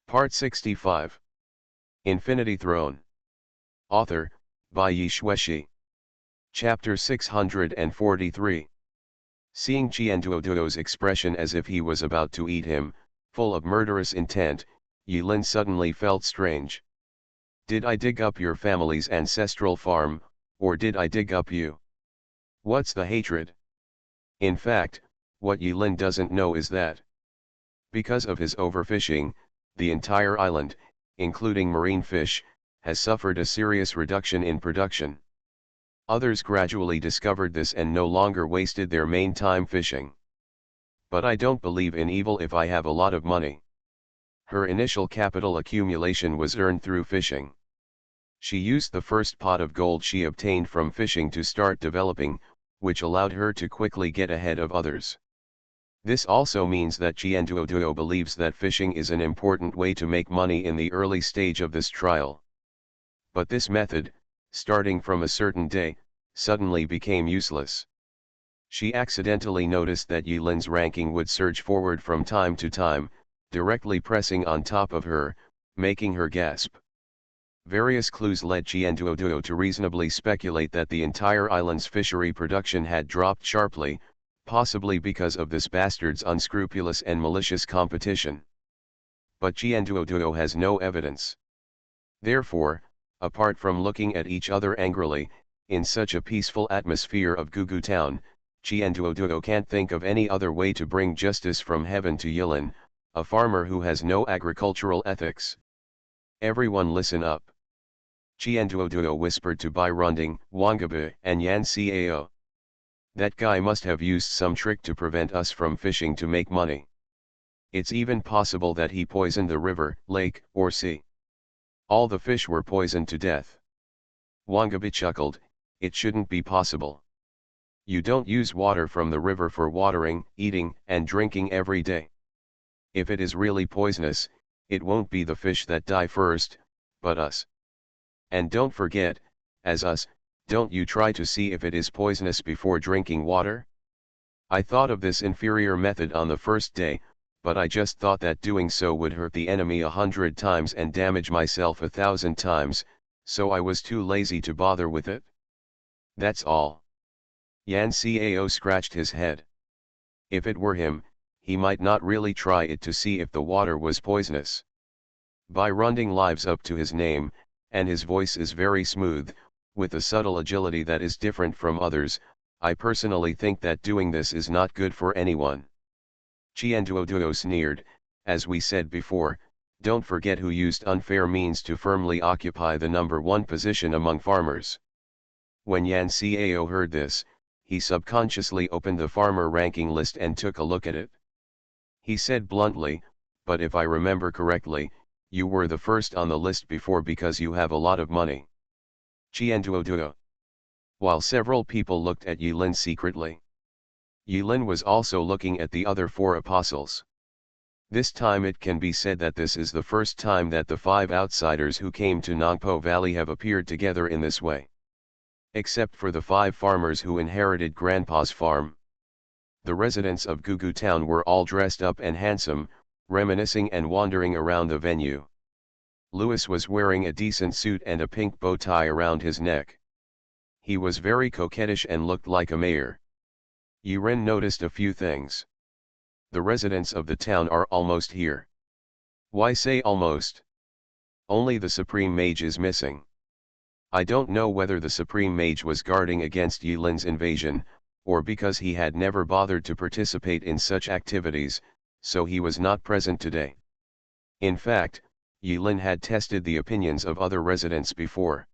Part 65. Infinity Throne. Author, by Yi Shueshi. Chapter 643. Seeing Qianduoduo's expression as if he was about to eat him, full of murderous intent, Yilin suddenly felt strange. Did I dig up your family's ancestral farm, or did I dig up you? What's the hatred? In fact, what Yilin doesn't know is that, because of his overfishing, the entire island, including marine fish, has suffered a serious reduction in production. Others gradually discovered this and no longer wasted their main time fishing. But I don't believe in evil if I have a lot of money. Her initial capital accumulation was earned through fishing. She used the first pot of gold she obtained from fishing to start developing, which allowed her to quickly get ahead of others. This also means that Qianduoduo believes that fishing is an important way to make money in the early stage of this trial. But this method, starting from a certain day, suddenly became useless. She accidentally noticed that Yilin's ranking would surge forward from time to time, directly pressing on top of her, making her gasp. Various clues led Qianduoduo to reasonably speculate that the entire island's fishery production had dropped sharply, possibly because of this bastard's unscrupulous and malicious competition. But Qianduoduo has no evidence. Therefore, apart from looking at each other angrily, in such a peaceful atmosphere of Gugu town, Qianduoduo can't think of any other way to bring justice from heaven to Yilin, a farmer who has no agricultural ethics. Everyone listen up. Qianduoduo whispered to Bai Runding, Wangabe, and Yan Cao. That guy must have used some trick to prevent us from fishing to make money. It's even possible that he poisoned the river, lake, or sea. All the fish were poisoned to death. Wangabe chuckled, it shouldn't be possible. You don't use water from the river for watering, eating, and drinking every day. If it is really poisonous, it won't be the fish that die first, but us. And don't forget, as us, don't you try to see if it is poisonous before drinking water? I thought of this inferior method on the first day, but I just thought that doing so would hurt the enemy 100 times and damage myself 1,000 times, so I was too lazy to bother with it. That's all. Yan Cao scratched his head. If it were him, he might not really try it to see if the water was poisonous. Bai Runding lives up to his name, and his voice is very smooth, with a subtle agility that is different from others. I personally think that doing this is not good for anyone. Qianduoduo sneered, as we said before, don't forget who used unfair means to firmly occupy the number one position among farmers. When Yan Cao heard this, he subconsciously opened the farmer ranking list and took a look at it. He said bluntly, but if I remember correctly, you were the first on the list before because you have a lot of money. Qianduoduo. While several people looked at Yilin secretly, Yilin was also looking at the other four apostles. This time it can be said that this is the first time that the 5 outsiders who came to Nongpo Valley have appeared together in this way. Except for the 5 farmers who inherited Grandpa's farm. The residents of Gugu town were all dressed up and handsome, reminiscing and wandering around the venue. Louis was wearing a decent suit and a pink bow tie around his neck. He was very coquettish and looked like a mayor. Yiren noticed a few things. The residents of the town are almost here. Why say almost? Only the Supreme Mage is missing. I don't know whether the Supreme Mage was guarding against Yilin's invasion, or because he had never bothered to participate in such activities, so he was not present today. In fact, Yilin had tested the opinions of other residents before.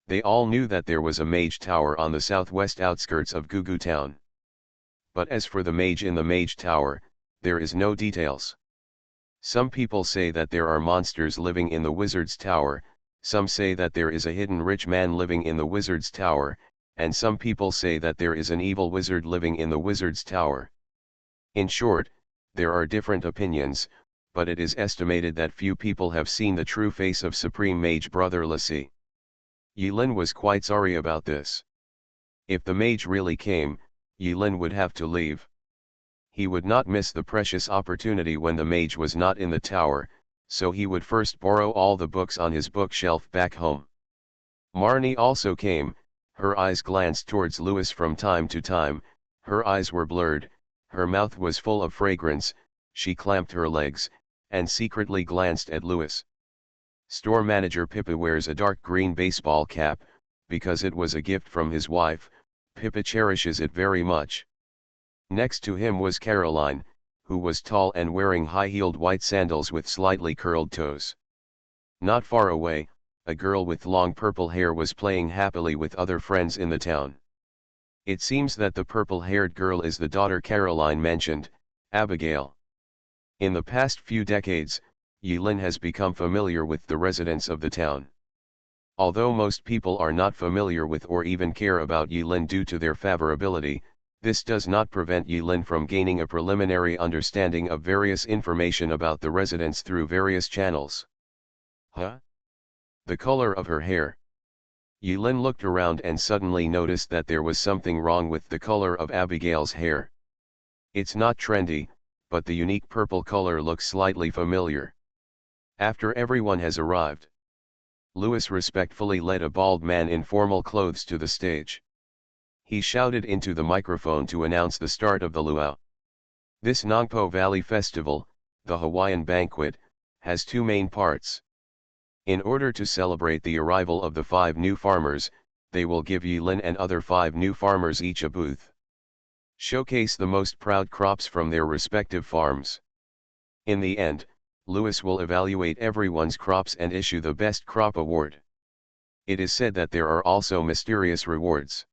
They all knew that there was a mage tower on the southwest outskirts of Gugu town. But as for the mage in the mage tower, there is no details. Some people say that there are monsters living in the wizard's tower, some say that there is a hidden rich man living in the wizard's tower, and some people say that there is an evil wizard living in the wizard's tower. In short, there are different opinions, but it is estimated that few people have seen the true face of Supreme Mage Brother Lassie. Yilin was quite sorry about this. If the mage really came, Yilin would have to leave. He would not miss the precious opportunity when the mage was not in the tower, so he would first borrow all the books on his bookshelf back home. Marnie also came, her eyes glanced towards Louis from time to time, her eyes were blurred, her mouth was full of fragrance, she clamped her legs, and secretly glanced at Louis. Store manager Pippa wears a dark green baseball cap, because it was a gift from his wife. Pippa cherishes it very much. Next to him was Caroline, who was tall and wearing high-heeled white sandals with slightly curled toes. Not far away, a girl with long purple hair was playing happily with other friends in the town. It seems that the purple-haired girl is the daughter Caroline mentioned, Abigail. In the past few decades, Yilin has become familiar with the residents of the town. Although most people are not familiar with or even care about Yilin due to their favorability, this does not prevent Yilin from gaining a preliminary understanding of various information about the residents through various channels. Huh? The color of her hair. Yilin looked around and suddenly noticed that there was something wrong with the color of Abigail's hair. It's not trendy, but the unique purple color looks slightly familiar. After everyone has arrived, Louis respectfully led a bald man in formal clothes to the stage. He shouted into the microphone to announce the start of the luau. This Nongpo Valley Festival, the Hawaiian banquet, has two main parts. In order to celebrate the arrival of the 5 new farmers, they will give Yilin and other 5 new farmers each a booth. Showcase the most proud crops from their respective farms. In the end, Louis will evaluate everyone's crops and issue the Best Crop Award. It is said that there are also mysterious rewards.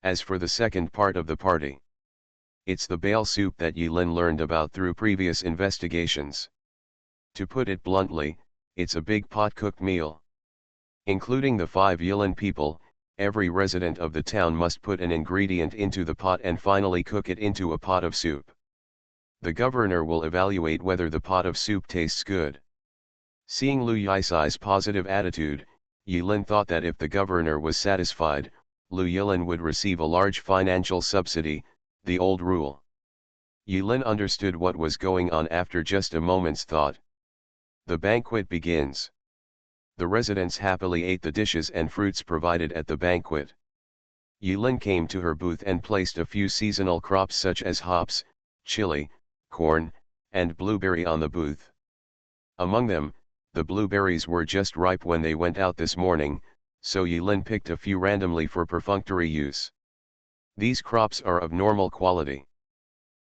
As for the second part of the party, it's the bale soup that Yilin learned about through previous investigations. To put it bluntly, it's a big pot-cooked meal. Including the 5 Yilin people, every resident of the town must put an ingredient into the pot and finally cook it into a pot of soup. The governor will evaluate whether the pot of soup tastes good. Seeing Lu Yisai's positive attitude, Yilin thought that if the governor was satisfied, Lu Yilin would receive a large financial subsidy, the old rule. Yilin understood what was going on after just a moment's thought. The banquet begins. The residents happily ate the dishes and fruits provided at the banquet. Yilin came to her booth and placed a few seasonal crops such as hops, chili, corn, and blueberry on the booth. Among them, the blueberries were just ripe when they went out this morning, so Yilin picked a few randomly for perfunctory use. These crops are of normal quality.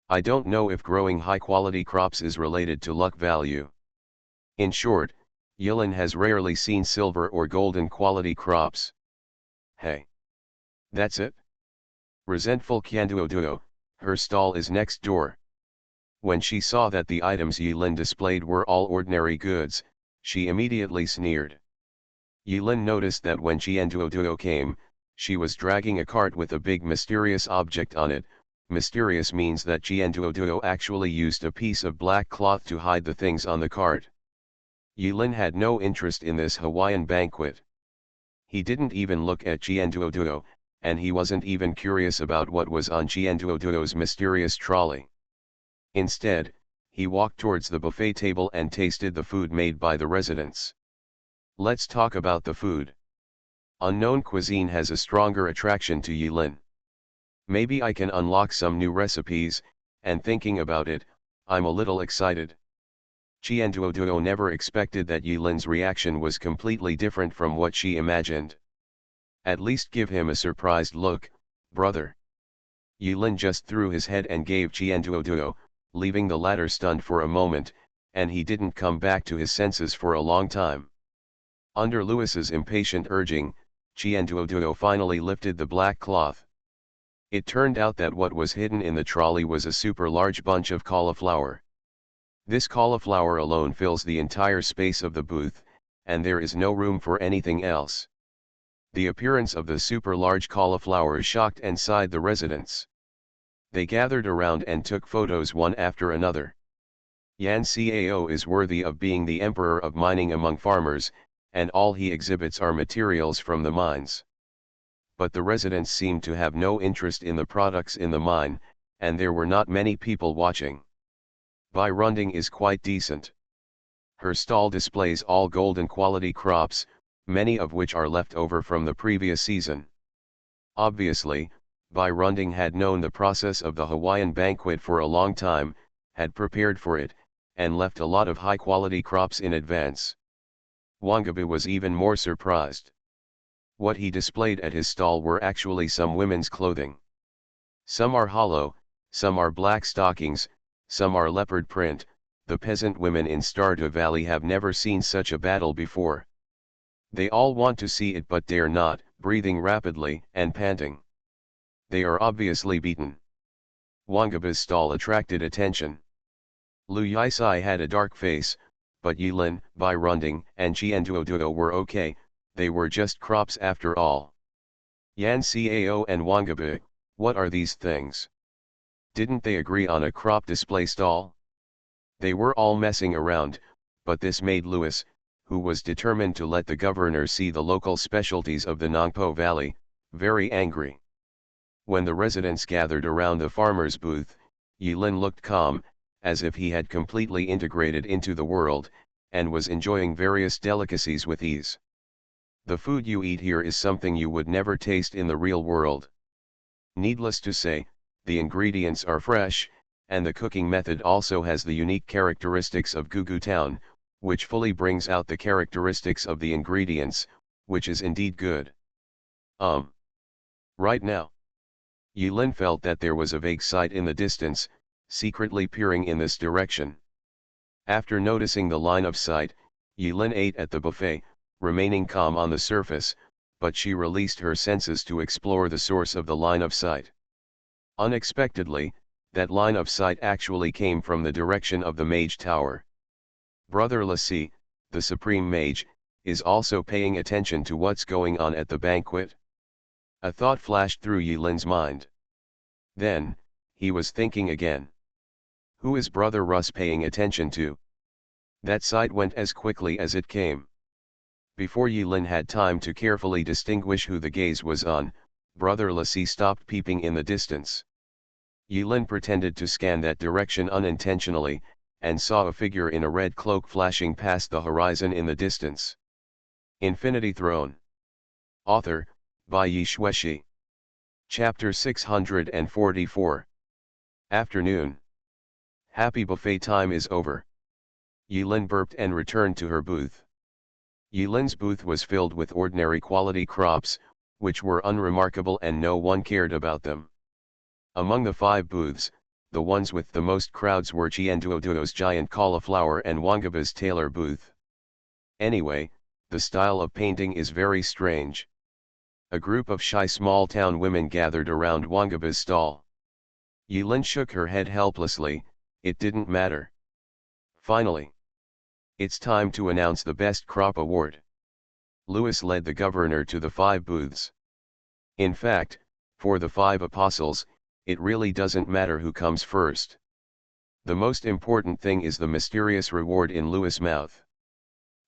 I don't know if growing high-quality crops is related to luck value. In short, Yilin has rarely seen silver or golden quality crops. Hey! That's it? Resentful Kyanduoduo, her stall is next door. When she saw that the items Yilin displayed were all ordinary goods, she immediately sneered. Yilin noticed that when Kyanduoduo came, she was dragging a cart with a big mysterious object on it. Mysterious means that Kyanduoduo actually used a piece of black cloth to hide the things on the cart. Yilin had no interest in this Hawaiian banquet. He didn't even look at Kyanduoduo, and he wasn't even curious about what was on Kyanduoduo's mysterious trolley. Instead, he walked towards the buffet table and tasted the food made by the residents. Let's talk about the food. Unknown cuisine has a stronger attraction to Yilin. Maybe I can unlock some new recipes, and thinking about it, I'm a little excited. Kyanduoduo never expected that Yilin's reaction was completely different from what she imagined. At least give him a surprised look, brother. Yilin just threw his head and gave Kyanduoduo, leaving the latter stunned for a moment, and he didn't come back to his senses for a long time. Under Louis's impatient urging, Kyanduoduo finally lifted the black cloth. It turned out that what was hidden in the trolley was a super large bunch of cauliflower. This cauliflower alone fills the entire space of the booth, and there is no room for anything else. The appearance of the super large cauliflower shocked and sighed the residents. They gathered around and took photos one after another. Yan Cao is worthy of being the emperor of mining among farmers, and all he exhibits are materials from the mines. But the residents seemed to have no interest in the products in the mine, and there were not many people watching. Bai Runding is quite decent. Her stall displays all golden quality crops, many of which are left over from the previous season. Obviously, Bai Runding had known the process of the Hawaiian banquet for a long time, had prepared for it, and left a lot of high-quality crops in advance. Wangabu was even more surprised. What he displayed at his stall were actually some women's clothing. Some are hollow, some are black stockings, some are leopard print. The peasant women in Stardew Valley have never seen such a battle before. They all want to see it but dare not, breathing rapidly and panting. They are obviously beaten. Wangaba's stall attracted attention. Lu Yisai had a dark face, but Yilin, Bai Runding, and Chienduoduo were okay, they were just crops after all. Yan Cao and Wangaba, what are these things? Didn't they agree on a crop display stall? They were all messing around, but this made Louis, who was determined to let the governor see the local specialties of the Nongpo Valley, very angry. When the residents gathered around the farmer's booth, Yilin looked calm, as if he had completely integrated into the world, and was enjoying various delicacies with ease. The food you eat here is something you would never taste in the real world. Needless to say, the ingredients are fresh, and the cooking method also has the unique characteristics of Gugu Town, which fully brings out the characteristics of the ingredients, which is indeed good. Right now. Yilin felt that there was a vague sight in the distance, secretly peering in this direction. After noticing the line of sight, Yilin ate at the buffet, remaining calm on the surface, but she released her senses to explore the source of the line of sight. Unexpectedly, that line of sight actually came from the direction of the mage tower. Brother Lassie, the supreme mage, is also paying attention to what's going on at the banquet. A thought flashed through Yilin's mind. Then, he was thinking again. Who is Brother Russ paying attention to? That sight went as quickly as it came. Before Yilin had time to carefully distinguish who the gaze was on, Brother Lassie stopped peeping in the distance. Yilin pretended to scan that direction unintentionally, and saw a figure in a red cloak flashing past the horizon in the distance. Infinity Throne. Author, Bai Shueshi. Chapter 644. Afternoon. Happy buffet time is over. Yilin burped and returned to her booth. Yilin's booth was filled with ordinary quality crops, which were unremarkable and no one cared about them. Among the 5 booths, the ones with the most crowds were Chienduoduo's giant cauliflower and Wangaba's tailor booth. Anyway, the style of painting is very strange. A group of shy small-town women gathered around Wangaba's stall. Yilin shook her head helplessly, it didn't matter. Finally. It's time to announce the Best Crop Award. Louis led the governor to the 5 booths. In fact, for the 5 apostles, it really doesn't matter who comes first. The most important thing is the mysterious reward in Louis' mouth.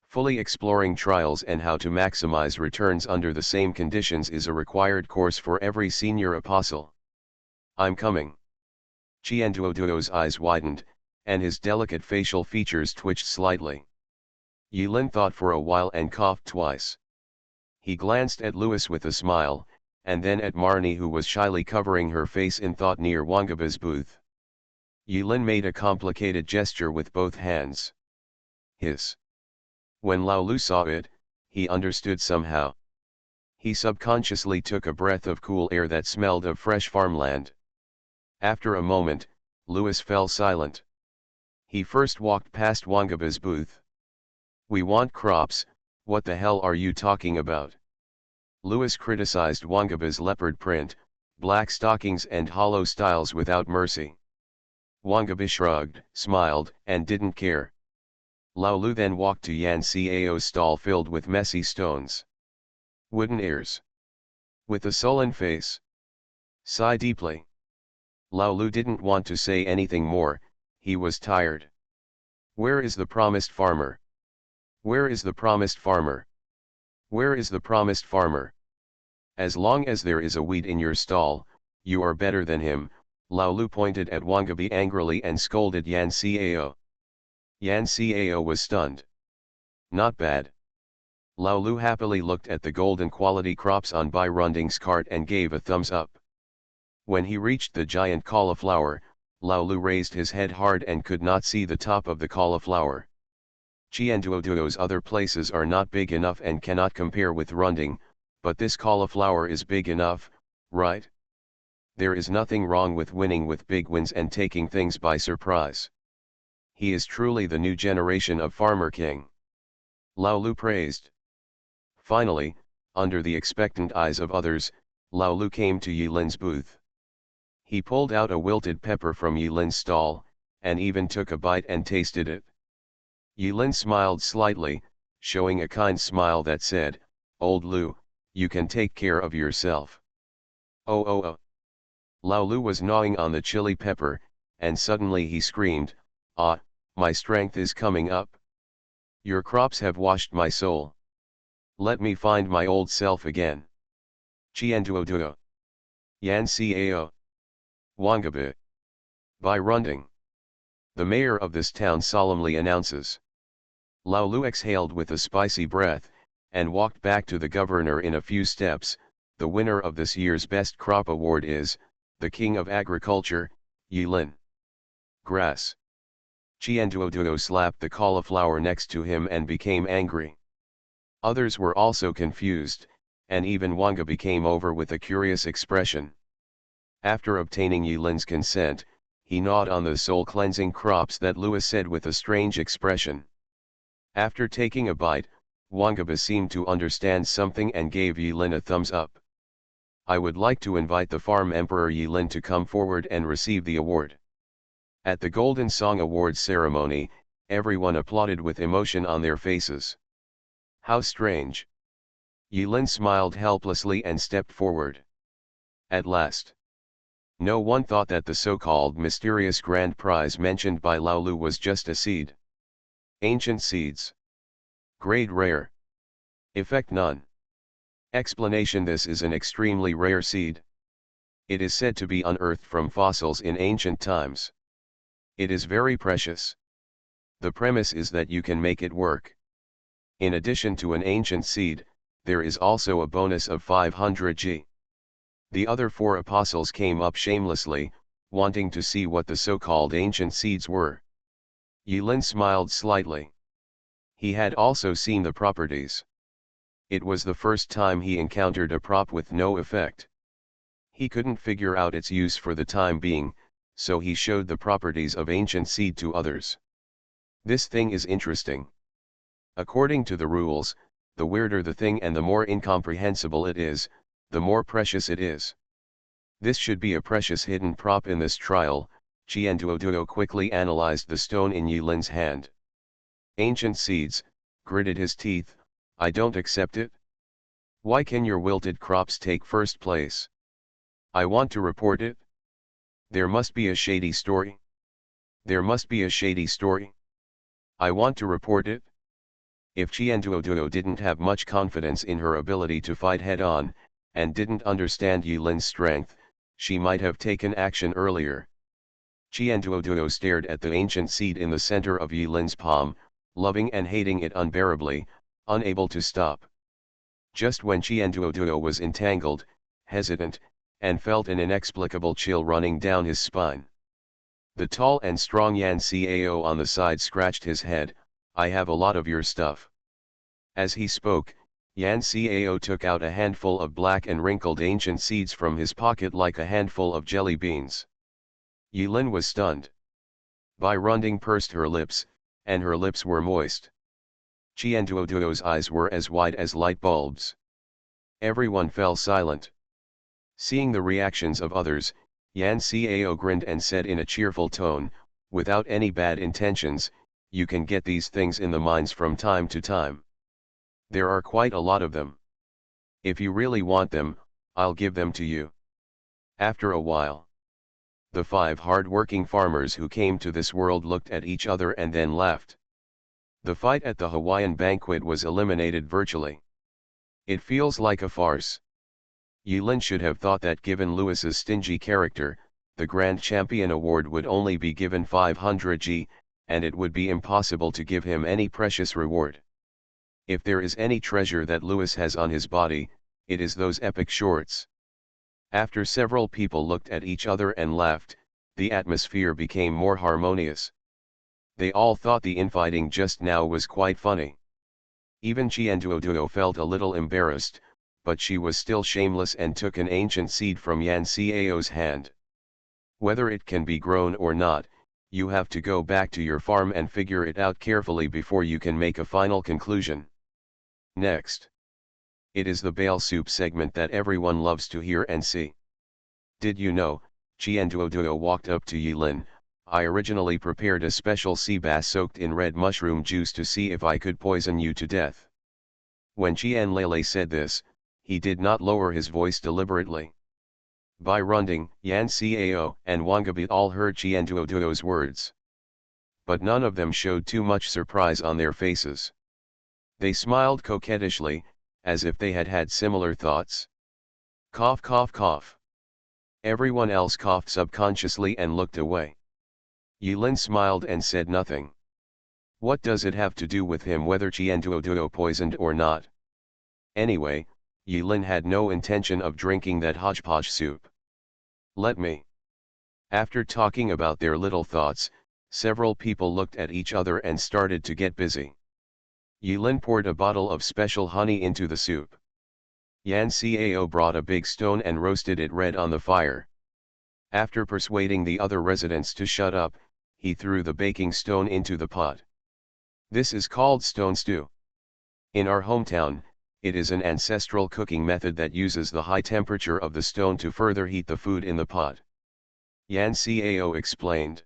Fully exploring trials and how to maximize returns under the same conditions is a required course for every senior apostle. I'm coming. Chienduoduo's eyes widened, and his delicate facial features twitched slightly. Yilin thought for a while and coughed twice. He glanced at Louis with a smile, and then at Marnie, who was shyly covering her face in thought near Wangaba's booth. Yilin made a complicated gesture with both hands. Hiss. When Laolu saw it, he understood somehow. He subconsciously took a breath of cool air that smelled of fresh farmland. After a moment, Louis fell silent. He first walked past Wangaba's booth. We want crops, what the hell are you talking about? Louis criticized Wangaba's leopard print, black stockings and hollow styles without mercy. Wangaba shrugged, smiled, and didn't care. Laolu then walked to Yan Cao's stall filled with messy stones. Wooden ears. With a sullen face. Sigh deeply. Laolu didn't want to say anything more, he was tired. Where is the promised farmer? Where is the promised farmer? Where is the promised farmer? As long as there is a weed in your stall, you are better than him, Laolu pointed at Wangabi angrily and scolded Yan Cao. Yan Cao was stunned. Not bad. Lao Lu happily looked at the golden quality crops on Bai Runding's cart and gave a thumbs up. When he reached the giant cauliflower, Lao Lu raised his head hard and could not see the top of the cauliflower. Qianduoduo's other places are not big enough and cannot compare with Runding, but this cauliflower is big enough, right? There is nothing wrong with winning with big wins and taking things by surprise. He is truly the new generation of Farmer King. Lao Lu praised. Finally, under the expectant eyes of others, Lao Lu came to Yilin's booth. He pulled out a wilted pepper from Yilin's stall, and even took a bite and tasted it. Yilin smiled slightly, showing a kind smile that said, "Old Lu, you can take care of yourself." Oh. Lao Lu was gnawing on the chili pepper, and suddenly he screamed, "Ah, my strength is coming up. Your crops have washed my soul. Let me find my old self again." Qianduoduo. Yan Cao. Wangabe. Bai Runding. The mayor of this town solemnly announces. Lao Lu exhaled with a spicy breath, and walked back to the governor in a few steps. The winner of this year's Best Crop Award is, the King of Agriculture, Yilin. Grass. Qianduoduo slapped the cauliflower next to him and became angry. Others were also confused, and even Wanga became over with a curious expression. After obtaining Yilin's consent, he gnawed on the soul-cleansing crops that Lewis said with a strange expression. After taking a bite, Wangaba seemed to understand something and gave Yilin a thumbs up. "I would like to invite the Farm Emperor Yilin to come forward and receive the award." At the Golden Song Awards ceremony, everyone applauded with emotion on their faces. How strange. Yilin smiled helplessly and stepped forward. At last. No one thought that the so-called mysterious grand prize mentioned by Lao Lu was just a seed. Ancient seeds. Grade rare. Effect none. Explanation: this is an extremely rare seed. It is said to be unearthed from fossils in ancient times. It is very precious. The premise is that you can make it work. In addition to an ancient seed, there is also a bonus of 500 G. The other 4 apostles came up shamelessly, wanting to see what the so-called ancient seeds were. Yilin smiled slightly. He had also seen the properties. It was the first time he encountered a prop with no effect. He couldn't figure out its use for the time being, so he showed the properties of ancient seed to others. This thing is interesting. According to the rules, the weirder the thing and the more incomprehensible it is, the more precious it is. This should be a precious hidden prop in this trial. Qianduoduo quickly analyzed the stone in Yilin's hand. Ancient seeds, gritted his teeth, "I don't accept it. Why can your wilted crops take first place? I want to report it. There must be a shady story. There must be a shady story. I want to report it." If Qianduoduo didn't have much confidence in her ability to fight head-on, and didn't understand Yilin's strength, she might have taken action earlier. Qianduoduo stared at the ancient seed in the center of Yilin's palm, loving and hating it unbearably, unable to stop. Just when Qianduoduo was entangled, hesitant, and felt an inexplicable chill running down his spine. The tall and strong Yan Cao on the side scratched his head, "I have a lot of your stuff." As he spoke, Yan Cao took out a handful of black and wrinkled ancient seeds from his pocket like a handful of jelly beans. Yilin was stunned. Bai Runding pursed her lips, and her lips were moist. Qianduoduo's eyes were as wide as light bulbs. Everyone fell silent. Seeing the reactions of others, Yan Cao grinned and said in a cheerful tone, "Without any bad intentions, you can get these things in the mines from time to time. There are quite a lot of them. If you really want them, I'll give them to you." After a while, the 5 hard-working farmers who came to this world looked at each other and then laughed. The fight at the Hawaiian banquet was eliminated virtually. It feels like a farce. Yilin should have thought that given Lewis's stingy character, the Grand Champion Award would only be given 500 G, and it would be impossible to give him any precious reward. If there is any treasure that Lewis has on his body, it is those epic shorts. After several people looked at each other and laughed, the atmosphere became more harmonious. They all thought the infighting just now was quite funny. Even Chienduoduo felt a little embarrassed, but she was still shameless and took an ancient seed from Yan Cao's hand. Whether it can be grown or not, you have to go back to your farm and figure it out carefully before you can make a final conclusion. Next. It is the Bale Soup segment that everyone loves to hear and see. Did you know, Chienduoduo walked up to Yilin, I originally prepared a special sea bass soaked in red mushroom juice to see if I could poison you to death. When Qianlele said this, he did not lower his voice deliberately. Bai Runding, Yan Cao, and Wangabi all heard Chienduoduo's words. But none of them showed too much surprise on their faces. They smiled coquettishly, as if they had had similar thoughts. Cough cough cough. Everyone else coughed subconsciously and looked away. Yilin smiled and said nothing. What does it have to do with him whether Chienduoduo poisoned or not? Anyway, Yilin had no intention of drinking that hodgepodge soup. Let me. After talking about their little thoughts, several people looked at each other and started to get busy. Yilin poured a bottle of special honey into the soup. Yan Cao brought a big stone and roasted it red on the fire. After persuading the other residents to shut up, he threw the baking stone into the pot. This is called stone stew. In our hometown, it is an ancestral cooking method that uses the high temperature of the stone to further heat the food in the pot. Yan Cao explained.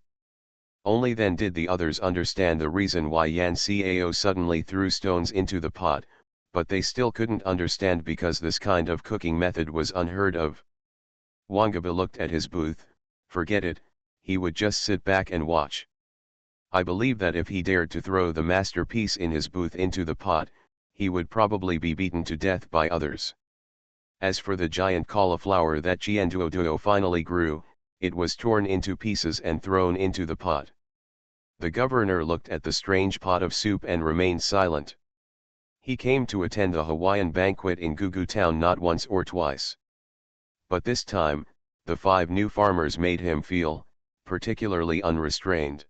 Only then did the others understand the reason why Yan Cao suddenly threw stones into the pot, but they still couldn't understand because this kind of cooking method was unheard of. Wangabi looked at his booth. Forget it, he would just sit back and watch. I believe that if he dared to throw the masterpiece in his booth into the pot, he would probably be beaten to death by others. As for the giant cauliflower that Chienduoduo finally grew, it was torn into pieces and thrown into the pot. The governor looked at the strange pot of soup and remained silent. He came to attend the Hawaiian banquet in Gugu town not once or twice. But this time, the 5 new farmers made him feel particularly unrestrained.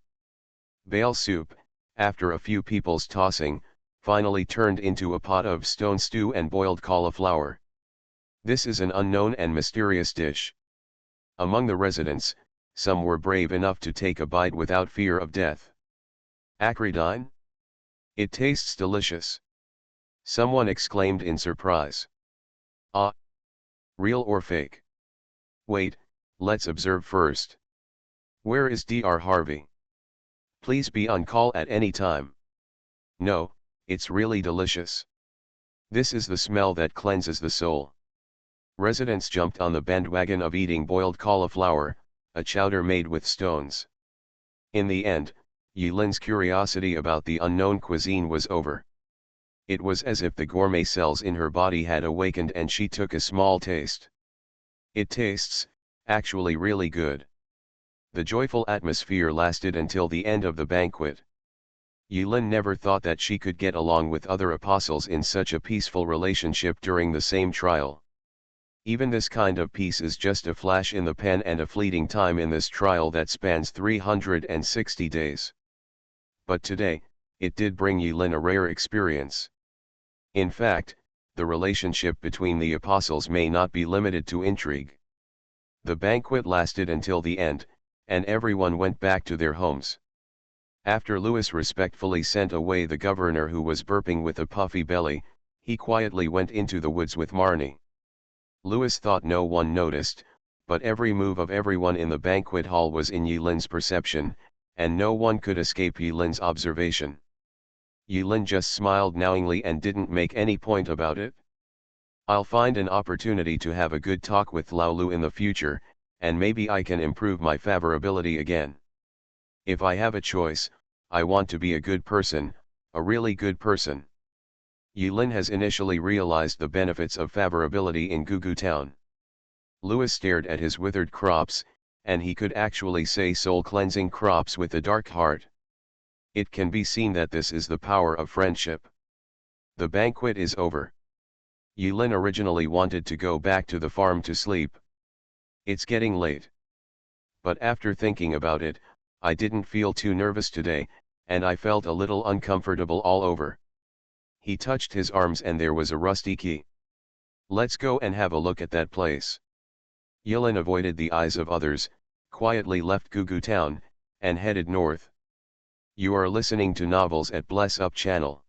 Bale soup, after a few people's tossing, finally turned into a pot of stone stew and boiled cauliflower. This is an unknown and mysterious dish. Among the residents, some were brave enough to take a bite without fear of death. Acridine? It tastes delicious. Someone exclaimed in surprise. Ah! Real or fake? Wait, let's observe first. Where is Dr. Harvey? Please be on call at any time. No, it's really delicious. This is the smell that cleanses the soul. Residents jumped on the bandwagon of eating boiled cauliflower, a chowder made with stones. In the end, Yilin's curiosity about the unknown cuisine was over. It was as if the gourmet cells in her body had awakened and she took a small taste. It tastes, actually really good. The joyful atmosphere lasted until the end of the banquet. Yilin never thought that she could get along with other apostles in such a peaceful relationship during the same trial. Even this kind of peace is just a flash in the pan and a fleeting time in this trial that spans 360 days. But today, it did bring Yilin a rare experience. In fact, the relationship between the apostles may not be limited to intrigue. The banquet lasted until the end, and everyone went back to their homes. After Louis respectfully sent away the governor who was burping with a puffy belly, he quietly went into the woods with Marnie. Louis thought no one noticed, but every move of everyone in the banquet hall was in Yilin's perception, and no one could escape Yilin's observation. Yilin just smiled knowingly and didn't make any point about it. I'll find an opportunity to have a good talk with Laolu in the future, and maybe I can improve my favorability again. If I have a choice, I want to be a good person, a really good person. Yilin has initially realized the benefits of favorability in Gugu town. Louis stared at his withered crops, and he could actually say soul-cleansing crops with a dark heart. It can be seen that this is the power of friendship. The banquet is over. Yulin originally wanted to go back to the farm to sleep. It's getting late. But after thinking about it, I didn't feel too nervous today, and I felt a little uncomfortable all over. He touched his arms and there was a rusty key. Let's go and have a look at that place. Yulin avoided the eyes of others, quietly left Gugu town, and headed north. You are listening to Novels at Bless Up channel.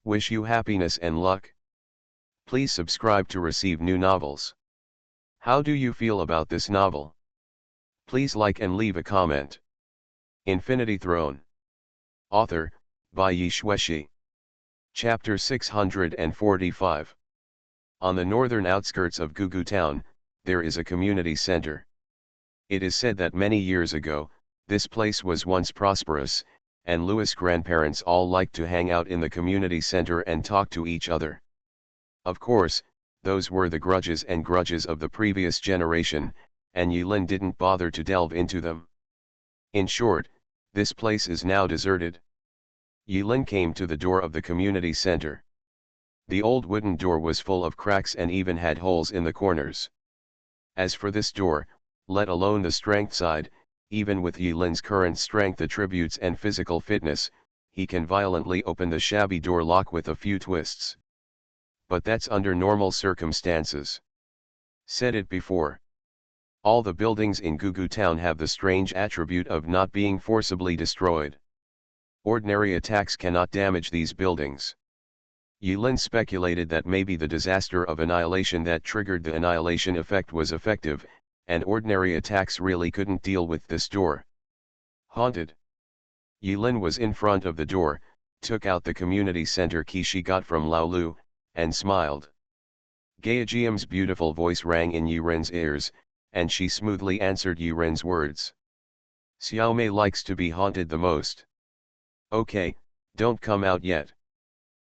Wish you happiness and luck. Please subscribe to receive new novels. How do you feel about this novel? Please like and leave a comment. Infinity Throne. Author, by Yi Shueshi. Chapter 645. On the northern outskirts of Gugu town, there is a community center. It is said that many years ago, this place was once prosperous, and Louis' grandparents all liked to hang out in the community center and talk to each other. Of course, those were the grudges of the previous generation, and Yulin didn't bother to delve into them. In short, this place is now deserted. Yulin came to the door of the community center. The old wooden door was full of cracks and even had holes in the corners. As for this door, let alone the strength side, even with Yulin's current strength attributes and physical fitness, he can violently open the shabby door lock with a few twists. But that's under normal circumstances. Said it before. All the buildings in Gugu town have the strange attribute of not being forcibly destroyed. Ordinary attacks cannot damage these buildings. Yulin speculated that maybe the disaster of annihilation that triggered the annihilation effect was effective, and ordinary attacks really couldn't deal with this door. Haunted. Yulin was in front of the door, took out the community center key she got from Laolu, and smiled. Gaejium's beautiful voice rang in Yurin's ears, and she smoothly answered Yurin's words. Xiaomei likes to be haunted the most. Okay, don't come out yet.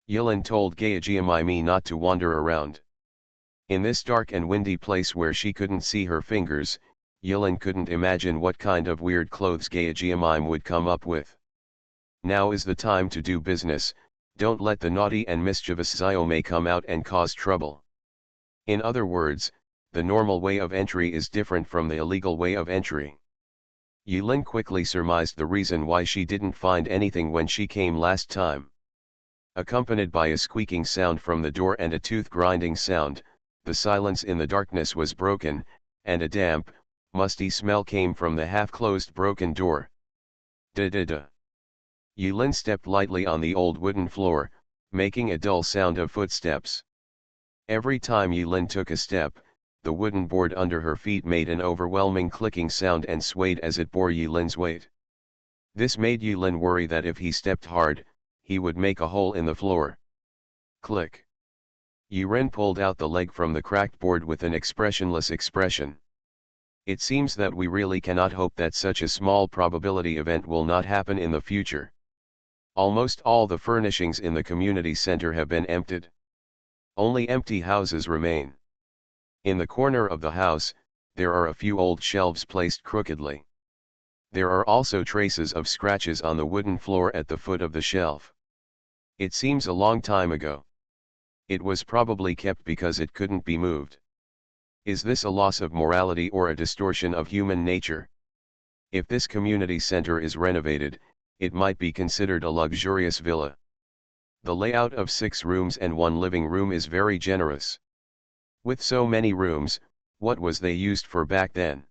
Yulin told Gaejium not to wander around. In this dark and windy place where she couldn't see her fingers, Yulin couldn't imagine what kind of weird clothes Gaejium would come up with. Now is the time to do business, don't let the naughty and mischievous Xiaomei come out and cause trouble. In other words, the normal way of entry is different from the illegal way of entry. Yulin quickly surmised the reason why she didn't find anything when she came last time. Accompanied by a squeaking sound from the door and a tooth-grinding sound, the silence in the darkness was broken, and a damp, musty smell came from the half-closed broken door. Da-da-da. Yulin stepped lightly on the old wooden floor, making a dull sound of footsteps. Every time Yulin took a step, the wooden board under her feet made an overwhelming clicking sound and swayed as it bore Yulin's weight. This made Yulin worry that if he stepped hard, he would make a hole in the floor. Click. Yulin pulled out the leg from the cracked board with an expressionless expression. It seems that we really cannot hope that such a small probability event will not happen in the future. Almost all the furnishings in the community center have been emptied. Only empty houses remain. In the corner of the house, there are a few old shelves placed crookedly. There are also traces of scratches on the wooden floor at the foot of the shelf. It seems a long time ago. It was probably kept because it couldn't be moved. Is this a loss of morality or a distortion of human nature? If this community center is renovated, it might be considered a luxurious villa. The layout of 6 rooms and 1 living room is very generous. With so many rooms, what was they used for back then?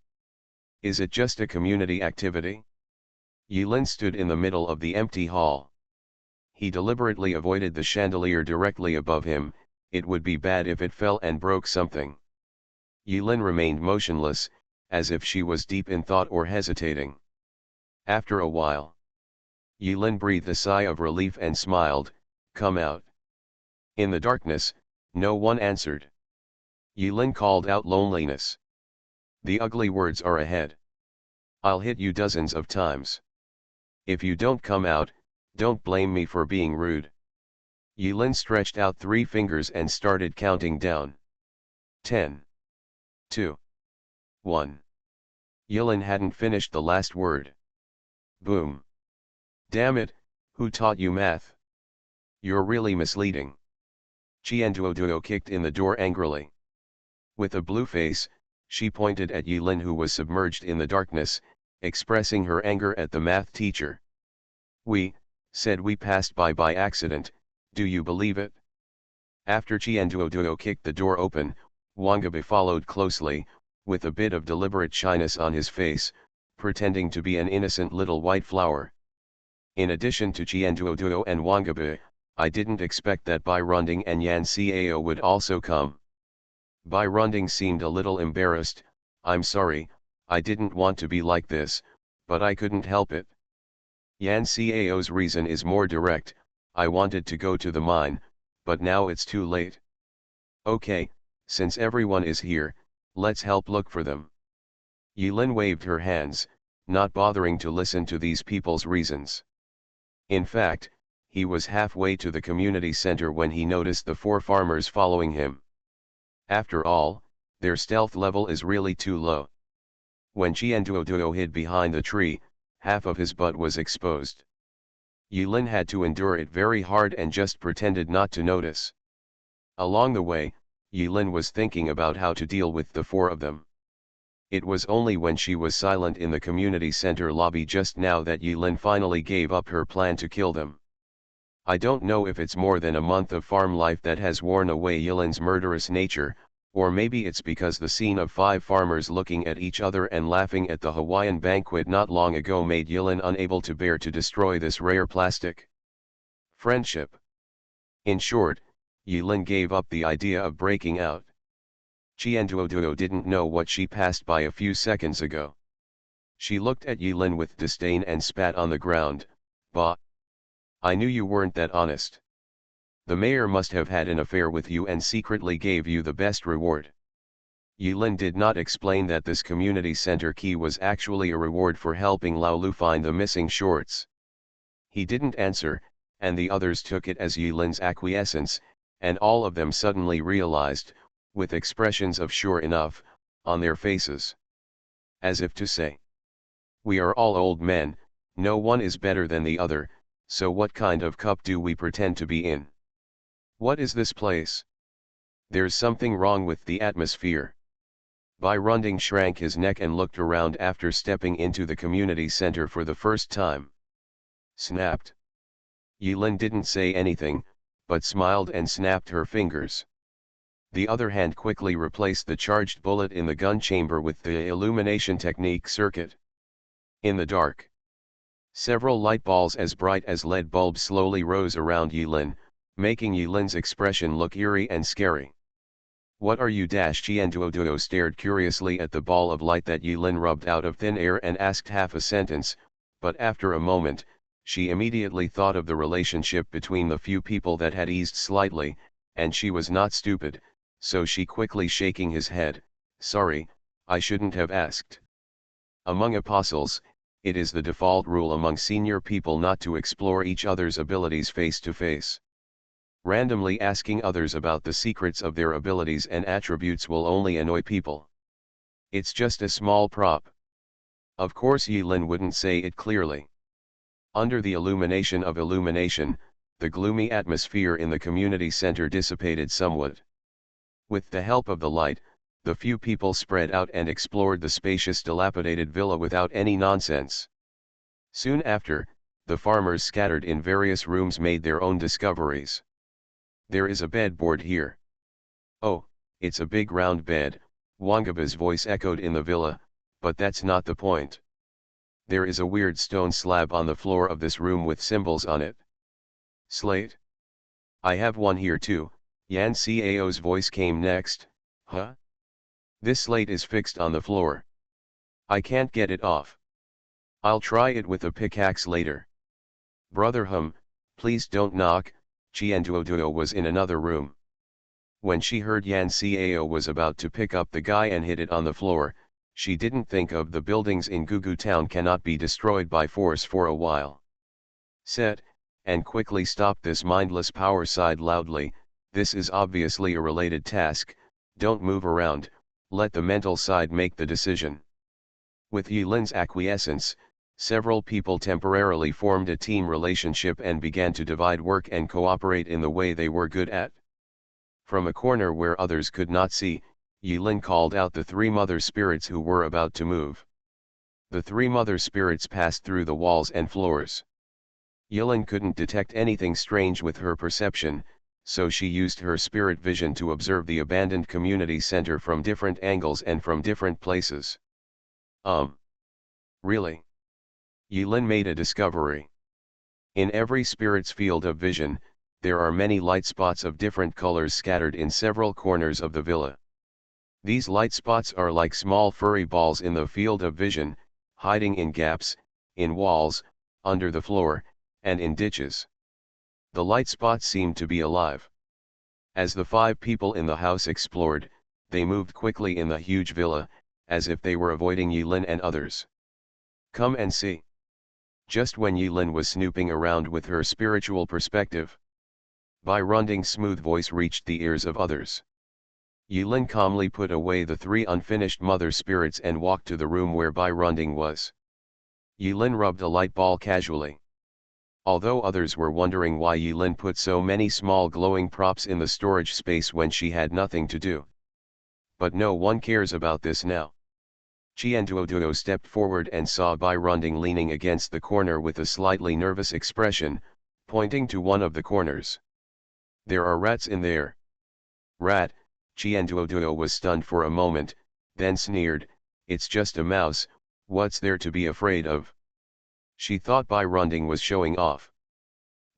Is it just a community activity? Yulin stood in the middle of the empty hall. He deliberately avoided the chandelier directly above him, it would be bad if it fell and broke something. Yulin remained motionless, as if she was deep in thought or hesitating. After a while, Yulin breathed a sigh of relief and smiled, "Come out." In the darkness, no one answered. Yulin called out loneliness. The ugly words are ahead. I'll hit you dozens of times. If you don't come out, don't blame me for being rude. Yulin stretched out 3 fingers and started counting down. 10. 2. 1. Yulin hadn't finished the last word. Boom. Damn it, Who taught you math? You're really misleading. Qianduoduo kicked in the door angrily. With a blue face, she pointed at Yilin, who was submerged in the darkness, expressing her anger at the math teacher. We said we passed by accident, do you believe it? After Qianduoduo kicked the door open, Wangabe followed closely, with a bit of deliberate shyness on his face, pretending to be an innocent little white flower. In addition to Qianduoduo and Wangabe, I didn't expect that Bai Runding and Yan Xiao would also come. Bai Runding seemed a little embarrassed. I'm sorry, I didn't want to be like this, but I couldn't help it. Yan Xiao's reason is more direct. I wanted to go to the mine, but now it's too late. Okay, since everyone is here, let's help look for them. Yilin waved her hands, not bothering to listen to these people's reasons. In fact, he was halfway to the community center when he noticed the 4 farmers following him. After all, their stealth level is really too low. When Qianduoduo hid behind the tree, half of his butt was exposed. Yilin had to endure it very hard and just pretended not to notice. Along the way, Yilin was thinking about how to deal with the 4 of them. It was only when she was silent in the community center lobby just now that Yilin finally gave up her plan to kill them. I don't know if it's more than a month of farm life that has worn away Yilin's murderous nature, or maybe it's because the scene of 5 farmers looking at each other and laughing at the Hawaiian banquet not long ago made Yilin unable to bear to destroy this rare plastic. Friendship. In short, Yilin gave up the idea of breaking out. Qianduoduo didn't know what she passed by a few seconds ago. She looked at Yilin with disdain and spat on the ground. Bah! I knew you weren't that honest. The mayor must have had an affair with you and secretly gave you the best reward. Yilin did not explain that this community center key was actually a reward for helping Lao Lu find the missing shorts. He didn't answer, and the others took it as Yilin's acquiescence, and all of them suddenly realized, with expressions of sure enough, on their faces. As if to say, we are all old men, no one is better than the other, so what kind of cup do we pretend to be in? What is this place? There's something wrong with the atmosphere. Bai Runding shrank his neck and looked around after stepping into the community center for the first time. Snapped. Yilin didn't say anything, but smiled and snapped her fingers. The other hand quickly replaced the charged bullet in the gun chamber with the illumination technique circuit. In the dark, several light balls as bright as LED bulbs slowly rose around Yilin, making Yilin's expression look eerie and scary. What are you? Qianduoduo stared curiously at the ball of light that Yilin rubbed out of thin air and asked half a sentence, but after a moment, she immediately thought of the relationship between the few people that had eased slightly, and she was not stupid, so she quickly shaking his head, sorry, I shouldn't have asked. Among apostles, it is the default rule among senior people not to explore each other's abilities face to face. Randomly asking others about the secrets of their abilities and attributes will only annoy people. It's just a small prop. Of course Yilin wouldn't say it clearly. Under the illumination of illumination, the gloomy atmosphere in the community center dissipated somewhat. With the help of the light, the few people spread out and explored the spacious dilapidated villa without any nonsense. Soon after, the farmers scattered in various rooms made their own discoveries. There is a bedboard here. Oh, it's a big round bed, Wangaba's voice echoed in the villa, but that's not the point. There is a weird stone slab on the floor of this room with symbols on it. Slate? I have one here too, Yan Xiao's voice came next. Huh? This slate is fixed on the floor. I can't get it off. I'll try it with a pickaxe later. Brother please don't knock. Qianduoduo was in another room. When she heard Yan Xiao was about to pick up the guy and hit it on the floor, she didn't think of the buildings in Gugu town cannot be destroyed by force for a while. Set, and quickly stopped this mindless power side loudly, this is obviously a related task, don't move around, let the mental side make the decision. With Yilin's acquiescence, Several people temporarily formed a team relationship and began to divide work and cooperate in the way they were good at. From a corner where others could not see, Yilin called out the three mother spirits who were about to move. The three mother spirits passed through the walls and floors. Yilin couldn't detect anything strange with her perception, so she used her spirit vision to observe the abandoned community center from different angles and from different places. Really? Yilin made a discovery. In every spirit's field of vision, there are many light spots of different colors scattered in several corners of the villa. These light spots are like small furry balls in the field of vision, hiding in gaps, in walls, under the floor, and in ditches. The light spots seemed to be alive. As the 5 people in the house explored, they moved quickly in the huge villa, as if they were avoiding Yilin and others. Come and see. Just when Yilin was snooping around with her spiritual perspective, Bai Runding's smooth voice reached the ears of others. Yilin calmly put away the 3 unfinished mother spirits and walked to the room where Bai Runding was. Yilin rubbed a light ball casually. Although others were wondering why Yilin put so many small glowing props in the storage space when she had nothing to do. But no one cares about this now. Qianduoduo stepped forward and saw Bai Runding leaning against the corner with a slightly nervous expression, pointing to one of the corners. There are rats in there. Rat, Qianduoduo was stunned for a moment, then sneered, it's just a mouse, what's there to be afraid of? She thought Bai Runding was showing off.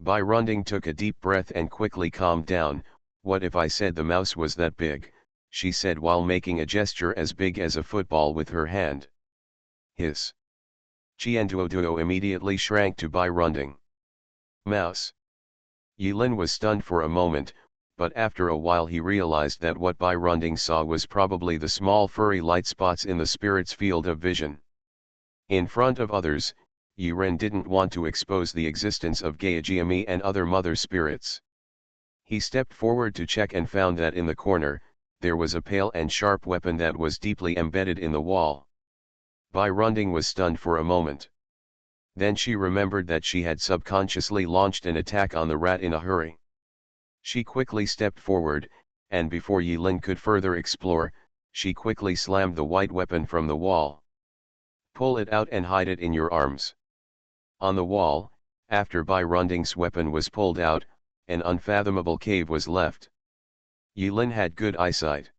Bai Runding took a deep breath and quickly calmed down. What if I said the mouse was that big? She said while making a gesture as big as a football with her hand. Hiss. Qianduoduo immediately shrank to Bai Runding. Mouse. Yilin was stunned for a moment, but after a while he realized that what Bai Runding saw was probably the small furry light spots in the spirit's field of vision. In front of others, Yiren didn't want to expose the existence of Gaijiami and other mother spirits. He stepped forward to check and found that in the corner, there was a pale and sharp weapon that was deeply embedded in the wall. Bai Runding was stunned for a moment. Then she remembered that she had subconsciously launched an attack on the rat in a hurry. She quickly stepped forward, and before Yilin could further explore, she quickly slammed the white weapon from the wall. Pull it out and hide it in your arms. On the wall, after Bai Runding's weapon was pulled out, an unfathomable cave was left. Yilin had good eyesight.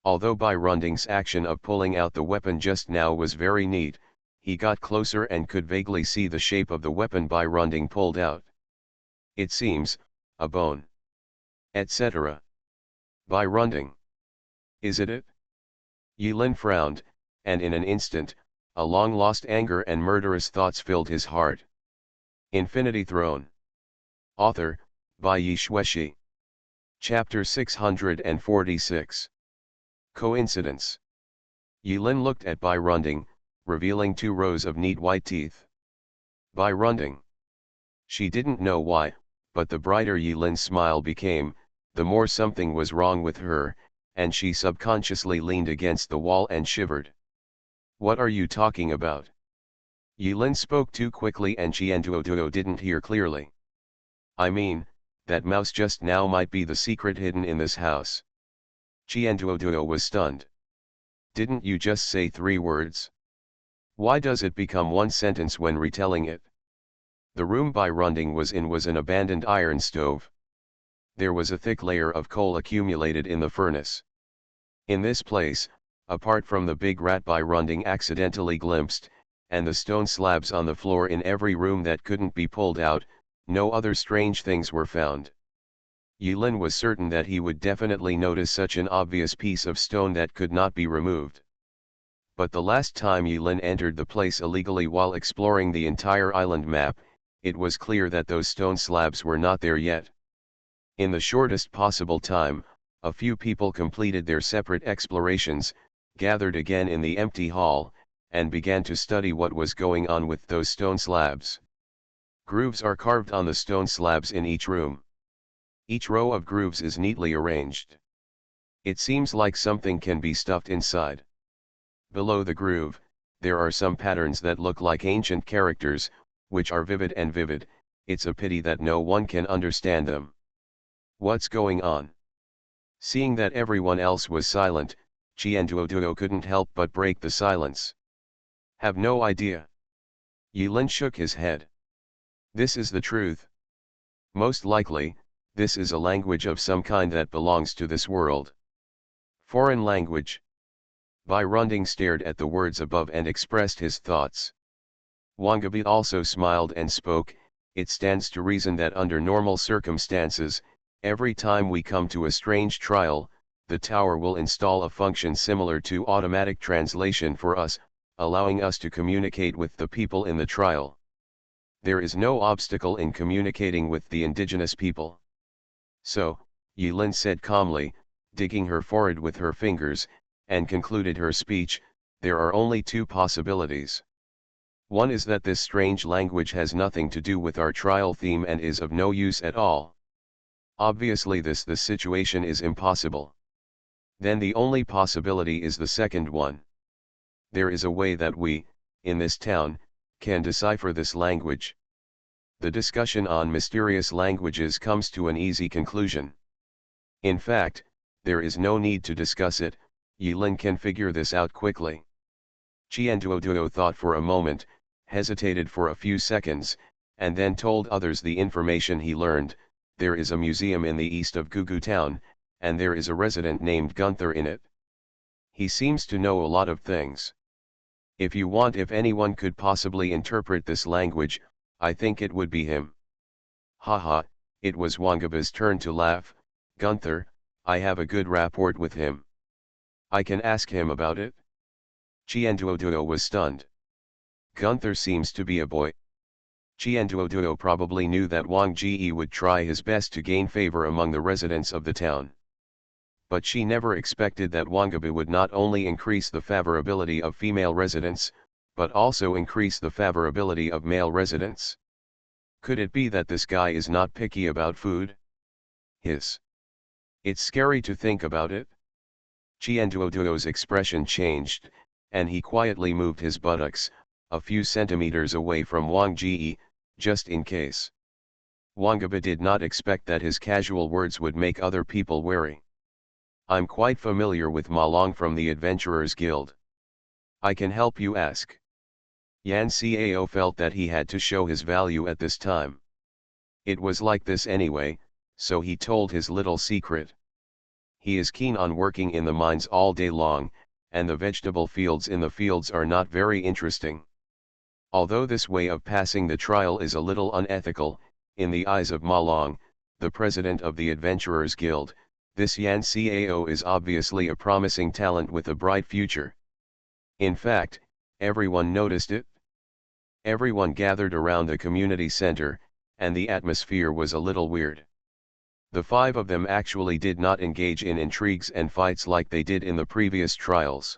Although Bai Runding's action of pulling out the weapon just now was very neat, he got closer and could vaguely see the shape of the weapon Bai Runding pulled out. It seems, a bone. Etc. Bai Runding. Is it? Yilin frowned, and in an instant, a long-lost anger and murderous thoughts filled his heart. Infinity Throne. Author, Bai Yi Shueshi. Chapter 646. Coincidence. Yilin looked at Bai Runding, revealing 2 rows of neat white teeth. Bai Runding. She didn't know why, but the brighter Yilin's smile became, the more something was wrong with her, and she subconsciously leaned against the wall and shivered. What are you talking about? Yilin spoke too quickly and Qianduoduo didn't hear clearly. I mean, that mouse just now might be the secret hidden in this house. Qianduoduo was stunned. Didn't you just say 3 words? Why does it become 1 sentence when retelling it? The room Bai Runding was in was an abandoned iron stove. There was a thick layer of coal accumulated in the furnace. In this place, apart from the big rat Bai Runding accidentally glimpsed, and the stone slabs on the floor in every room that couldn't be pulled out, no other strange things were found. Yilin was certain that he would definitely notice such an obvious piece of stone that could not be removed. But the last time Yilin entered the place illegally while exploring the entire island map, it was clear that those stone slabs were not there yet. In the shortest possible time, a few people completed their separate explorations, gathered again in the empty hall, and began to study what was going on with those stone slabs. Grooves are carved on the stone slabs in each room. Each row of grooves is neatly arranged. It seems like something can be stuffed inside. Below the groove, there are some patterns that look like ancient characters, which are vivid and vivid. It's a pity that no one can understand them. What's going on? Seeing that everyone else was silent, Qianduoduo couldn't help but break the silence. Have no idea. Yilin shook his head. This is the truth. Most likely, this is a language of some kind that belongs to this world. Foreign language. Bai Runding stared at the words above and expressed his thoughts. Wangabi also smiled and spoke. It stands to reason that under normal circumstances, every time we come to a strange trial, the tower will install a function similar to automatic translation for us, allowing us to communicate with the people in the trial. There is no obstacle in communicating with the indigenous people. So, Yilin said calmly, digging her forehead with her fingers, and concluded her speech, there are only two possibilities. One is that this strange language has nothing to do with our trial theme and is of no use at all. Obviously the situation is impossible. Then the only possibility is the second one. There is a way that we, in this town, can decipher this language. The discussion on mysterious languages comes to an easy conclusion. In fact, there is no need to discuss it, Yilin can figure this out quickly. Qianduoduo thought for a moment, hesitated for a few seconds, and then told others the information he learned. There is a museum in the east of Gugu town, and there is a resident named Gunther in it. He seems to know a lot of things. If anyone could possibly interpret this language, I think it would be him. Haha, it was Wangaba's turn to laugh. Gunther, I have a good rapport with him. I can ask him about it. Qianduoduo was stunned. Gunther seems to be a boy. Qianduoduo probably knew that Wang Ji would try his best to gain favor among the residents of the town. But she never expected that Wangaba would not only increase the favorability of female residents, but also increase the favorability of male residents. Could it be that this guy is not picky about food? It's scary to think about it. Qianduoduo's expression changed, and he quietly moved his buttocks a few centimeters away from Wang Ji, just in case. Wangaba did not expect that his casual words would make other people wary. I'm quite familiar with Ma Long from the Adventurers Guild. I can help you ask. Yan Cao felt that he had to show his value at this time. It was like this anyway, so he told his little secret. He is keen on working in the mines all day long, and the vegetable fields in the fields are not very interesting. Although this way of passing the trial is a little unethical, in the eyes of Ma Long, the president of the Adventurers Guild, this Yan Cao is obviously a promising talent with a bright future. In fact, everyone noticed it. Everyone gathered around the community center, and the atmosphere was a little weird. The five of them actually did not engage in intrigues and fights like they did in the previous trials.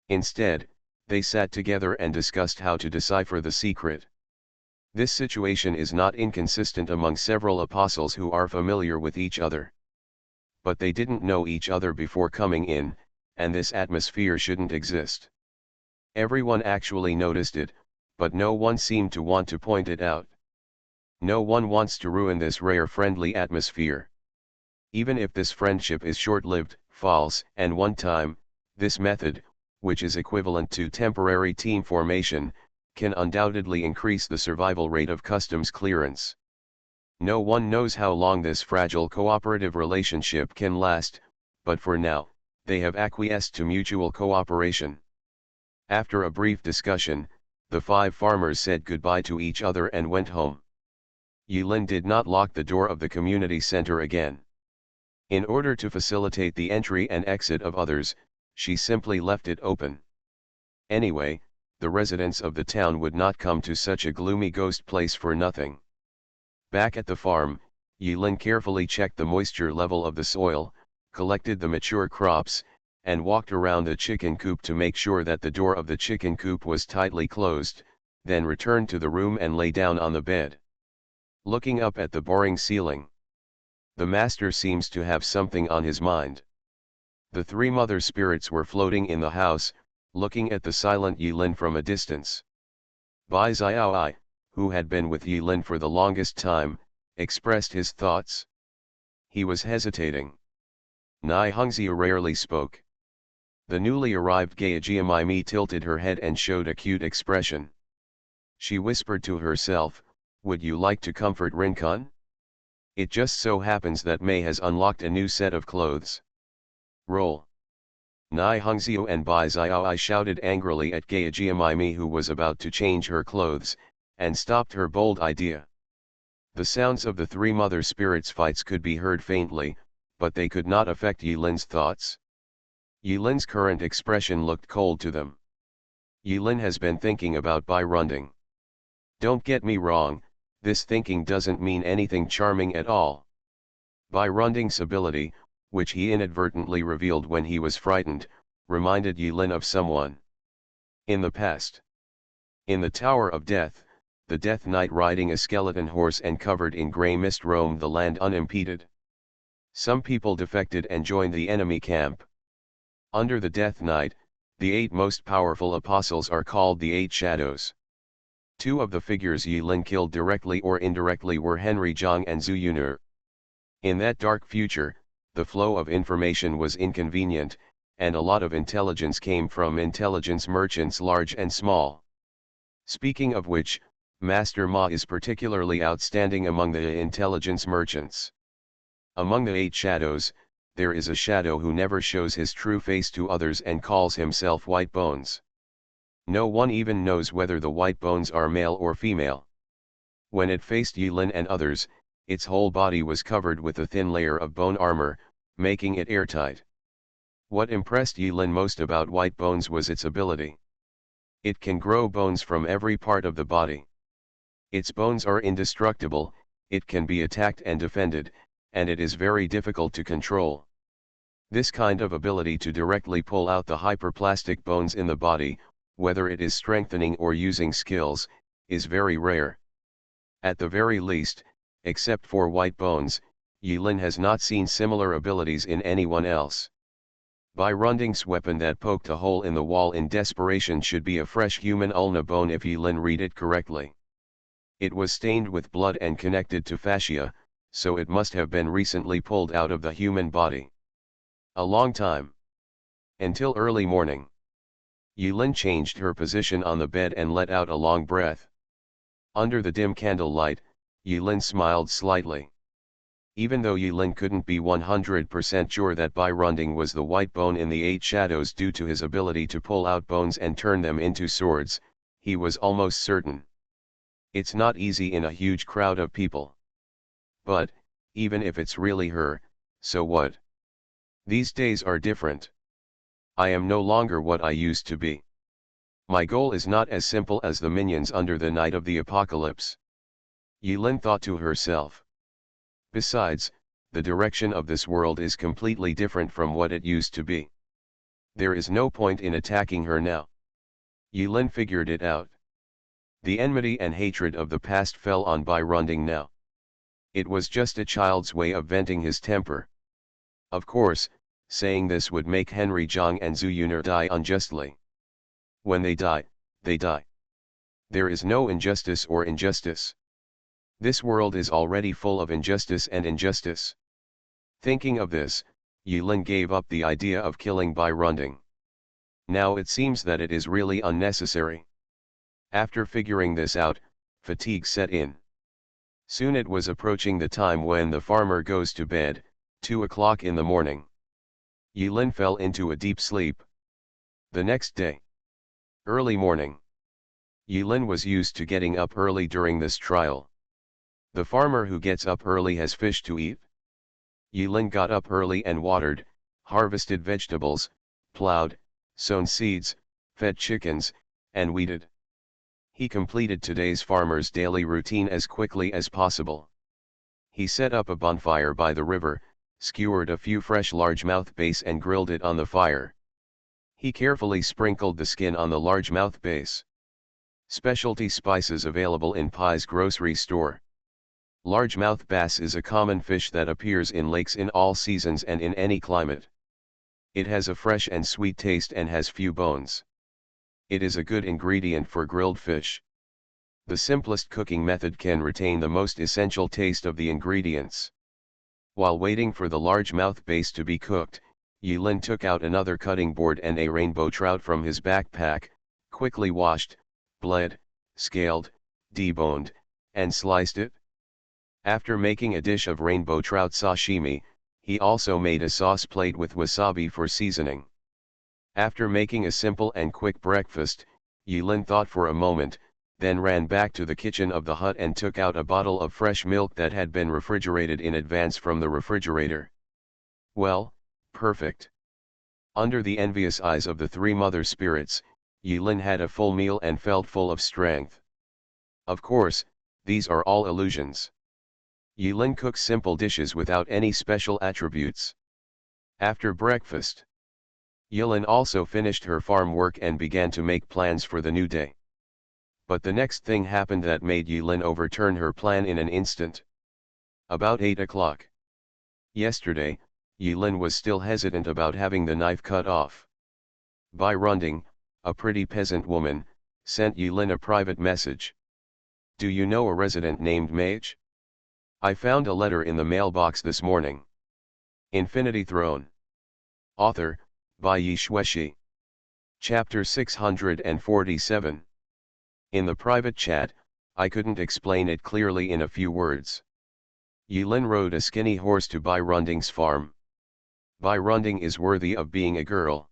Instead, they sat together and discussed how to decipher the secret. This situation is not inconsistent among several apostles who are familiar with each other. But they didn't know each other before coming in, and this atmosphere shouldn't exist. Everyone actually noticed it, but no one seemed to want to point it out. No one wants to ruin this rare friendly atmosphere. Even if this friendship is short-lived, false, and one-time, this method, which is equivalent to temporary team formation, can undoubtedly increase the survival rate of customs clearance. No one knows how long this fragile cooperative relationship can last, but for now, they have acquiesced to mutual cooperation. After a brief discussion, the five farmers said goodbye to each other and went home. Yilin did not lock the door of the community center again. In order to facilitate the entry and exit of others, she simply left it open. Anyway, the residents of the town would not come to such a gloomy ghost place for nothing. Back at the farm, Yilin carefully checked the moisture level of the soil, collected the mature crops, and walked around the chicken coop to make sure that the door of the chicken coop was tightly closed, then returned to the room and lay down on the bed. Looking up at the boring ceiling. The master seems to have something on his mind. The three mother spirits were floating in the house, looking at the silent Yilin from a distance. Bai Xiaoi, who had been with Yilin for the longest time, expressed his thoughts. He was hesitating. Nai Hongzhi rarely spoke. The newly arrived Gaojiamaimi tilted her head and showed a cute expression. She whispered to herself, "Would you like to comfort Rincon? It just so happens that Mei has unlocked a new set of clothes." Roll. Nai Hongzhi and Bai Xiaoi shouted angrily at Gaojiamaimi, who was about to change her clothes, and stopped her bold idea. The sounds of the three mother spirits' fights could be heard faintly, but they could not affect Yilin's thoughts. Yilin's current expression looked cold to them. Yilin has been thinking about Bai Runding. Don't get me wrong, this thinking doesn't mean anything charming at all. Bai Runding's ability, which he inadvertently revealed when he was frightened, reminded Yilin of someone. In the past. In the Tower of Death, the Death Knight riding a skeleton horse and covered in grey mist roamed the land unimpeded. Some people defected and joined the enemy camp. Under the Death Knight, the 8 most powerful apostles are called the 8 Shadows. 2 of the figures Yilin killed directly or indirectly were Henry Zhang and Zhu Yun'er. In that dark future, the flow of information was inconvenient, and a lot of intelligence came from intelligence merchants large and small. Speaking of which, Master Ma is particularly outstanding among the intelligence merchants. Among the 8 shadows, there is a shadow who never shows his true face to others and calls himself White Bones. No one even knows whether the White Bones are male or female. When it faced Yilin and others, its whole body was covered with a thin layer of bone armor, making it airtight. What impressed Yilin most about White Bones was its ability. It can grow bones from every part of the body. Its bones are indestructible, it can be attacked and defended, and it is very difficult to control. This kind of ability to directly pull out the hyperplastic bones in the body, whether it is strengthening or using skills, is very rare. At the very least, except for White Bones, Yilin has not seen similar abilities in anyone else. Bai Runding's weapon that poked a hole in the wall in desperation should be a fresh human ulna bone if Yilin read it correctly. It was stained with blood and connected to fascia, so it must have been recently pulled out of the human body. A long time. Until early morning. Yilin changed her position on the bed and let out a long breath. Under the dim candlelight, Yilin smiled slightly. Even though Yilin couldn't be 100% sure that Bai Runding was the white bone in the 8 shadows due to his ability to pull out bones and turn them into swords, he was almost certain. It's not easy in a huge crowd of people. But, even if it's really her, so what? These days are different. I am no longer what I used to be. My goal is not as simple as the minions under the Night of the Apocalypse. Yilin thought to herself. Besides, the direction of this world is completely different from what it used to be. There is no point in attacking her now. Yilin figured it out. The enmity and hatred of the past fell on Bai Runding now. It was just a child's way of venting his temper. Of course, saying this would make Henry Zhang and Zhu Yun'er die unjustly. When they die, they die. There is no injustice or injustice. This world is already full of injustice and injustice. Thinking of this, Yilin gave up the idea of killing Bai Runding. Now it seems that it is really unnecessary. After figuring this out, fatigue set in. Soon it was approaching the time when the farmer goes to bed, 2 o'clock in the morning. Yilin fell into a deep sleep. The next day. Early morning. Yilin was used to getting up early during this trial. The farmer who gets up early has fish to eat. Yilin got up early and watered, harvested vegetables, plowed, sown seeds, fed chickens, and weeded. He completed today's farmer's daily routine as quickly as possible. He set up a bonfire by the river, skewered a few fresh largemouth bass and grilled it on the fire. He carefully sprinkled the skin on the largemouth bass. Specialty spices available in Pai's grocery store. Largemouth bass is a common fish that appears in lakes in all seasons and in any climate. It has a fresh and sweet taste and has few bones. It is a good ingredient for grilled fish. The simplest cooking method can retain the most essential taste of the ingredients. While waiting for the largemouth bass to be cooked, Yulin took out another cutting board and a rainbow trout from his backpack, quickly washed, bled, scaled, deboned, and sliced it. After making a dish of rainbow trout sashimi, he also made a sauce plate with wasabi for seasoning. After making a simple and quick breakfast, Yulin thought for a moment, then ran back to the kitchen of the hut and took out a bottle of fresh milk that had been refrigerated in advance from the refrigerator. Well, perfect. Under the envious eyes of the three mother spirits, Yulin had a full meal and felt full of strength. Of course, these are all illusions. Yulin cooks simple dishes without any special attributes. After breakfast, Yulin also finished her farm work and began to make plans for the new day. But the next thing happened that made Yulin overturn her plan in an instant. About 8 o'clock. Yesterday, Yulin was still hesitant about having the knife cut off. Bai Runding, a pretty peasant woman, sent Yulin a private message. Do you know a resident named Mage? I found a letter in the mailbox this morning. Infinity Throne. Author, Bai Shueshi. Chapter 647. In the private chat, I couldn't explain it clearly in a few words. Yulin rode a skinny horse to Bai Runding's farm. Bai Runding is worthy of being a girl.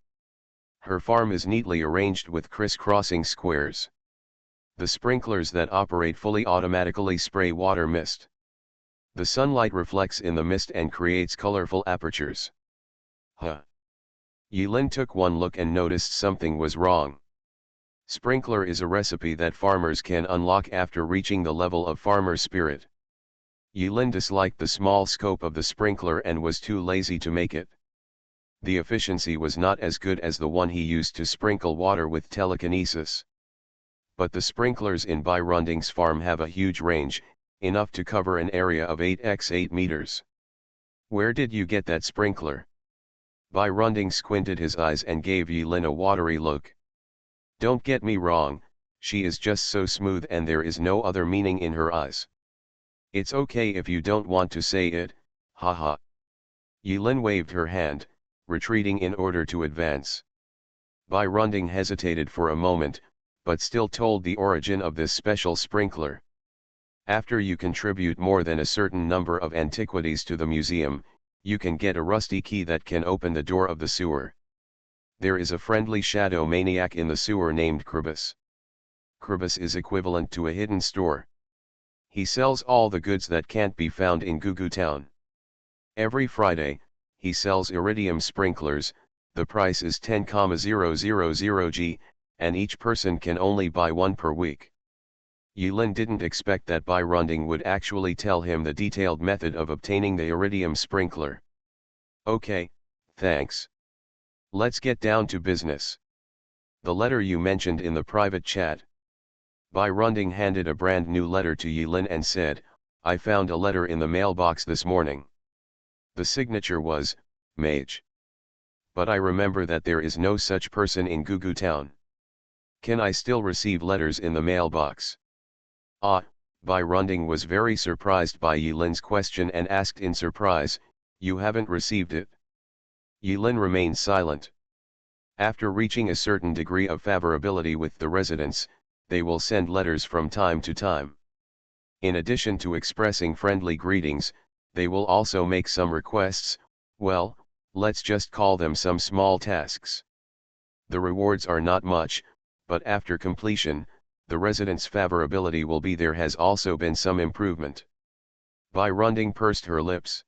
Her farm is neatly arranged with crisscrossing squares. The sprinklers that operate fully automatically spray water mist. The sunlight reflects in the mist and creates colorful apertures. Yulin took one look and noticed something was wrong. Sprinkler is a recipe that farmers can unlock after reaching the level of farmer spirit. Yulin disliked the small scope of the sprinkler and was too lazy to make it. The efficiency was not as good as the one he used to sprinkle water with telekinesis. But the sprinklers in Bai Runding's farm have a huge range, enough to cover an area of 8x8 meters. Where did you get that sprinkler? Bai Runding squinted his eyes and gave Yulin a watery look. Don't get me wrong, she is just so smooth and there is no other meaning in her eyes. It's okay if you don't want to say it, haha. Yulin waved her hand, retreating in order to advance. Bai Runding hesitated for a moment, but still told the origin of this special sprinkler. After you contribute more than a certain number of antiquities to the museum, you can get a rusty key that can open the door of the sewer. There is a friendly shadow maniac in the sewer named Kribus. Kribus is equivalent to a hidden store. He sells all the goods that can't be found in Gugu Town. Every Friday, he sells iridium sprinklers, the price is 10,000 G, and each person can only buy one per week. Yulin didn't expect that Bai Runding would actually tell him the detailed method of obtaining the iridium sprinkler. Okay, thanks. Let's get down to business. The letter you mentioned in the private chat. Bai Runding handed a brand new letter to Yulin and said, I found a letter in the mailbox this morning. The signature was, Mage. But I remember that there is no such person in Gugu Town. Can I still receive letters in the mailbox? Bai Runding was very surprised by Yulin's question and asked in surprise, you haven't received it? Yulin remained silent. After reaching a certain degree of favorability with the residents, they will send letters from time to time. In addition to expressing friendly greetings, they will also make some requests, well, let's just call them some small tasks. The rewards are not much, but after completion, the residents' favorability will be there. Has also been some improvement. Bai Runding pursed her lips.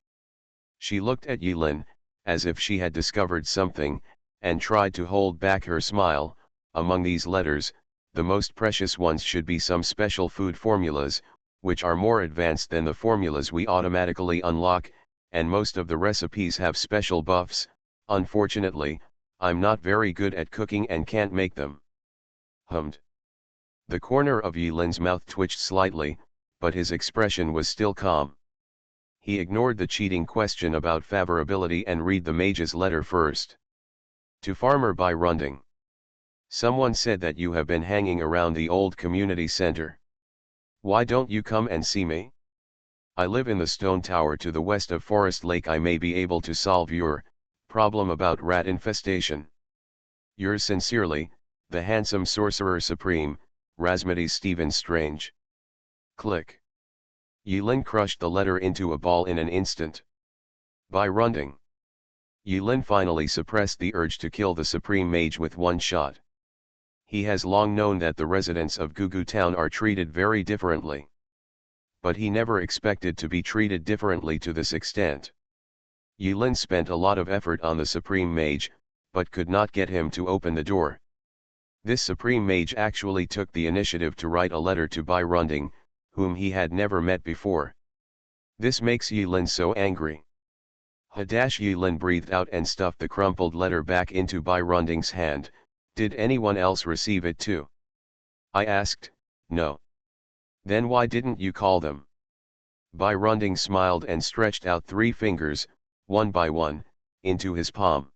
She looked at Yulin, as if she had discovered something, and tried to hold back her smile. Among these letters, the most precious ones should be some special food formulas, which are more advanced than the formulas we automatically unlock, and most of the recipes have special buffs. Unfortunately, I'm not very good at cooking and can't make them. Hummed. The corner of Yulin's mouth twitched slightly, but his expression was still calm. He ignored the cheating question about favorability and read the mage's letter first. To Farmer Bai Runding. Someone said that you have been hanging around the old community center. Why don't you come and see me? I live in the stone tower to the west of Forest Lake. I may be able to solve your problem about rat infestation. Yours sincerely, the handsome Sorcerer Supreme, Rasmati Stephen Strange. Click. Yulin crushed the letter into a ball in an instant. By Runding. Yulin finally suppressed the urge to kill the Supreme Mage with one shot. He has long known that the residents of Gugu Town are treated very differently. But he never expected to be treated differently to this extent. Yulin spent a lot of effort on the Supreme Mage, but could not get him to open the door. This Supreme Mage actually took the initiative to write a letter to Bai Runding, whom he had never met before. This makes Yulin so angry. Yulin breathed out and stuffed the crumpled letter back into Bai Runding's hand. Did anyone else receive it too? I asked. No. Then why didn't you call them? Bai Runding smiled and stretched out 3 fingers, one by one, into his palm.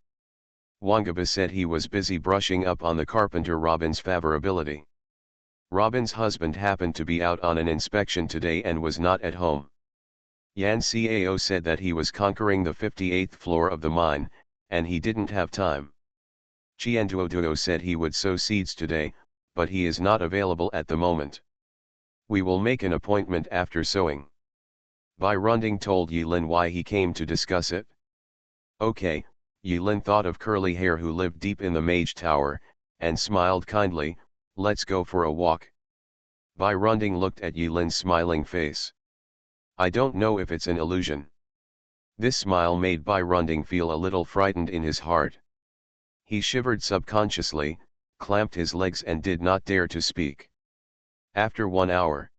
Wangaba said he was busy brushing up on the carpenter Robin's favorability. Robin's husband happened to be out on an inspection today and was not at home. Yan Cao said that he was conquering the 58th floor of the mine, and he didn't have time. Qian Duoduo said he would sow seeds today, but he is not available at the moment. We will make an appointment after sowing. Bai Runding told Yulin why he came to discuss it. Okay, Yulin thought of Curly Hair who lived deep in the Mage Tower, and smiled kindly. Let's go for a walk. Bai Runding looked at Yulin's smiling face. I don't know if it's an illusion. This smile made Bai Runding feel a little frightened in his heart. He shivered subconsciously, clamped his legs and did not dare to speak. After 1 hour,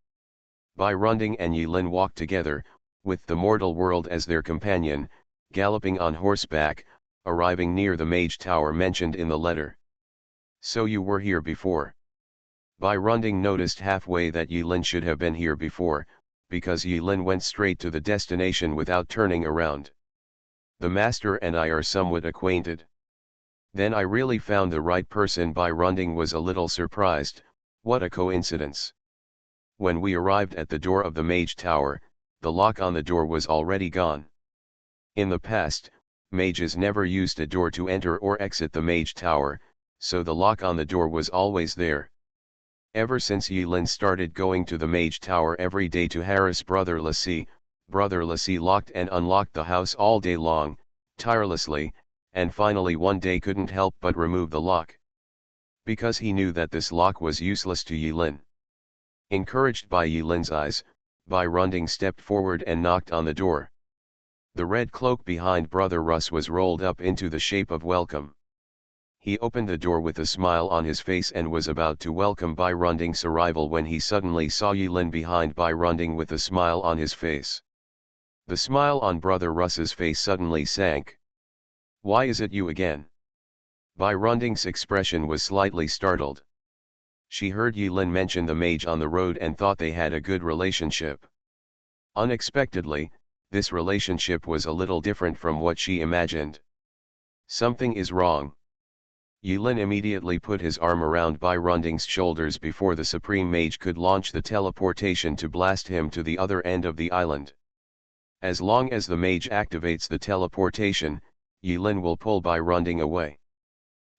Bai Runding and Yulin walked together, with the mortal world as their companion, galloping on horseback, arriving near the Mage Tower mentioned in the letter. So you were here before. Bai Runding noticed halfway that Yulin should have been here before, because Yulin went straight to the destination without turning around. The master and I are somewhat acquainted. Then I really found the right person. Bai Runding was a little surprised. What a coincidence. When we arrived at the door of the Mage Tower, the lock on the door was already gone. In the past, mages never used a door to enter or exit the Mage Tower, so the lock on the door was always there. Ever since Yulin started going to the Mage Tower every day to harass Brother Lassie locked and unlocked the house all day long, tirelessly, and finally one day couldn't help but remove the lock. Because he knew that this lock was useless to Yulin. Encouraged by Yulin's eyes, Bai Runding stepped forward and knocked on the door. The red cloak behind Brother Russ was rolled up into the shape of welcome. He opened the door with a smile on his face and was about to welcome Bai Runding's arrival when he suddenly saw Yulin behind Bai Runding with a smile on his face. The smile on Brother Russ's face suddenly sank. Why is it you again? Bai Runding's expression was slightly startled. She heard Yulin mention the mage on the road and thought they had a good relationship. Unexpectedly, this relationship was a little different from what she imagined. Something is wrong. Yulin immediately put his arm around Bai Runding's shoulders before the Supreme Mage could launch the teleportation to blast him to the other end of the island. As long as the mage activates the teleportation, Yulin will pull Bai Runding away.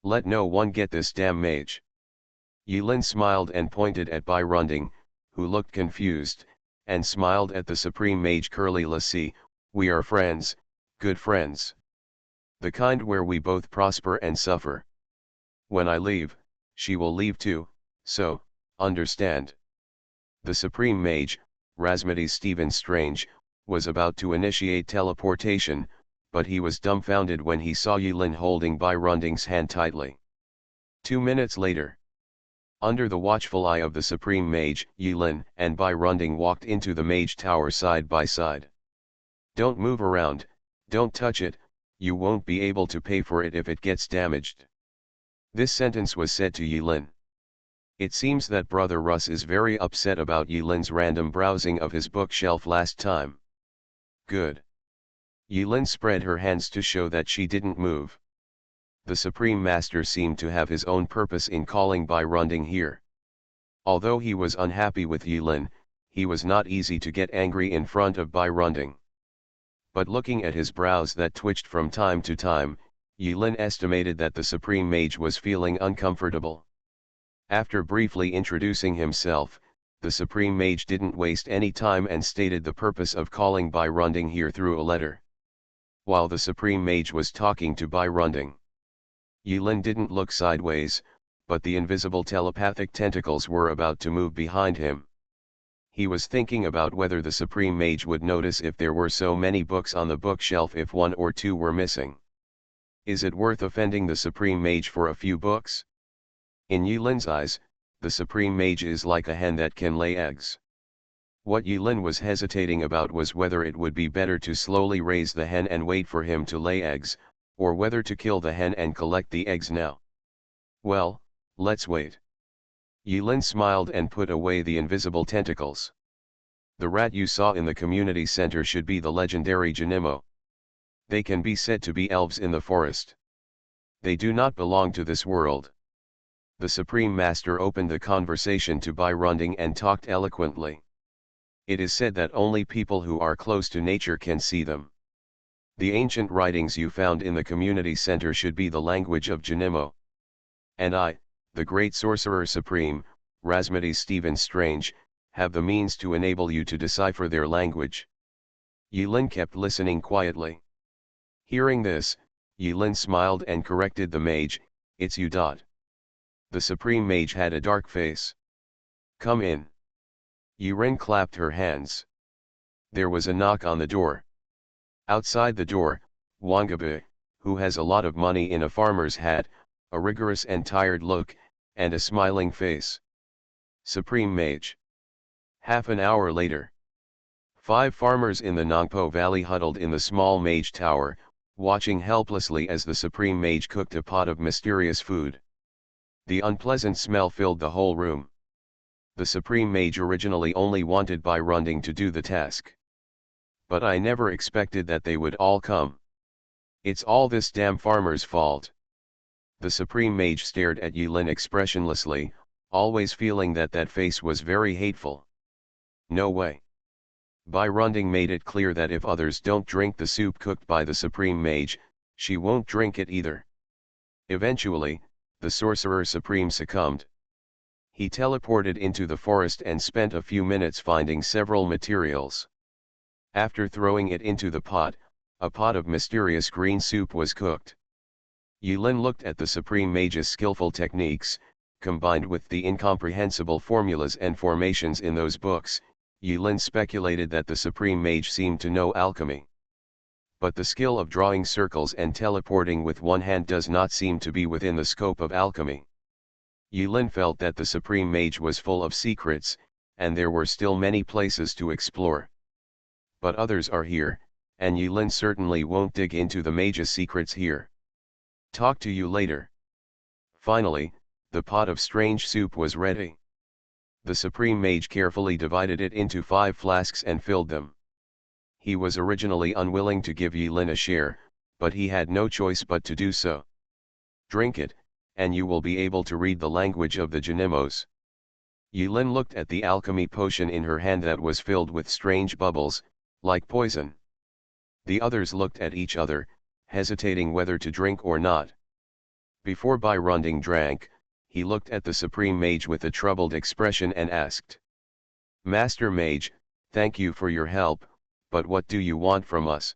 Let no one get this damn mage. Yulin smiled and pointed at Bai Runding, who looked confused, and smiled at the Supreme Mage Curly Lassie. We are friends, good friends. The kind where we both prosper and suffer. When I leave, she will leave too, so, understand. The Supreme Mage, Rasmati Stephen Strange, was about to initiate teleportation, but he was dumbfounded when he saw Yulin holding Bai Runding's hand tightly. 2 minutes later, under the watchful eye of the Supreme Mage, Yulin and Bai Runding walked into the Mage Tower side by side. Don't move around, don't touch it, you won't be able to pay for it if it gets damaged. This sentence was said to Yulin. It seems that Brother Russ is very upset about Yulin's random browsing of his bookshelf last time. Good. Yulin spread her hands to show that she didn't move. The Supreme Master seemed to have his own purpose in calling Bai Runding here. Although he was unhappy with Yulin, he was not easy to get angry in front of Bai Runding. But looking at his brows that twitched from time to time, Yulin estimated that the Supreme Mage was feeling uncomfortable. After briefly introducing himself, the Supreme Mage didn't waste any time and stated the purpose of calling Bai Runding here through a letter. While the Supreme Mage was talking to Bai Runding, Yulin didn't look sideways, but the invisible telepathic tentacles were about to move behind him. He was thinking about whether the Supreme Mage would notice if there were so many books on the bookshelf if one or two were missing. Is it worth offending the Supreme Mage for a few books? In Yulin's eyes, the Supreme Mage is like a hen that can lay eggs. What Yulin was hesitating about was whether it would be better to slowly raise the hen and wait for him to lay eggs, or whether to kill the hen and collect the eggs now. Well, let's wait. Yulin smiled and put away the invisible tentacles. The rat you saw in the community center should be the legendary Janimo. They can be said to be elves in the forest. They do not belong to this world. The Supreme Master opened the conversation to Bai Runding and talked eloquently. It is said that only people who are close to nature can see them. The ancient writings you found in the community center should be the language of Janimo. And I, the great Sorcerer Supreme, Rasmati Stephen Strange, have the means to enable you to decipher their language. Yulin kept listening quietly. Hearing this, Yulin smiled and corrected the mage, "It's you. The Supreme Mage had a dark face. "Come in." Yulin clapped her hands. There was a knock on the door. Outside the door, Wangabe, who has a lot of money in a farmer's hat, a rigorous and tired look, and a smiling face. Supreme Mage. Half an hour later. 5 farmers in the Nongpo Valley huddled in the small mage tower, watching helplessly as the Supreme Mage cooked a pot of mysterious food. The unpleasant smell filled the whole room. The Supreme Mage originally only wanted Bai Runding to do the task. But I never expected that they would all come. It's all this damn farmer's fault. The Supreme Mage stared at Yulin expressionlessly, always feeling that that face was very hateful. No way. Bai Runding made it clear that if others don't drink the soup cooked by the Supreme Mage, she won't drink it either. Eventually, the Sorcerer Supreme succumbed. He teleported into the forest and spent a few minutes finding several materials. After throwing it into the pot, a pot of mysterious green soup was cooked. Yulin looked at the Supreme Mage's skillful techniques, combined with the incomprehensible formulas and formations in those books. Yulin speculated that the Supreme Mage seemed to know alchemy. But the skill of drawing circles and teleporting with one hand does not seem to be within the scope of alchemy. Yulin felt that the Supreme Mage was full of secrets, and there were still many places to explore. But others are here, and Yulin certainly won't dig into the Mage's secrets here. Talk to you later. Finally, the pot of strange soup was ready. The Supreme Mage carefully divided it into 5 flasks and filled them. He was originally unwilling to give Yulin a share, but he had no choice but to do so. Drink it, and you will be able to read the language of the Janimos. Yulin looked at the alchemy potion in her hand that was filled with strange bubbles, like poison. The others looked at each other, hesitating whether to drink or not. Before Bai Runding drank, he looked at the Supreme Mage with a troubled expression and asked, "Master Mage, thank you for your help, but what do you want from us?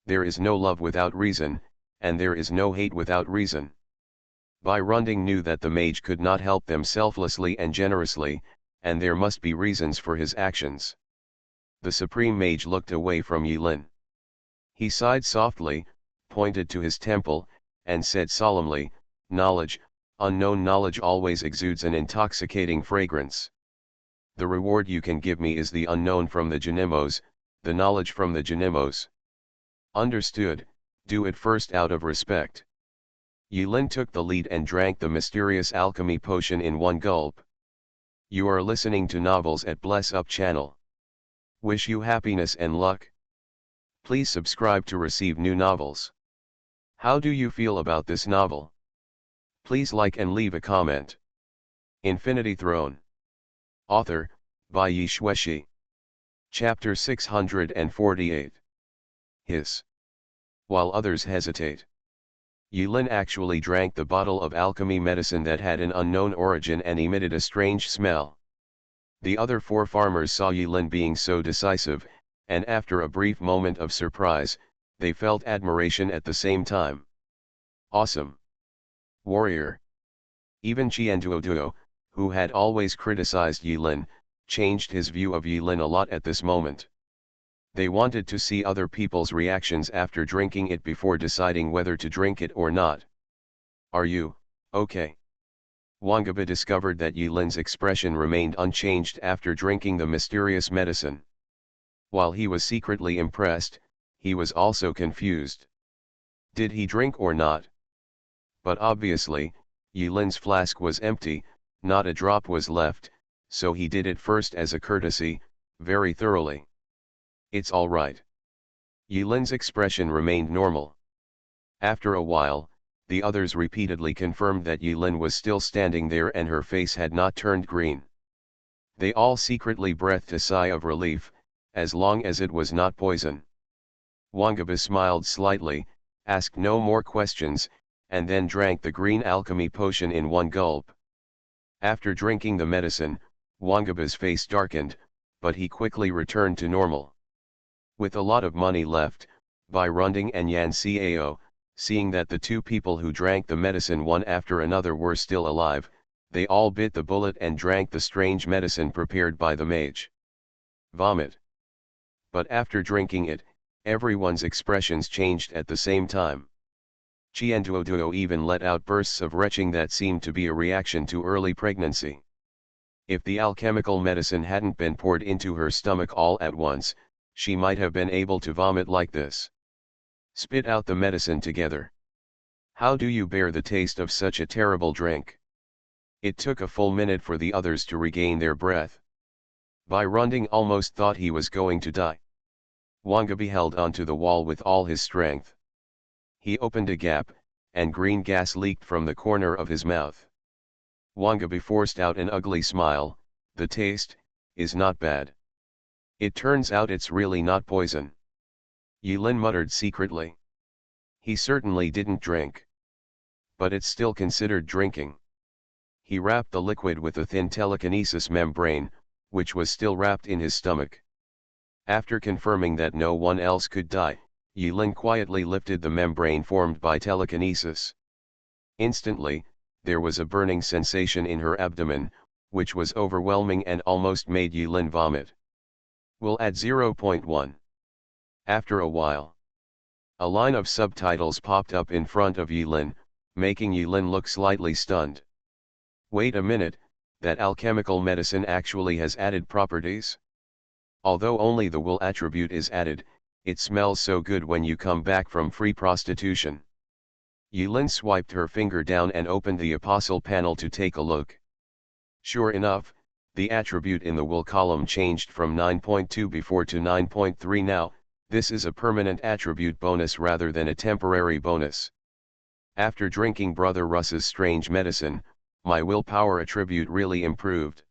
There is no love without reason, and there is no hate without reason." Bai Runding knew that the mage could not help them selflessly and generously, and there must be reasons for his actions. The Supreme Mage looked away from Yulin. He sighed softly, pointed to his temple, and said solemnly, "Knowledge, unknown knowledge always exudes an intoxicating fragrance. The reward you can give me is the unknown from the Janimos, the knowledge from the Janimos. Understood, do it first out of respect." Yulin took the lead and drank the mysterious alchemy potion in one gulp. You are listening to Novels at Bless Up channel. Wish you happiness and luck. Please subscribe to receive new novels. How do you feel about this novel? Please like and leave a comment. Infinity Throne. Author, by Yi Shueshi. Chapter 648. Hiss. While others hesitate. Yulin actually drank the bottle of alchemy medicine that had an unknown origin and emitted a strange smell. The other 4 farmers saw Yulin being so decisive, and after a brief moment of surprise, they felt admiration at the same time. Awesome. Warrior. Even Qianduoduo, who had always criticized Yulin, changed his view of Yulin a lot at this moment. They wanted to see other people's reactions after drinking it before deciding whether to drink it or not. Are you okay? Wangaba discovered that Yulin's expression remained unchanged after drinking the mysterious medicine. While he was secretly impressed, he was also confused. Did he drink or not? But obviously, Yulin's flask was empty, not a drop was left, so he did it first as a courtesy, very thoroughly. It's all right. Yulin's expression remained normal. After a while, the others repeatedly confirmed that Yulin was still standing there and her face had not turned green. They all secretly breathed a sigh of relief, as long as it was not poison. Wangaba smiled slightly, asked no more questions, and then drank the green alchemy potion in one gulp. After drinking the medicine, Wangaba's face darkened, but he quickly returned to normal. With a lot of money left, Bai Runding and Yan Cao, seeing that the 2 people who drank the medicine one after another were still alive, they all bit the bullet and drank the strange medicine prepared by the mage. Vomit. But after drinking it, everyone's expressions changed at the same time. Qianduoduo even let out bursts of retching that seemed to be a reaction to early pregnancy. If the alchemical medicine hadn't been poured into her stomach all at once, she might have been able to vomit like this. Spit out the medicine together. How do you bear the taste of such a terrible drink? It took a full minute for the others to regain their breath. Bai Runding almost thought he was going to die. Wangaba held onto the wall with all his strength. He opened a gap, and green gas leaked from the corner of his mouth. Wangaba forced out an ugly smile. The taste is not bad. It turns out it's really not poison. Yulin muttered secretly. He certainly didn't drink. But it's still considered drinking. He wrapped the liquid with a thin telekinesis membrane, which was still wrapped in his stomach. After confirming that no one else could die, Yulin quietly lifted the membrane formed by telekinesis. Instantly, there was a burning sensation in her abdomen, which was overwhelming and almost made Yulin vomit. We'll add 0.1. After a while, a line of subtitles popped up in front of Yulin, making Yulin look slightly stunned. Wait a minute, that alchemical medicine actually has added properties? Although only the will attribute is added, it smells so good when you come back from free prostitution. Yulin swiped her finger down and opened the apostle panel to take a look. Sure enough, the attribute in the will column changed from 9.2 before to 9.3 now. This is a permanent attribute bonus rather than a temporary bonus. After drinking Brother Russ's strange medicine, my willpower attribute really improved.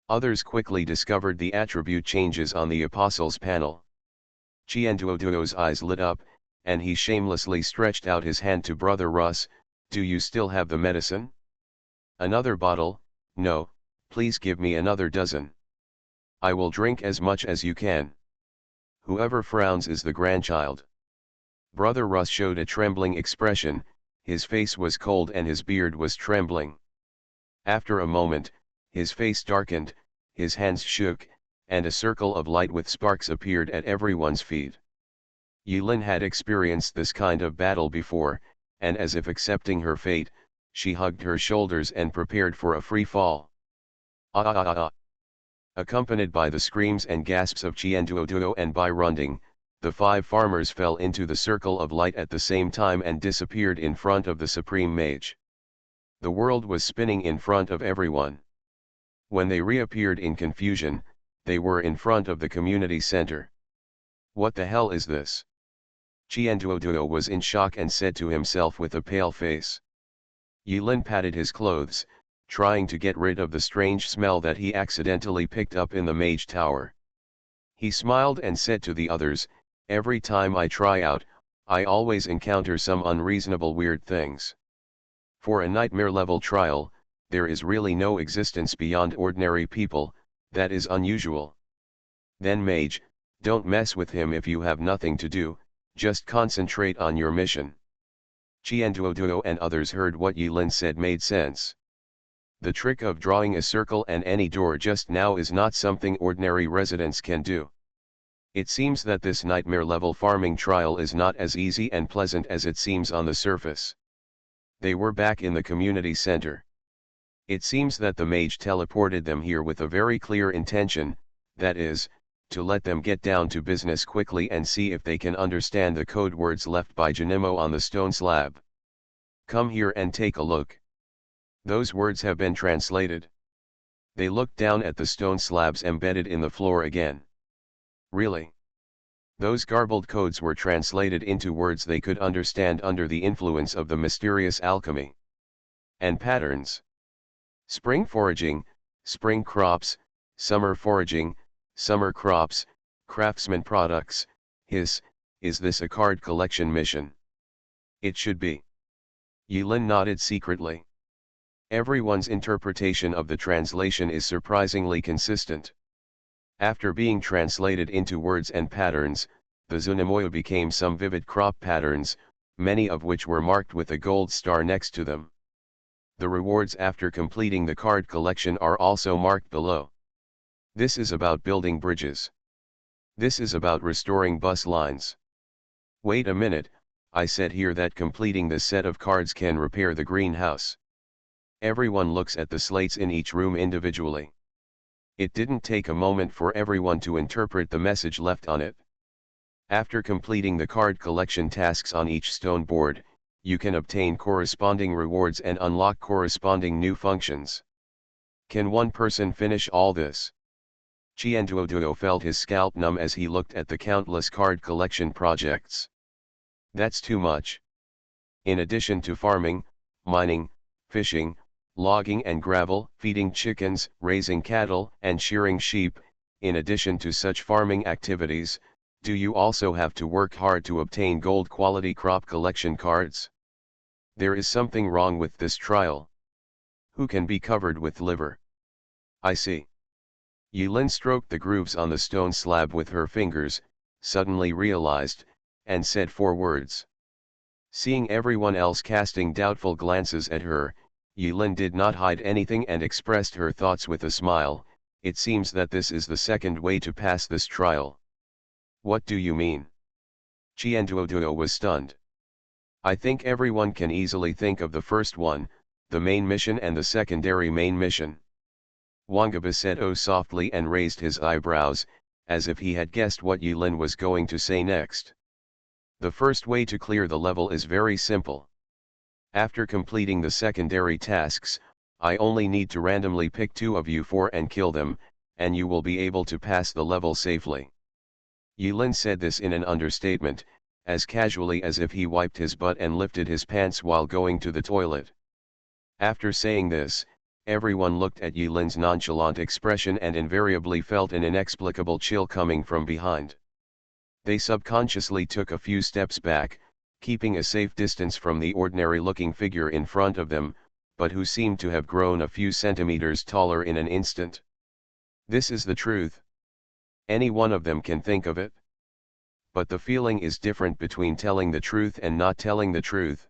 Others quickly discovered the attribute changes on the apostles panel. Qianduoduo's eyes lit up, and he shamelessly stretched out his hand to Brother Russ. Do you still have the medicine? Another bottle? No, please give me another dozen. I will drink as much as you can. Whoever frowns is the grandchild. Brother Russ showed a trembling expression, his face was cold and his beard was trembling. After a moment, his face darkened, his hands shook, and a circle of light with sparks appeared at everyone's feet. Yulin had experienced this kind of battle before, and as if accepting her fate, she hugged her shoulders and prepared for a free fall. Ah ah ah ah. Accompanied by the screams and gasps of Qianduoduo and Bai Runding, the 5 farmers fell into the circle of light at the same time and disappeared in front of the supreme mage. The world was spinning in front of everyone. When they reappeared in confusion, they were in front of the community center. What the hell is this? Qianduoduo was in shock and said to himself with a pale face. Yulin patted his clothes, trying to get rid of the strange smell that he accidentally picked up in the mage tower. He smiled and said to the others, "Every time I try out, I always encounter some unreasonable weird things. For a nightmare-level trial, there is really no existence beyond ordinary people, that is unusual. Then mage, don't mess with him if you have nothing to do, just concentrate on your mission." Qianduoduo and others heard what Yulin said made sense. The trick of drawing a circle and any door just now is not something ordinary residents can do. It seems that this nightmare-level farming trial is not as easy and pleasant as it seems on the surface. They were back in the community center. It seems that the mage teleported them here with a very clear intention, that is, to let them get down to business quickly and see if they can understand the code words left by Janimo on the stone slab. "Come here and take a look. Those words have been translated." They looked down at the stone slabs embedded in the floor again. Really? Those garbled codes were translated into words they could understand under the influence of the mysterious alchemy. And patterns. Spring foraging, spring crops, summer foraging, summer crops, craftsman products. Is this a card collection mission? It should be. Yulin nodded secretly. Everyone's interpretation of the translation is surprisingly consistent. After being translated into words and patterns, the Zunamoya became some vivid crop patterns, many of which were marked with a gold star next to them. The rewards after completing the card collection are also marked below. This is about building bridges. This is about restoring bus lines. Wait a minute, I said here that completing this set of cards can repair the greenhouse. Everyone looks at the slates in each room individually. It didn't take a moment for everyone to interpret the message left on it. After completing the card collection tasks on each stone board, you can obtain corresponding rewards and unlock corresponding new functions. Can one person finish all this? Qianduoduo felt his scalp numb as he looked at the countless card collection projects. That's too much. In addition to farming, mining, fishing, logging and gravel, feeding chickens, raising cattle, and shearing sheep, in addition to such farming activities, do you also have to work hard to obtain gold quality crop collection cards? There is something wrong with this trial. Who can be covered with liver? I see. Yulin stroked the grooves on the stone slab with her fingers, suddenly realized, and said 4 words. Seeing everyone else casting doubtful glances at her, Yulin did not hide anything and expressed her thoughts with a smile. It seems that this is the second way to pass this trial. What do you mean? Qianduoduo was stunned. I think everyone can easily think of the first one, the main mission, and the secondary main mission. Wangaba said oh softly and raised his eyebrows, as if he had guessed what Yulin was going to say next. The first way to clear the level is very simple. After completing the secondary tasks, I only need to randomly pick 2 of you 4 and kill them, and you will be able to pass the level safely. Yulin said this in an understatement, as casually as if he wiped his butt and lifted his pants while going to the toilet. After saying this, everyone looked at Yulin's nonchalant expression and invariably felt an inexplicable chill coming from behind. They subconsciously took a few steps back, keeping a safe distance from the ordinary-looking figure in front of them, but who seemed to have grown a few centimeters taller in an instant. This is the truth. Any one of them can think of it. But the feeling is different between telling the truth and not telling the truth.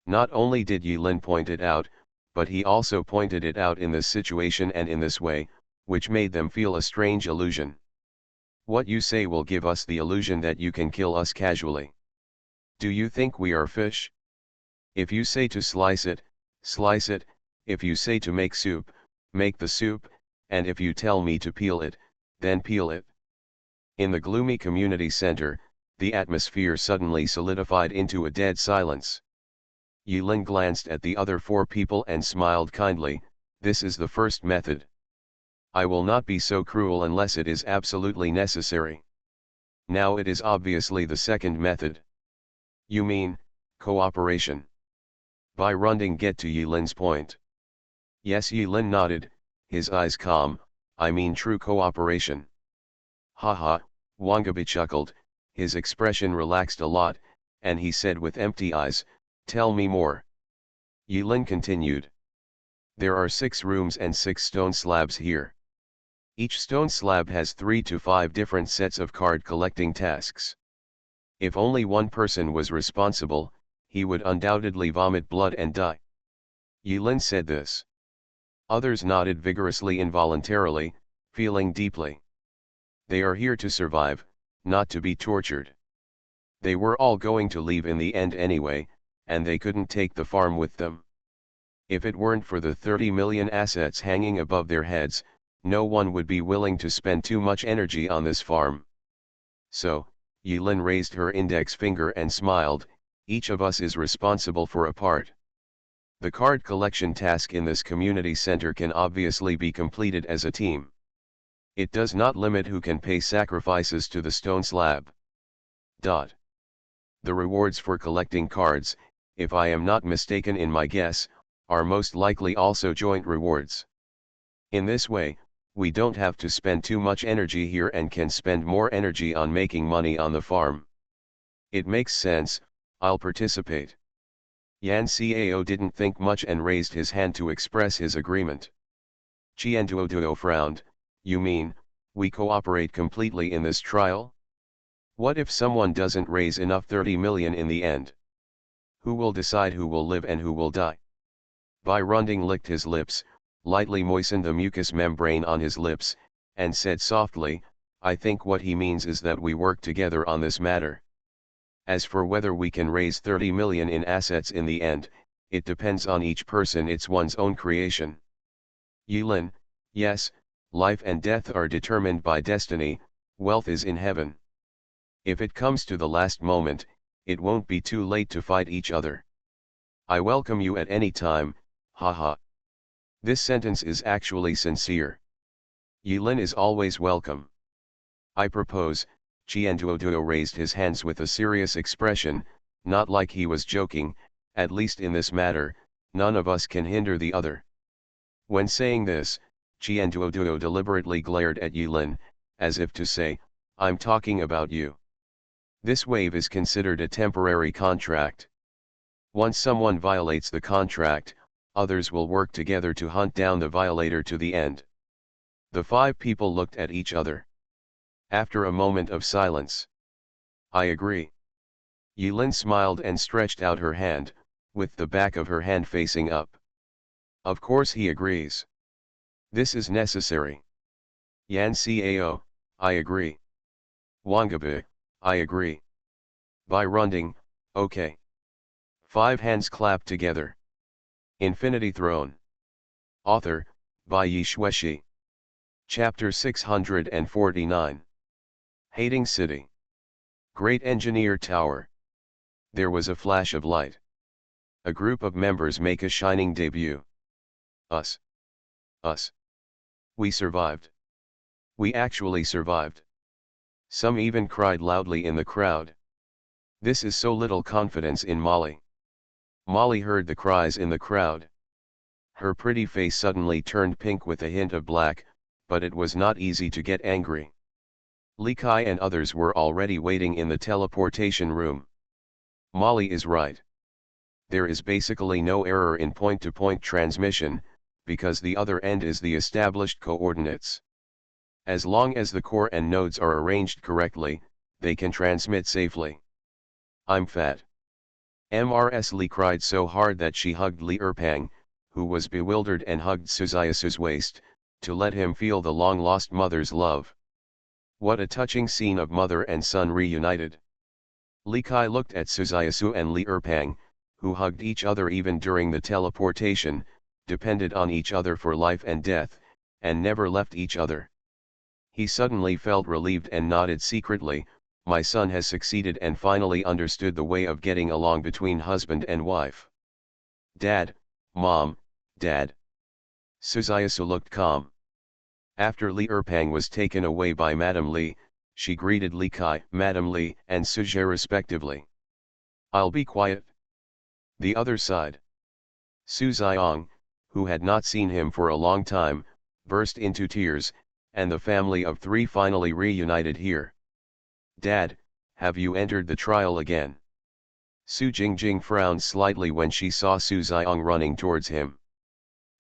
Not only did Yulin point it out, but he also pointed it out in this situation and in this way, which made them feel a strange illusion. What you say will give us the illusion that you can kill us casually. Do you think we are fish? If you say to slice it, slice it, if you say to make soup, make the soup, and if you tell me to peel it, then peel it. In the gloomy community center, the atmosphere suddenly solidified into a dead silence. Yulin glanced at the other 4 people and smiled kindly. This is the first method. I will not be so cruel unless it is absolutely necessary. Now it is obviously the second method. You mean, cooperation. Bai Runding get to Yilin's point. Yes, Yilin nodded, his eyes calm, I mean true cooperation. Haha, Wangabi chuckled, his expression relaxed a lot, and he said with empty eyes, tell me more. Yilin continued. There are 6 rooms and 6 stone slabs here. Each stone slab has 3 to 5 different sets of card collecting tasks. If only one person was responsible, he would undoubtedly vomit blood and die. Yilin said this. Others nodded vigorously involuntarily, feeling deeply. They are here to survive, not to be tortured. They were all going to leave in the end anyway, and they couldn't take the farm with them. If it weren't for the 30 million assets hanging above their heads, no one would be willing to spend too much energy on this farm. So, Yilin raised her index finger and smiled, each of us is responsible for a part. The card collection task in this community center can obviously be completed as a team. It does not limit who can pay sacrifices to the stone slab. The rewards for collecting cards, if I am not mistaken in my guess, are most likely also joint rewards. In this way, we don't have to spend too much energy here and can spend more energy on making money on the farm. It makes sense, I'll participate. Yan Cao didn't think much and raised his hand to express his agreement. Qian Duoduo frowned, you mean, we cooperate completely in this trial? What if someone doesn't raise enough 30 million in the end? Who will decide who will live and who will die? Bai Runding licked his lips, lightly moistened the mucous membrane on his lips, and said softly, I think what he means is that we work together on this matter. As for whether we can raise 30 million in assets in the end, it depends on each person, it's one's own creation. Yilin, yes, life and death are determined by destiny, wealth is in heaven. If it comes to the last moment, it won't be too late to fight each other. I welcome you at any time, haha. This sentence is actually sincere. Yilin is always welcome. I propose, Qian Duoduo raised his hands with a serious expression, not like he was joking, at least in this matter, none of us can hinder the other. When saying this, Qian Duoduo deliberately glared at Yilin, as if to say, I'm talking about you. This wave is considered a temporary contract. Once someone violates the contract, others will work together to hunt down the violator to the end. The 5 people looked at each other. After a moment of silence. I agree. Yilin smiled and stretched out her hand, with the back of her hand facing up. Of course he agrees. This is necessary. Yan Cao, I agree. Wangabi, I agree. Bai Runding, okay. 5 hands clapped together. Infinity Throne. Author, Bai Yishueshi. Chapter 649. Hating City. Great Engineer Tower. There was a flash of light. A group of members make a shining debut. Us. Us. We survived. We actually survived. Some even cried loudly in the crowd. This is so little confidence in Molly. Molly heard the cries in the crowd. Her pretty face suddenly turned pink with a hint of black, but it was not easy to get angry. Li Kai and others were already waiting in the teleportation room. Molly is right. There is basically no error in point-to-point transmission, because the other end is the established coordinates. As long as the core and nodes are arranged correctly, they can transmit safely. I'm fat. Mrs. Li cried so hard that she hugged Li Erpang, who was bewildered, and hugged Suzayasu's waist, to let him feel the long-lost mother's love. What a touching scene of mother and son reunited. Li Kai looked at Suzayasu and Li Erpang, who hugged each other even during the teleportation, depended on each other for life and death, and never left each other. He suddenly felt relieved and nodded secretly, my son has succeeded and finally understood the way of getting along between husband and wife. Dad, Mom, Dad. Suzayasu looked calm. After Li Erpang was taken away by Madame Li, she greeted Li Kai, Madame Li, and Suje respectively. I'll be quiet. The other side. Su Xiong, who had not seen him for a long time, burst into tears, and the family of three finally reunited here. Dad, have you entered the trial again? Su Jingjing frowned slightly when she saw Su Xiong running towards him.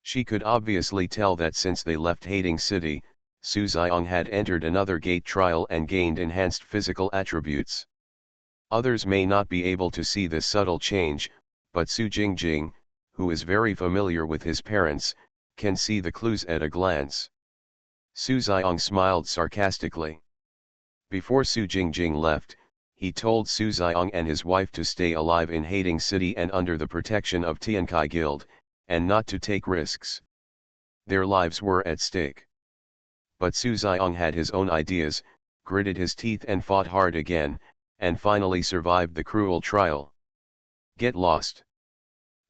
She could obviously tell that since they left Hating City, Su Xiong had entered another gate trial and gained enhanced physical attributes. Others may not be able to see this subtle change, but Su Jingjing, who is very familiar with his parents, can see the clues at a glance. Su Xiong smiled sarcastically. Before Su Jingjing left, he told Su Xiong and his wife to stay alive in Hating City and under the protection of Tiankai Guild, and not to take risks. Their lives were at stake. But Su Xiong had his own ideas, gritted his teeth and fought hard again, and finally survived the cruel trial. Get lost.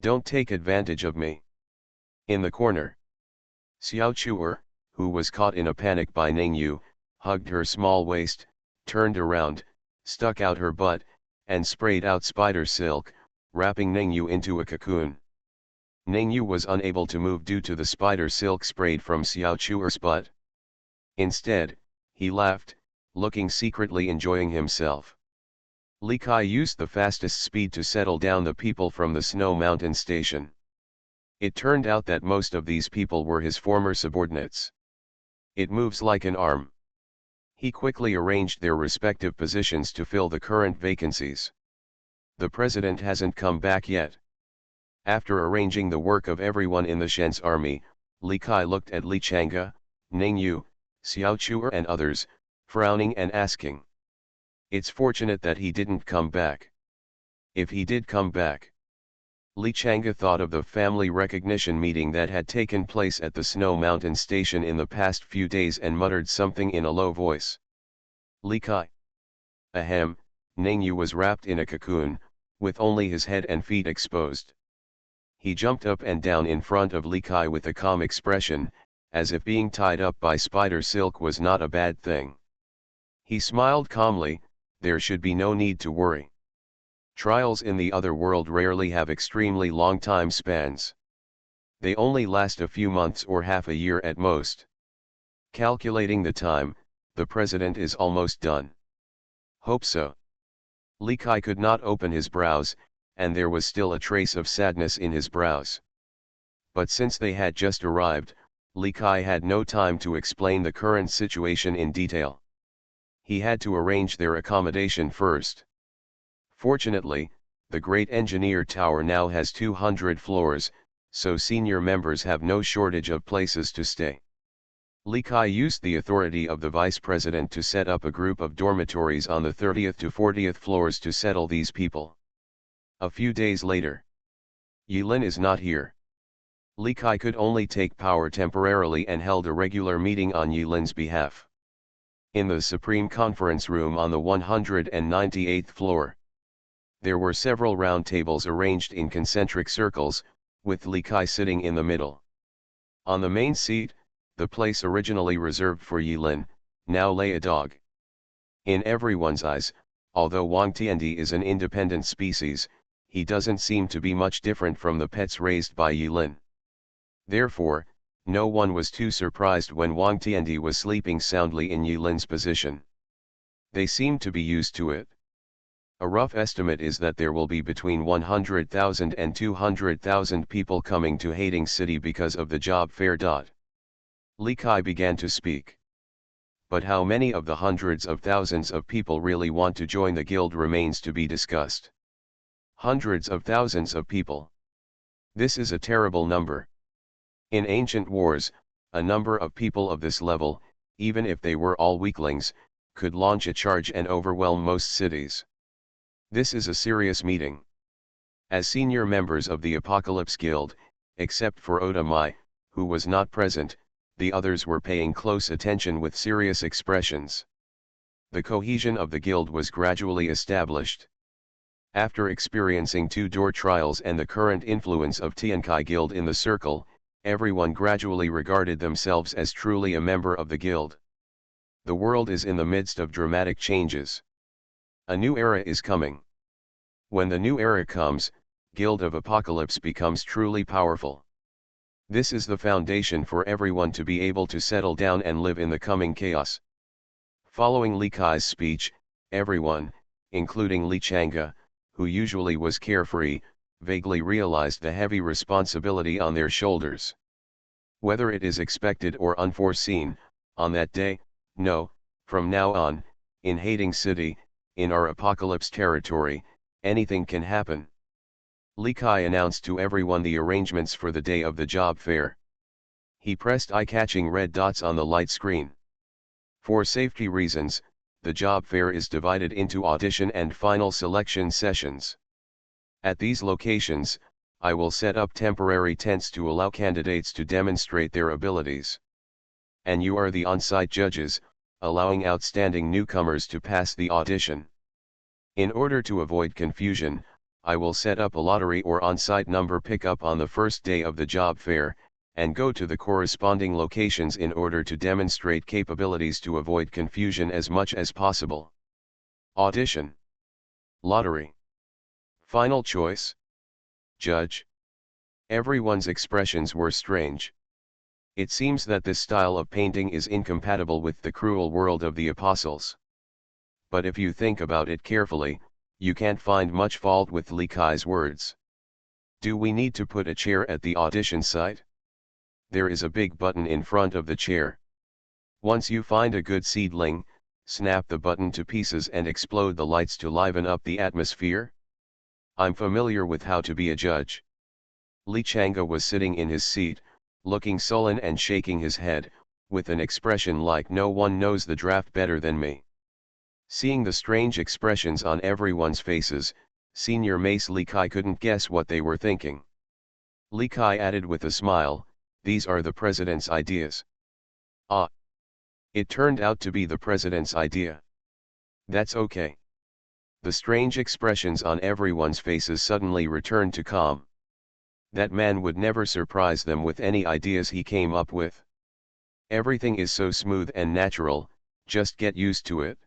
Don't take advantage of me. In the corner, Xiao Chuer, who was caught in a panic by Ningyu, hugged her small waist, turned around, stuck out her butt, and sprayed out spider silk, wrapping Ningyu into a cocoon. Ningyu was unable to move due to the spider silk sprayed from Xiao Chuer's butt. Instead, he laughed, looking secretly enjoying himself. Li Kai used the fastest speed to settle down the people from the Snow Mountain station. It turned out that most of these people were his former subordinates. It moves like an arm. He quickly arranged their respective positions to fill the current vacancies. The president hasn't come back yet. After arranging the work of everyone in the Shen's army, Li Kai looked at Li Chang'e, Ningyu, Xiao Chuer and others, frowning and asking. It's fortunate that he didn't come back. If he did come back. Li Chang'e thought of the family recognition meeting that had taken place at the Snow Mountain station in the past few days and muttered something in a low voice. Li Kai. Ahem, Ningyu was wrapped in a cocoon, with only his head and feet exposed. He jumped up and down in front of Li Kai with a calm expression, as if being tied up by spider silk was not a bad thing. He smiled calmly, there should be no need to worry. Trials in the other world rarely have extremely long time spans. They only last a few months or half a year at most. Calculating the time, the president is almost done. Hope so. Li Kai could not open his brows, and there was still a trace of sadness in his brows. But since they had just arrived, Li Kai had no time to explain the current situation in detail. He had to arrange their accommodation first. Fortunately, the Great Engineer Tower now has 200 floors, so senior members have no shortage of places to stay. Li Kai used the authority of the vice president to set up a group of dormitories on the 30th to 40th floors to settle these people. A few days later, Yilin is not here. Li Kai could only take power temporarily and held a regular meeting on Yilin's behalf. In the Supreme Conference Room on the 198th floor. There were several round tables arranged in concentric circles, with Li Kai sitting in the middle. On the main seat, the place originally reserved for Yilin, now lay a dog. In everyone's eyes, although Wang Tiandi is an independent species, he doesn't seem to be much different from the pets raised by Yilin. Therefore, no one was too surprised when Wang Tiandi was sleeping soundly in Yilin's position. They seemed to be used to it. A rough estimate is that there will be between 100,000 and 200,000 people coming to Hating City because of the job fair. Li Kai began to speak. But how many of the hundreds of thousands of people really want to join the guild remains to be discussed. Hundreds of thousands of people. This is a terrible number. In ancient wars, a number of people of this level, even if they were all weaklings, could launch a charge and overwhelm most cities. This is a serious meeting. As senior members of the Apocalypse Guild, except for Oda Mai, who was not present, the others were paying close attention with serious expressions. The cohesion of the guild was gradually established. After experiencing 2 door trials and the current influence of Tiankai Guild in the circle, everyone gradually regarded themselves as truly a member of the guild. The world is in the midst of dramatic changes. A new era is coming. When the new era comes, Guild of Apocalypse becomes truly powerful. This is the foundation for everyone to be able to settle down and live in the coming chaos. Following Li Kai's speech, everyone, including Li Chang'e, who usually was carefree, vaguely realized the heavy responsibility on their shoulders. Whether it is expected or unforeseen, on that day, no, from now on, in Hating City, in our apocalypse territory, anything can happen. Li Kai announced to everyone the arrangements for the day of the job fair. He pressed eye-catching red dots on the light screen. For safety reasons, the job fair is divided into audition and final selection sessions. At these locations, I will set up temporary tents to allow candidates to demonstrate their abilities. And you are the on-site judges, allowing outstanding newcomers to pass the audition. In order to avoid confusion, I will set up a lottery or on-site number pickup on the first day of the job fair, and go to the corresponding locations in order to demonstrate capabilities to avoid confusion as much as possible. Audition. Lottery. Final choice. Judge. Everyone's expressions were strange. It seems that this style of painting is incompatible with the cruel world of the apostles. But if you think about it carefully, you can't find much fault with Li Kai's words. Do we need to put a chair at the audition site? There is a big button in front of the chair. Once you find a good seedling, snap the button to pieces and explode the lights to liven up the atmosphere. I'm familiar with how to be a judge. Li Chang'e was sitting in his seat, looking sullen and shaking his head, with an expression like no one knows the draft better than me. Seeing the strange expressions on everyone's faces, Senior Mace Li Kai couldn't guess what they were thinking. Li Kai added with a smile, "These are the president's ideas." Ah! It turned out to be the president's idea. That's okay. The strange expressions on everyone's faces suddenly returned to calm. That man would never surprise them with any ideas he came up with. Everything is so smooth and natural, just get used to it.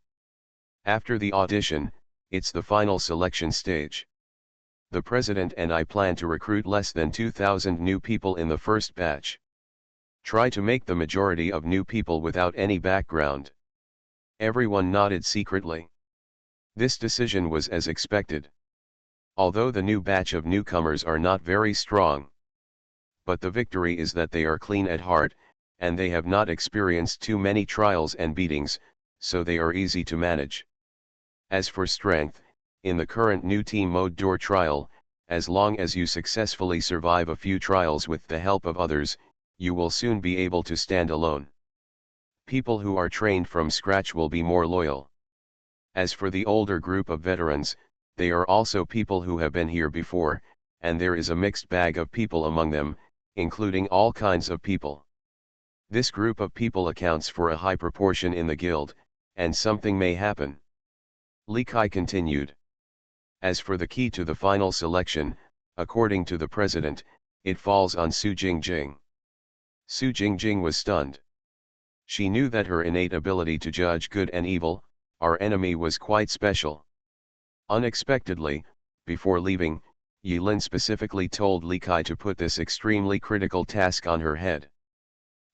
After the audition, it's the final selection stage. The president and I plan to recruit less than 2,000 new people in the first batch. Try to make the majority of new people without any background. Everyone nodded secretly. This decision was as expected. Although the new batch of newcomers are not very strong. But the victory is that they are clean at heart, and they have not experienced too many trials and beatings, so they are easy to manage. As for strength, in the current new team mode door trial, as long as you successfully survive a few trials with the help of others, you will soon be able to stand alone. People who are trained from scratch will be more loyal. As for the older group of veterans, they are also people who have been here before, and there is a mixed bag of people among them, including all kinds of people. This group of people accounts for a high proportion in the guild, and something may happen. Li Kai continued. As for the key to the final selection, according to the president, it falls on Su Jingjing. Su Jingjing was stunned. She knew that her innate ability to judge good and evil, our enemy, was quite special. Unexpectedly, before leaving, Yilin specifically told Li Kai to put this extremely critical task on her head.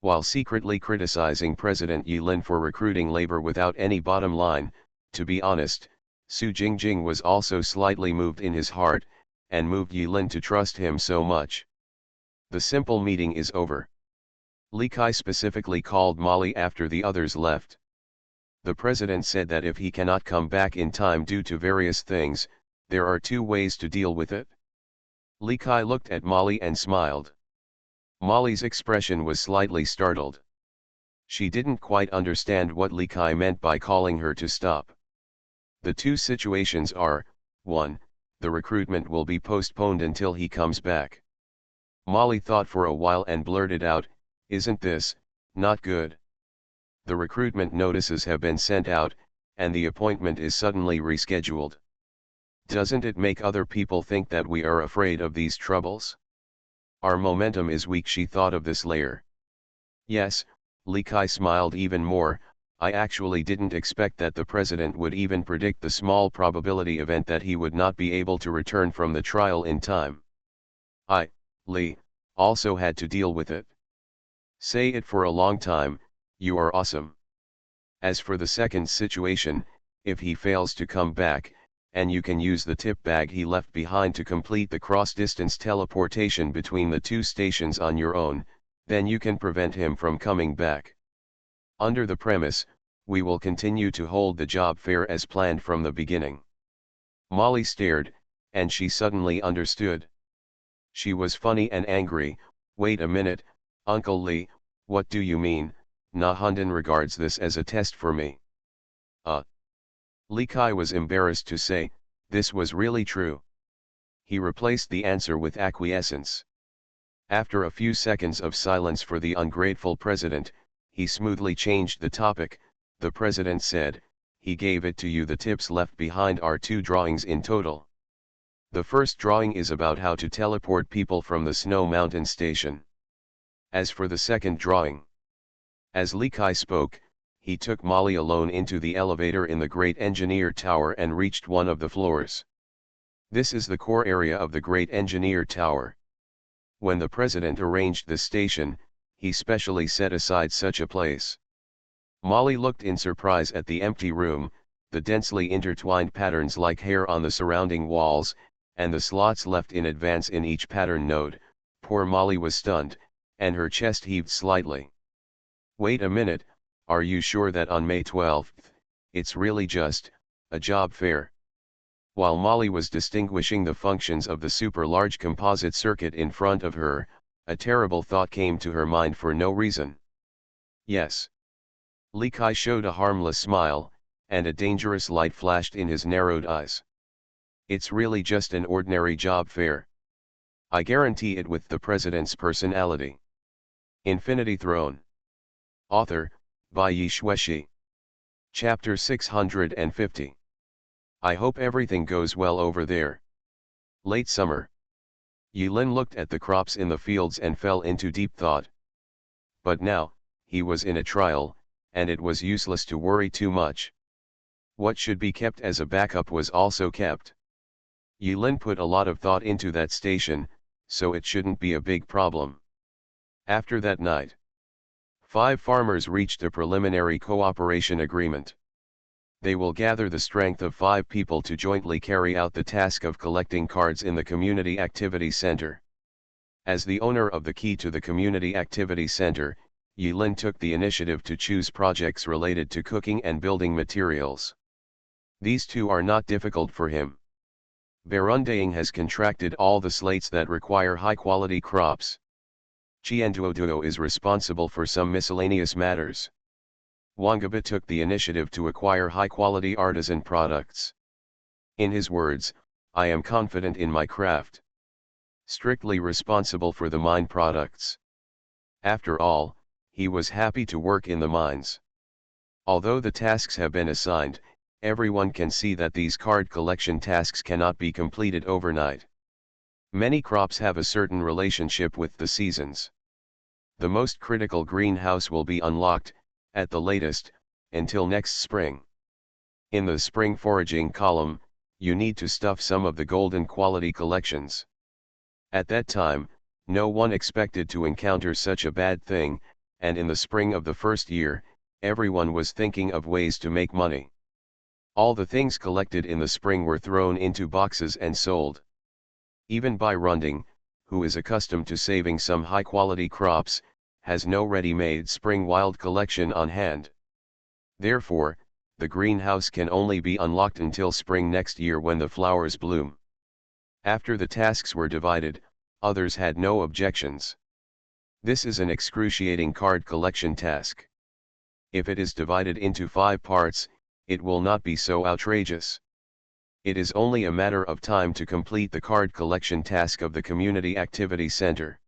While secretly criticizing President Yilin for recruiting labor without any bottom line, to be honest, Su Jingjing was also slightly moved in his heart, and moved Yilin to trust him so much. The simple meeting is over. Li Kai specifically called Molly after the others left. The president said that if he cannot come back in time due to various things, there are two ways to deal with it. Li Kai looked at Molly and smiled. Molly's expression was slightly startled. She didn't quite understand what Li Kai meant by calling her to stop. The two situations are, 1, the recruitment will be postponed until he comes back. Molly thought for a while and blurted out, "Isn't this not good? The recruitment notices have been sent out, and the appointment is suddenly rescheduled. Doesn't it make other people think that we are afraid of these troubles? Our momentum is weak." She thought of this layer. Yes, Li Kai smiled even more, I actually didn't expect that the president would even predict the small probability event that he would not be able to return from the trial in time. Lee, also had to deal with it. Say it for a long time, you are awesome. As for the second situation, if he fails to come back, and you can use the tip bag he left behind to complete the cross-distance teleportation between the two stations on your own, then you can prevent him from coming back. Under the premise, we will continue to hold the job fair as planned from the beginning. Molly stared, and she suddenly understood. She was funny and angry. Wait a minute, Uncle Lee, what do you mean? Nahunden regards this as a test for me. Lee Kai was embarrassed to say, this was really true. He replaced the answer with acquiescence. After a few seconds of silence for the ungrateful president, he smoothly changed the topic. The president said, he gave it to you. The tips left behind are 2 drawings in total. The first drawing is about how to teleport people from the Snow Mountain station. As for the second drawing, as Lee Kai spoke, he took Molly alone into the elevator in the Great Engineer Tower and reached one of the floors. This is the core area of the Great Engineer Tower. When the president arranged the station, he specially set aside such a place. Molly looked in surprise at the empty room, the densely intertwined patterns like hair on the surrounding walls, and the slots left in advance in each pattern node. Poor Molly was stunned, and her chest heaved slightly. Wait a minute, are you sure that on May 12th, it's really just a job fair? While Molly was distinguishing the functions of the super-large composite circuit in front of her, a terrible thought came to her mind for no reason. Yes. Lee Kai showed a harmless smile, and a dangerous light flashed in his narrowed eyes. It's really just an ordinary job fair. I guarantee it with the president's personality. Infinity Throne. Author, by Yi Xueshi. Chapter 650. I hope everything goes well over there. Late summer. Yulin looked at the crops in the fields and fell into deep thought. But now, he was in a trial, and it was useless to worry too much. What should be kept as a backup was also kept. Yulin put a lot of thought into that station, so it shouldn't be a big problem. After that night, 5 farmers reached a preliminary cooperation agreement. They will gather the strength of 5 people to jointly carry out the task of collecting cards in the Community Activity Center. As the owner of the key to the Community Activity Center, Yulin took the initiative to choose projects related to cooking and building materials. These 2 are not difficult for him. Barundaing has contracted all the slates that require high-quality crops. Chianduoduo is responsible for some miscellaneous matters. Wangaba took the initiative to acquire high-quality artisan products. In his words, I am confident in my craft. Strictly responsible for the mine products. After all, he was happy to work in the mines. Although the tasks have been assigned, everyone can see that these card collection tasks cannot be completed overnight. Many crops have a certain relationship with the seasons. The most critical greenhouse will be unlocked, at the latest, until next spring. In the spring foraging column, you need to stuff some of the golden quality collections. At that time, no one expected to encounter such a bad thing, and in the spring of the first year, everyone was thinking of ways to make money. All the things collected in the spring were thrown into boxes and sold. Even Bai Runding, who is accustomed to saving some high-quality crops, has no ready-made spring wild collection on hand. Therefore, the greenhouse can only be unlocked until spring next year when the flowers bloom. After the tasks were divided, others had no objections. This is an excruciating card collection task. If it is divided into 5 parts, it will not be so outrageous. It is only a matter of time to complete the card collection task of the Community Activity Center.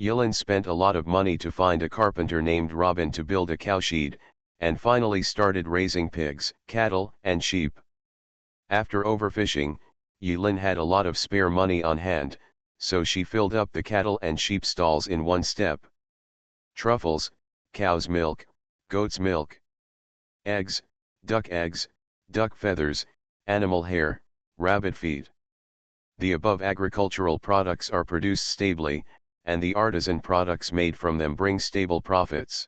Yulin spent a lot of money to find a carpenter named Robin to build a cowshed, and finally started raising pigs, cattle, and sheep. After overfishing, Yulin had a lot of spare money on hand, so she filled up the cattle and sheep stalls in one step. Truffles, cow's milk, goat's milk. eggs, duck feathers, animal hair, rabbit feed. The above agricultural products are produced stably, and the artisan products made from them bring stable profits.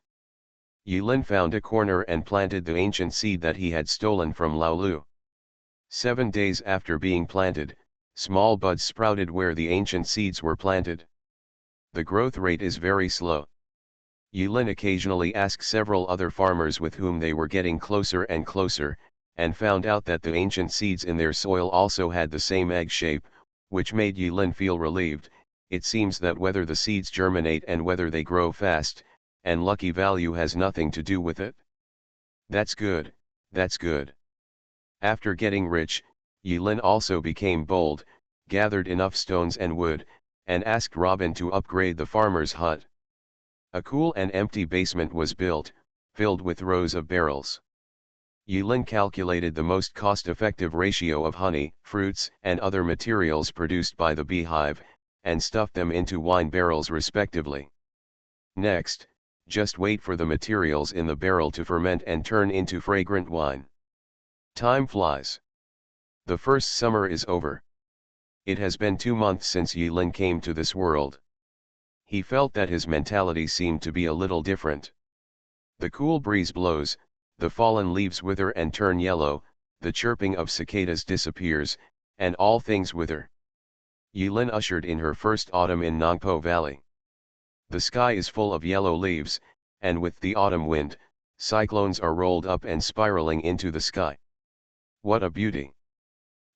Yulin found a corner and planted the ancient seed that he had stolen from Lao Lu. 7 days after being planted, small buds sprouted where the ancient seeds were planted. The growth rate is very slow. Yulin occasionally asked several other farmers with whom they were getting closer and closer, and found out that the ancient seeds in their soil also had the same egg shape, which made Yulin feel relieved. It seems that whether the seeds germinate and whether they grow fast, and lucky value has nothing to do with it. That's good, that's good. After getting rich, Yulin also became bold, gathered enough stones and wood, and asked Robin to upgrade the farmer's hut. A cool and empty basement was built, filled with rows of barrels. Yulin calculated the most cost-effective ratio of honey, fruits, and other materials produced by the beehive, and stuffed them into wine barrels respectively. Next, just wait for the materials in the barrel to ferment and turn into fragrant wine. Time flies. The first summer is over. It has been 2 months since Yulin came to this world. He felt that his mentality seemed to be a little different. The cool breeze blows, the fallen leaves wither and turn yellow, the chirping of cicadas disappears, and all things wither. Yulin ushered in her first autumn in Nongpo Valley. The sky is full of yellow leaves, and with the autumn wind, cyclones are rolled up and spiraling into the sky. What a beauty!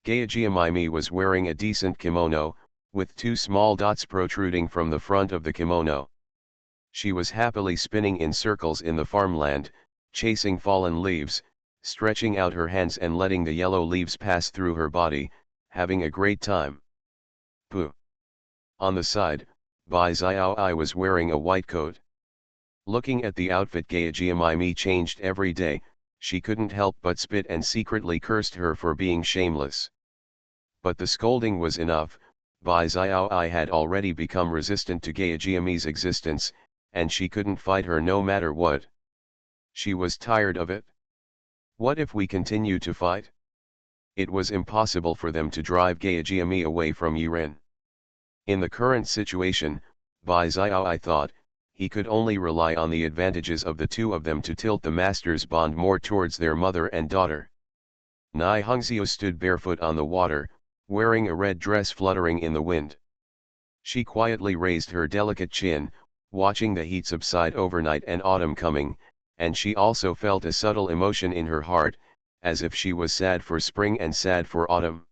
Gayajimimi was wearing a decent kimono, with 2 small dots protruding from the front of the kimono. She was happily spinning in circles in the farmland, chasing fallen leaves, stretching out her hands and letting the yellow leaves pass through her body, having a great time. Pooh! On the side, Bai Xiaoi was wearing a white coat. Looking at the outfit Gayajimimi changed every day, she couldn't help but spit and secretly cursed her for being shameless. But the scolding was enough. Bai Xiaoi had already become resistant to Gayajimi's existence, and she couldn't fight her no matter what. She was tired of it. What if we continue to fight? It was impossible for them to drive Gayajimi away from Yurin. In the current situation, Bai Xiaoi thought, he could only rely on the advantages of the two of them to tilt the master's bond more towards their mother and daughter. Nai Hongxiu stood barefoot on the water, wearing a red dress fluttering in the wind. She quietly raised her delicate chin, watching the heat subside overnight and autumn coming, and she also felt a subtle emotion in her heart, as if she was sad for spring and sad for autumn.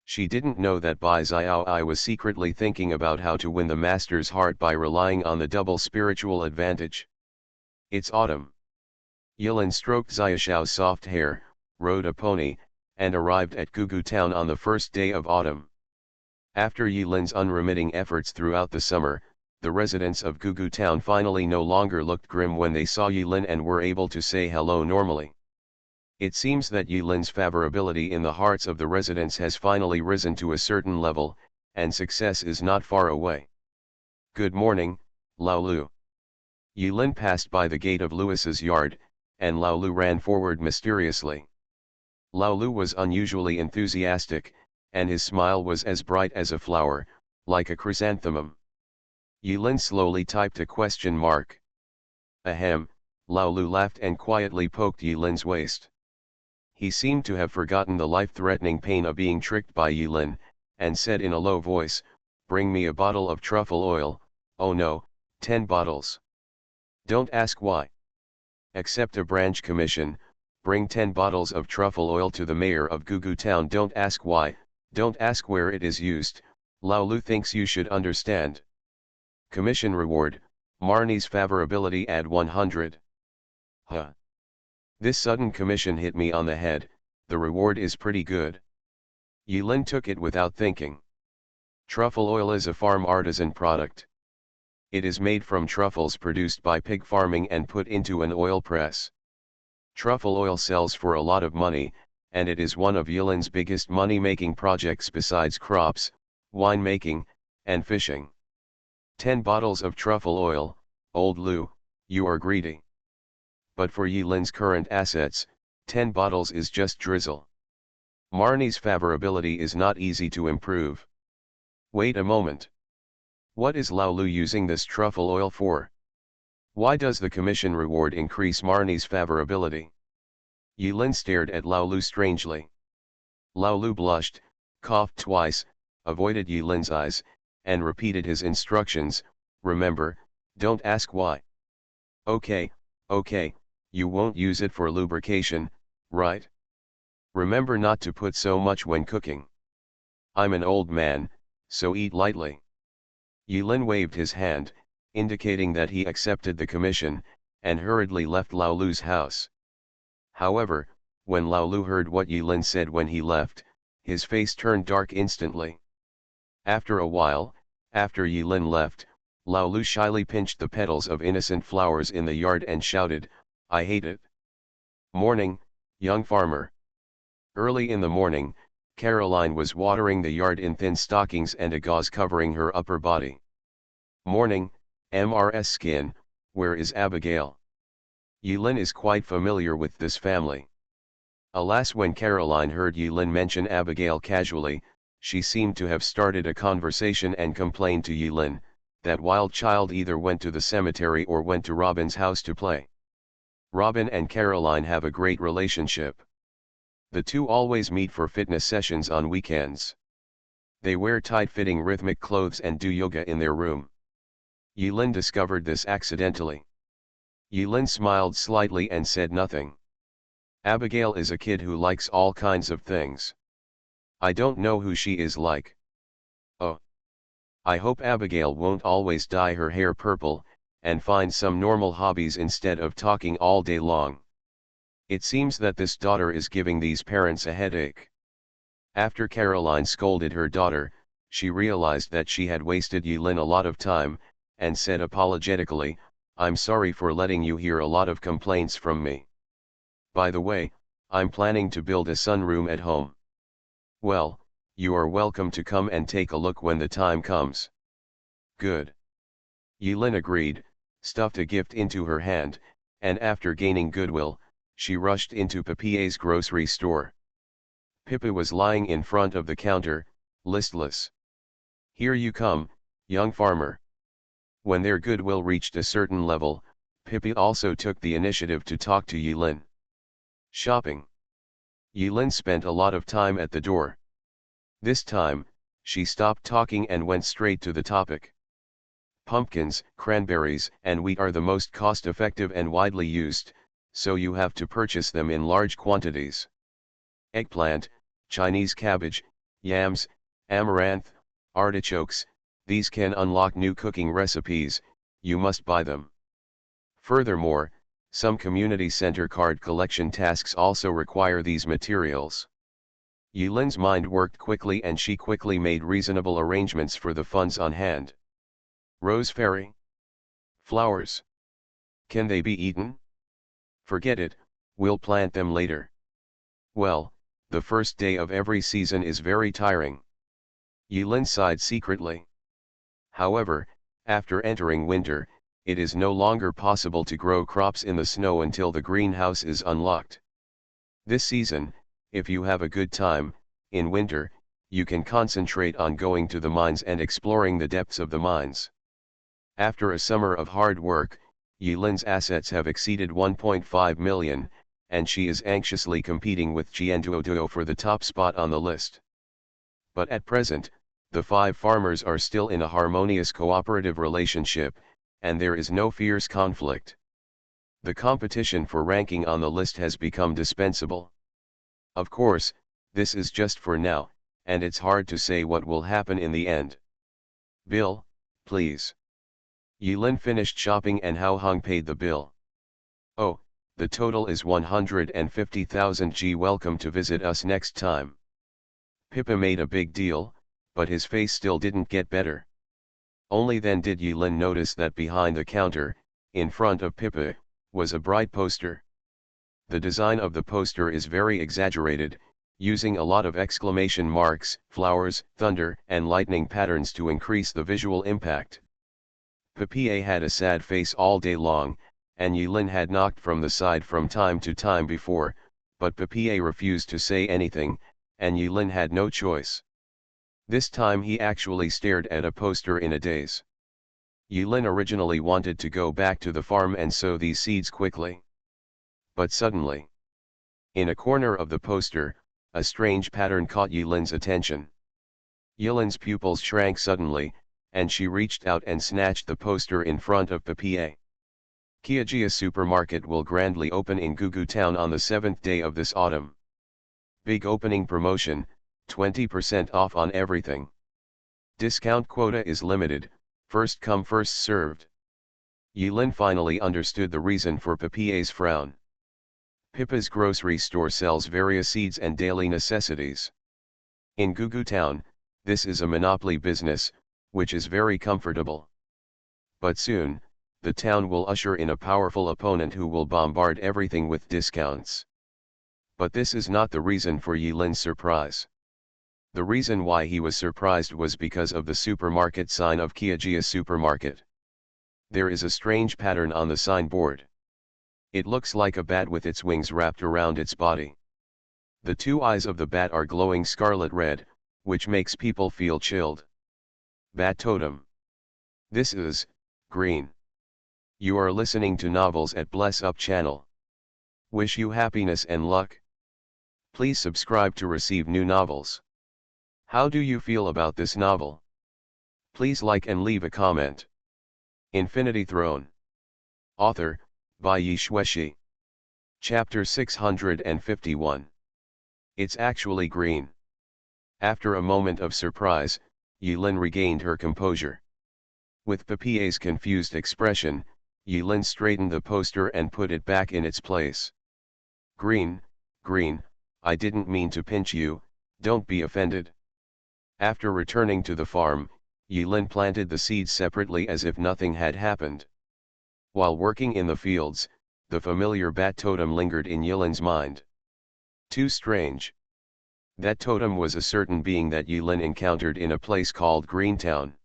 She didn't know that Bai Xiaoi was secretly thinking about how to win the master's heart by relying on the double spiritual advantage. It's autumn. Yulin stroked Xiaoshao's soft hair, rode a pony, and arrived at Gugu town on the first day of autumn. After Yulin's unremitting efforts throughout the summer, the residents of Gugu town finally no longer looked grim when they saw Yulin and were able to say hello normally. It seems that Yulin's favorability in the hearts of the residents has finally risen to a certain level, and success is not far away. Good morning, Lao Lu. Yulin passed by the gate of Louis's yard, and Lao Lu ran forward mysteriously. Lao Lu was unusually enthusiastic, and his smile was as bright as a flower, like a chrysanthemum. Yulin slowly typed a question mark. Ahem, Lao Lu laughed and quietly poked Yulin's waist. He seemed to have forgotten the life-threatening pain of being tricked by Yulin, and said in a low voice, "Bring me a bottle of truffle oil, oh no, 10 bottles. Don't ask why. Accept a branch commission, bring 10 bottles of truffle oil to the mayor of Gugu town. Don't ask why, don't ask where it is used, Lao Lu thinks you should understand. Commission reward, Marnie's favorability add 100. Huh. This sudden commission hit me on the head, the reward is pretty good." Yulin took it without thinking. Truffle oil is a farm artisan product. It is made from truffles produced by pig farming and put into an oil press. Truffle oil sells for a lot of money, and it is one of Yulin's biggest money-making projects besides crops, winemaking, and fishing. 10 bottles of truffle oil, old Lu, you are greedy. but for Yilin's current assets, 10 bottles is just drizzle. Marnie's favorability is not easy to improve. Wait a moment. What is Laolu using this truffle oil for? Why does the commission reward increase Marnie's favorability? Yilin stared at Laolu strangely. Laolu blushed, coughed twice, avoided Yilin's eyes, and repeated his instructions. Remember, don't ask why. Okay, you won't use it for lubrication, right? Remember not to put so much when cooking. I'm an old man, so eat lightly. Yilin waved his hand, indicating that he accepted the commission, and hurriedly left Laolu's house. However, when Laolu heard what Yilin said when he left, his face turned dark instantly. After a while, after Yilin left, Laolu shyly pinched the petals of innocent flowers in the yard and shouted, "I hate it." Morning, young farmer. Early in the morning, Caroline was watering the yard in thin stockings and a gauze covering her upper body. Morning, Mrs. Skin, where is Abigail? Yilin is quite familiar with this family. Alas, when Caroline heard Yilin mention Abigail casually, she seemed to have started a conversation and complained to Yilin, that wild child either went to the cemetery or went to Robin's house to play. Robin and Caroline have a great relationship. The two always meet for fitness sessions on weekends. They wear tight-fitting rhythmic clothes and do yoga in their room. Yilin discovered this accidentally. Yilin smiled slightly and said nothing. Abigail is a kid who likes all kinds of things. I don't know who she is like. Oh. I hope Abigail won't always dye her hair purple, and find some normal hobbies instead of talking all day long. It seems that this daughter is giving these parents a headache. After Caroline scolded her daughter, she realized that she had wasted Yilin a lot of time, and said apologetically, "I'm sorry for letting you hear a lot of complaints from me. By the way, I'm planning to build a sunroom at home." "Well, you are welcome to come and take a look when the time comes." "Good." Yilin agreed, stuffed a gift into her hand, and after gaining goodwill, she rushed into Papier's grocery store. Pippa was lying in front of the counter, listless. "Here you come, young farmer." When their goodwill reached a certain level, Pippa also took the initiative to talk to Yilin. Shopping. Yilin spent a lot of time at the door. This time, she stopped talking and went straight to the topic. Pumpkins, cranberries, and wheat are the most cost-effective and widely used, so you have to purchase them in large quantities. Eggplant, Chinese cabbage, yams, amaranth, artichokes, these can unlock new cooking recipes, you must buy them. Furthermore, some community center card collection tasks also require these materials. Yilin's mind worked quickly and she quickly made reasonable arrangements for the funds on hand. Rose fairy? Flowers? Can they be eaten? Forget it, we'll plant them later. Well, the first day of every season is very tiring. Yilin sighed secretly. However, after entering winter, it is no longer possible to grow crops in the snow until the greenhouse is unlocked. This season, if you have a good time, in winter, you can concentrate on going to the mines and exploring the depths of the mines. After a summer of hard work, Yilin's assets have exceeded 1.5 million, and she is anxiously competing with Jianduoduo for the top spot on the list. But at present, the 5 farmers are still in a harmonious cooperative relationship, and there is no fierce conflict. The competition for ranking on the list has become dispensable. Of course, this is just for now, and it's hard to say what will happen in the end. "Bill, please." Yilin finished shopping and Hao Hong paid the bill. "Oh, the total is 150,000 G. Welcome to visit us next time." Pippa made a big deal, but his face still didn't get better. Only then did Yilin notice that behind the counter, in front of Pippa, was a bright poster. The design of the poster is very exaggerated, using a lot of exclamation marks, flowers, thunder, and lightning patterns to increase the visual impact. Papier had a sad face all day long, and Yulin had knocked from the side from time to time before, but Papier refused to say anything, and Yulin had no choice. This time he actually stared at a poster in a daze. Yulin originally wanted to go back to the farm and sow these seeds quickly. But suddenly, in a corner of the poster, a strange pattern caught Yulin's attention. Yulin's pupils shrank suddenly, and she reached out and snatched the poster in front of Papier. Kiagia supermarket will grandly open in Gugu town on the 7th day of this autumn. Big opening promotion, 20% off on everything. Discount quota is limited, first come first served. Yulin finally understood the reason for Papier's frown. Pippa's grocery store sells various seeds and daily necessities. In Gugu town, this is a monopoly business, which is very comfortable. But soon, the town will usher in a powerful opponent who will bombard everything with discounts. But this is not the reason for Yulin's surprise. The reason why he was surprised was because of the supermarket sign of Kiagia supermarket. There is a strange pattern on the signboard. It looks like a bat with its wings wrapped around its body. The two eyes of the bat are glowing scarlet red, which makes people feel chilled. Bat totem. This is green. You are listening to Novels at Bless Up channel. Wish you happiness and luck. Please subscribe to receive new novels. How do you feel about this novel? Please like and leave a comment. Infinity Throne. Author, by Yi Shueshi. Chapter 651. It's actually green. After a moment of surprise, Yulin regained her composure. With Papier's confused expression, Yulin straightened the poster and put it back in its place. Green, green, I didn't mean to pinch you, don't be offended. After returning to the farm, Yulin planted the seeds separately as if nothing had happened. While working in the fields, the familiar bat totem lingered in Yulin's mind. Too strange. That totem was a certain being that Yulin encountered in a place called Greentown.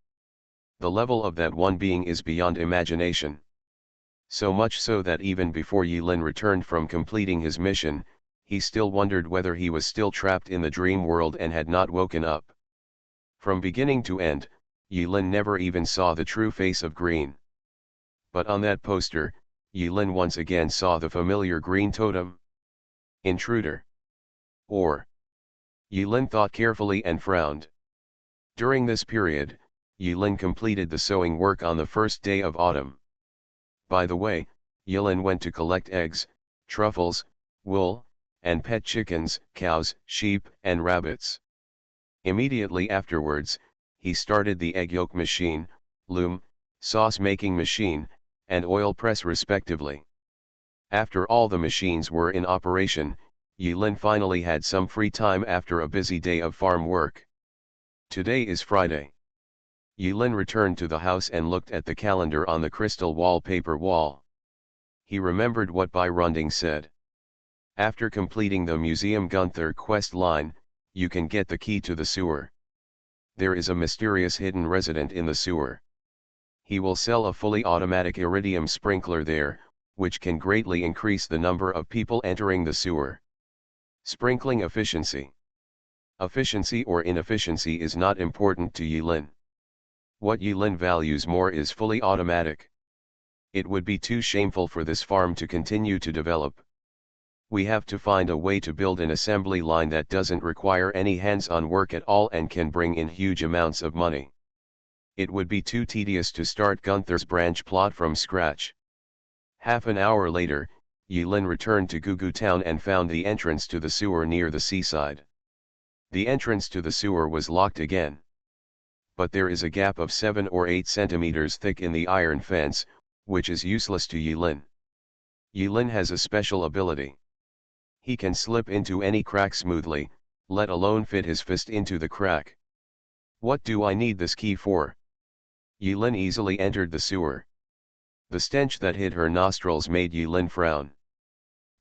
The level of that one being is beyond imagination. So much so that even before Yulin returned from completing his mission, he still wondered whether he was still trapped in the dream world and had not woken up. From beginning to end, Yulin never even saw the true face of Green. But on that poster, Yulin once again saw the familiar green totem. Intruder. Or. Yulin thought carefully and frowned. During this period, Yulin completed the sowing work on the first day of autumn. By the way, Yulin went to collect eggs, truffles, wool, and pet chickens, cows, sheep, and rabbits. Immediately afterwards, he started the egg yolk machine, loom, sauce-making machine, and oil press respectively. After all the machines were in operation, Yulin finally had some free time after a busy day of farm work. Today is Friday. Yulin returned to the house and looked at the calendar on the crystal wallpaper wall. He remembered what Bai Runding said. After completing the Museum Gunther quest line, you can get the key to the sewer. There is a mysterious hidden resident in the sewer. He will sell a fully automatic iridium sprinkler there, which can greatly increase the number of people entering the sewer. Sprinkling efficiency. Efficiency or inefficiency is not important to Yulin. What Yulin values more is fully automatic. It would be too shameful for this farm to continue to develop. We have to find a way to build an assembly line that doesn't require any hands-on work at all and can bring in huge amounts of money. It would be too tedious to start Gunther's branch plot from scratch. Half an hour later, Yulin returned to Gugu town and found the entrance to the sewer near the seaside. The entrance to the sewer was locked again. But there is a gap of 7 or 8 centimeters thick in the iron fence, which is useless to Yulin. Yulin has a special ability. He can slip into any crack smoothly, let alone fit his fist into the crack. What do I need this key for? Yulin easily entered the sewer. The stench that hit her nostrils made Yulin frown.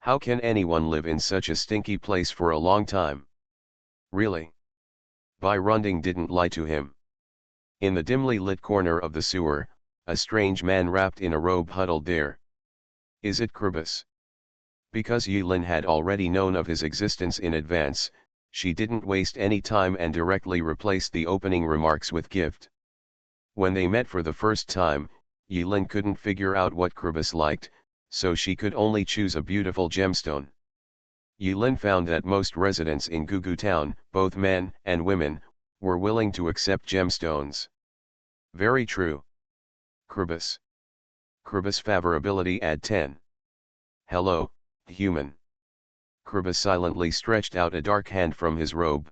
How can anyone live in such a stinky place for a long time? Really? Bai Runding didn't lie to him. In the dimly lit corner of the sewer, a strange man wrapped in a robe huddled there. Is it Krubus? Because Yulin had already known of his existence in advance, she didn't waste any time and directly replaced the opening remarks with gift. When they met for the first time, Yulin couldn't figure out what Krubus liked, so she could only choose a beautiful gemstone. Yulin found that most residents in Gugu town, both men and women, were willing to accept gemstones. Very true. Krubus. Krubus favorability add 10. Hello, human. Krubus silently stretched out a dark hand from his robe.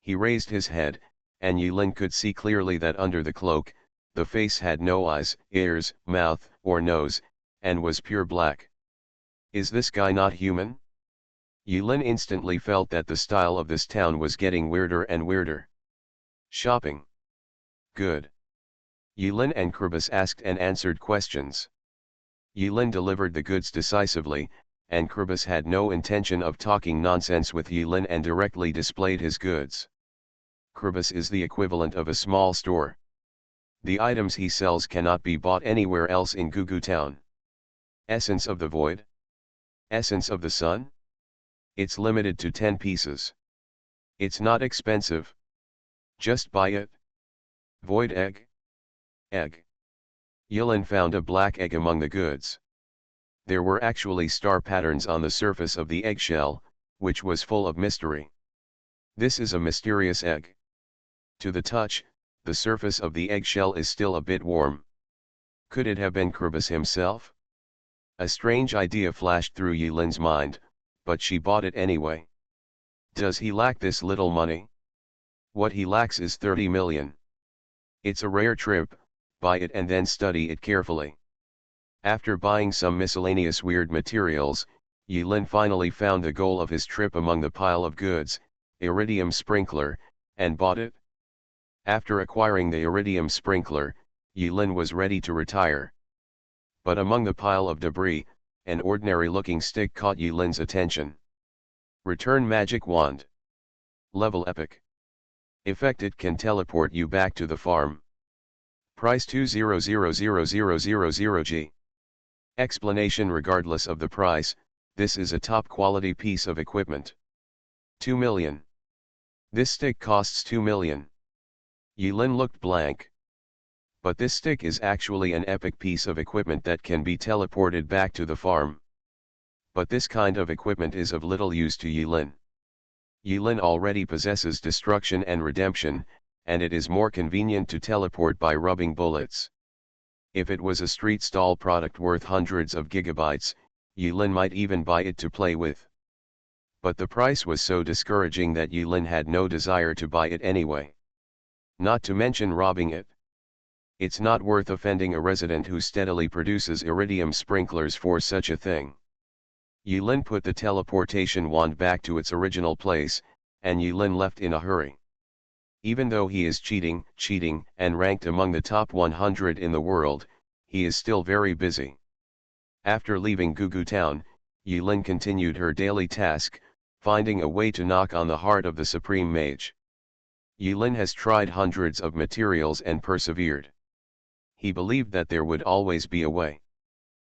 He raised his head, and Yulin could see clearly that under the cloak, the face had no eyes, ears, mouth, or nose, and was pure black. Is this guy not human? Yulin instantly felt that the style of this town was getting weirder and weirder. Shopping. Good. Yulin and Krubus asked and answered questions. Yulin delivered the goods decisively, and Krubus had no intention of talking nonsense with Yulin and directly displayed his goods. Krubus is the equivalent of a small store. The items he sells cannot be bought anywhere else in Gugu town. Essence of the Void? Essence of the Sun? It's limited to 10 pieces. It's not expensive. Just buy it. Void egg? Egg. Yulin found a black egg among the goods. There were actually star patterns on the surface of the eggshell, which was full of mystery. This is a mysterious egg. To the touch, the surface of the eggshell is still a bit warm. Could it have been Krubus himself? A strange idea flashed through Yulin's mind, but she bought it anyway. Does he lack this little money? What he lacks is 30 million. It's a rare trip, buy it and then study it carefully. After buying some miscellaneous weird materials, Yulin finally found the goal of his trip among the pile of goods, iridium sprinkler, and bought it. After acquiring the iridium sprinkler, Yulin was ready to retire. But among the pile of debris, an ordinary-looking stick caught Yulin's attention. Return magic wand. Level epic. Effect: it can teleport you back to the farm. Price 200,000G. Explanation: regardless of the price, this is a top-quality piece of equipment. 2 million. This stick costs 2 million. Yulin looked blank. But this stick is actually an epic piece of equipment that can be teleported back to the farm. But this kind of equipment is of little use to Yulin. Yulin already possesses destruction and redemption, and it is more convenient to teleport by rubbing bullets. If it was a street stall product worth hundreds of gigabytes, Yulin might even buy it to play with. But the price was so discouraging that Yulin had no desire to buy it anyway. Not to mention robbing it. It's not worth offending a resident who steadily produces iridium sprinklers for such a thing. Yulin put the teleportation wand back to its original place, and Yulin left in a hurry. Even though he is cheating, and ranked among the top 100 in the world, he is still very busy. After leaving Gugu town, Yulin continued her daily task, finding a way to knock on the heart of the Supreme Mage. Yulin has tried hundreds of materials and persevered. He believed that there would always be a way.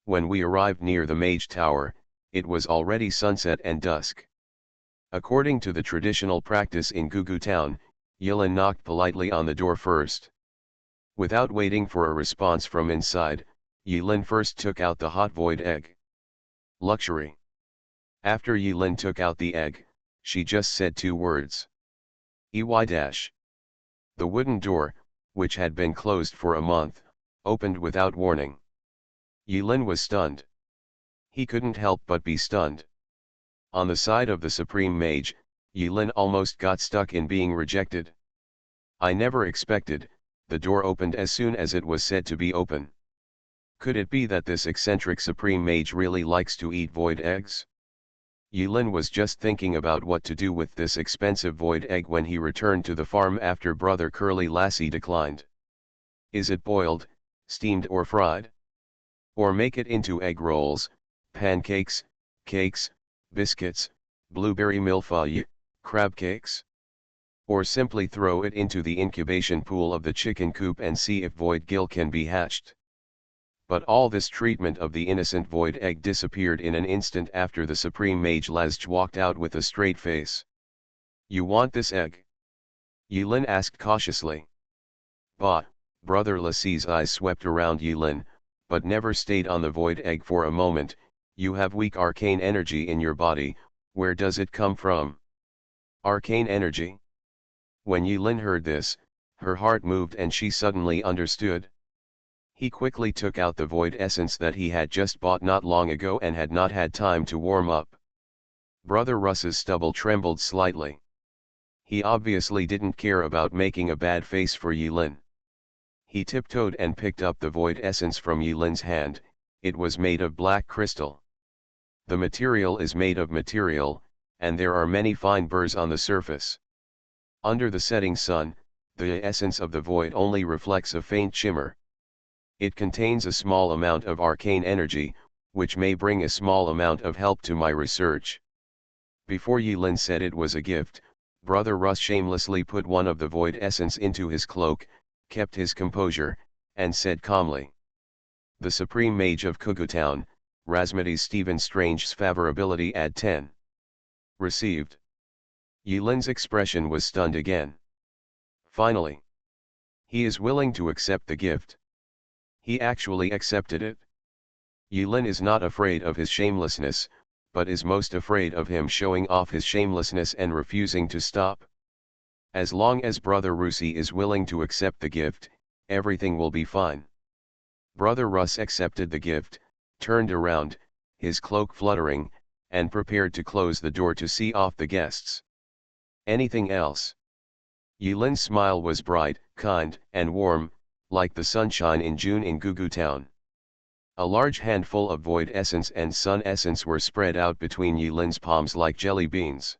When we arrived near the Mage Tower, it was already sunset and dusk. According to the traditional practice in Gugu town, Yulin knocked politely on the door first. Without waiting for a response from inside, Yulin first took out the hot void egg. Luxury. After Yulin took out the egg, she just said 2 words. EY-. The wooden door, which had been closed for a month, opened without warning. Yulin was stunned. He couldn't help but be stunned. On the side of the Supreme Mage, Yulin almost got stuck in being rejected. I never expected. The door opened as soon as it was said to be open. Could it be that this eccentric Supreme Mage really likes to eat void eggs? Yulin was just thinking about what to do with this expensive void egg when he returned to the farm after Brother Curly Lassie declined. Is it boiled, steamed or fried? Or make it into egg rolls, pancakes, cakes, biscuits, blueberry millefeuille, crab cakes? Or simply throw it into the incubation pool of the chicken coop and see if void gill can be hatched? But all this treatment of the innocent void egg disappeared in an instant after the Supreme Mage Lazj walked out with a straight face. "You want this egg?" Yulin asked cautiously. Bah, Brother Lassie's eyes swept around Yulin, but never stayed on the void egg for a moment. "You have weak arcane energy in your body, where does it come from?" Arcane energy? When Yulin heard this, her heart moved and she suddenly understood. He quickly took out the void essence that he had just bought not long ago and had not had time to warm up. Brother Russ's stubble trembled slightly. He obviously didn't care about making a bad face for Yulin. He tiptoed and picked up the void essence from Yulin's hand. It was made of black crystal. The material is made of material, and there are many fine burrs on the surface. Under the setting sun, the essence of the void only reflects a faint shimmer. It contains a small amount of arcane energy, which may bring a small amount of help to my research. Before Yulin said it was a gift, Brother Russ shamelessly put one of the void essence into his cloak, kept his composure, and said calmly. "The Supreme Mage of Kugutown, Razmati Stephen Strange's favorability add 10. Received." Yulin's expression was stunned again. Finally, he is willing to accept the gift. He actually accepted it. Yulin is not afraid of his shamelessness, but is most afraid of him showing off his shamelessness and refusing to stop. As long as Brother Rusi is willing to accept the gift, everything will be fine. Brother Russ accepted the gift, turned around, his cloak fluttering, and prepared to close the door to see off the guests. "Anything else?" Yulin's smile was bright, kind, and warm, like the sunshine in June in Gugutown. A large handful of void essence and sun essence were spread out between Yulin's palms like jelly beans.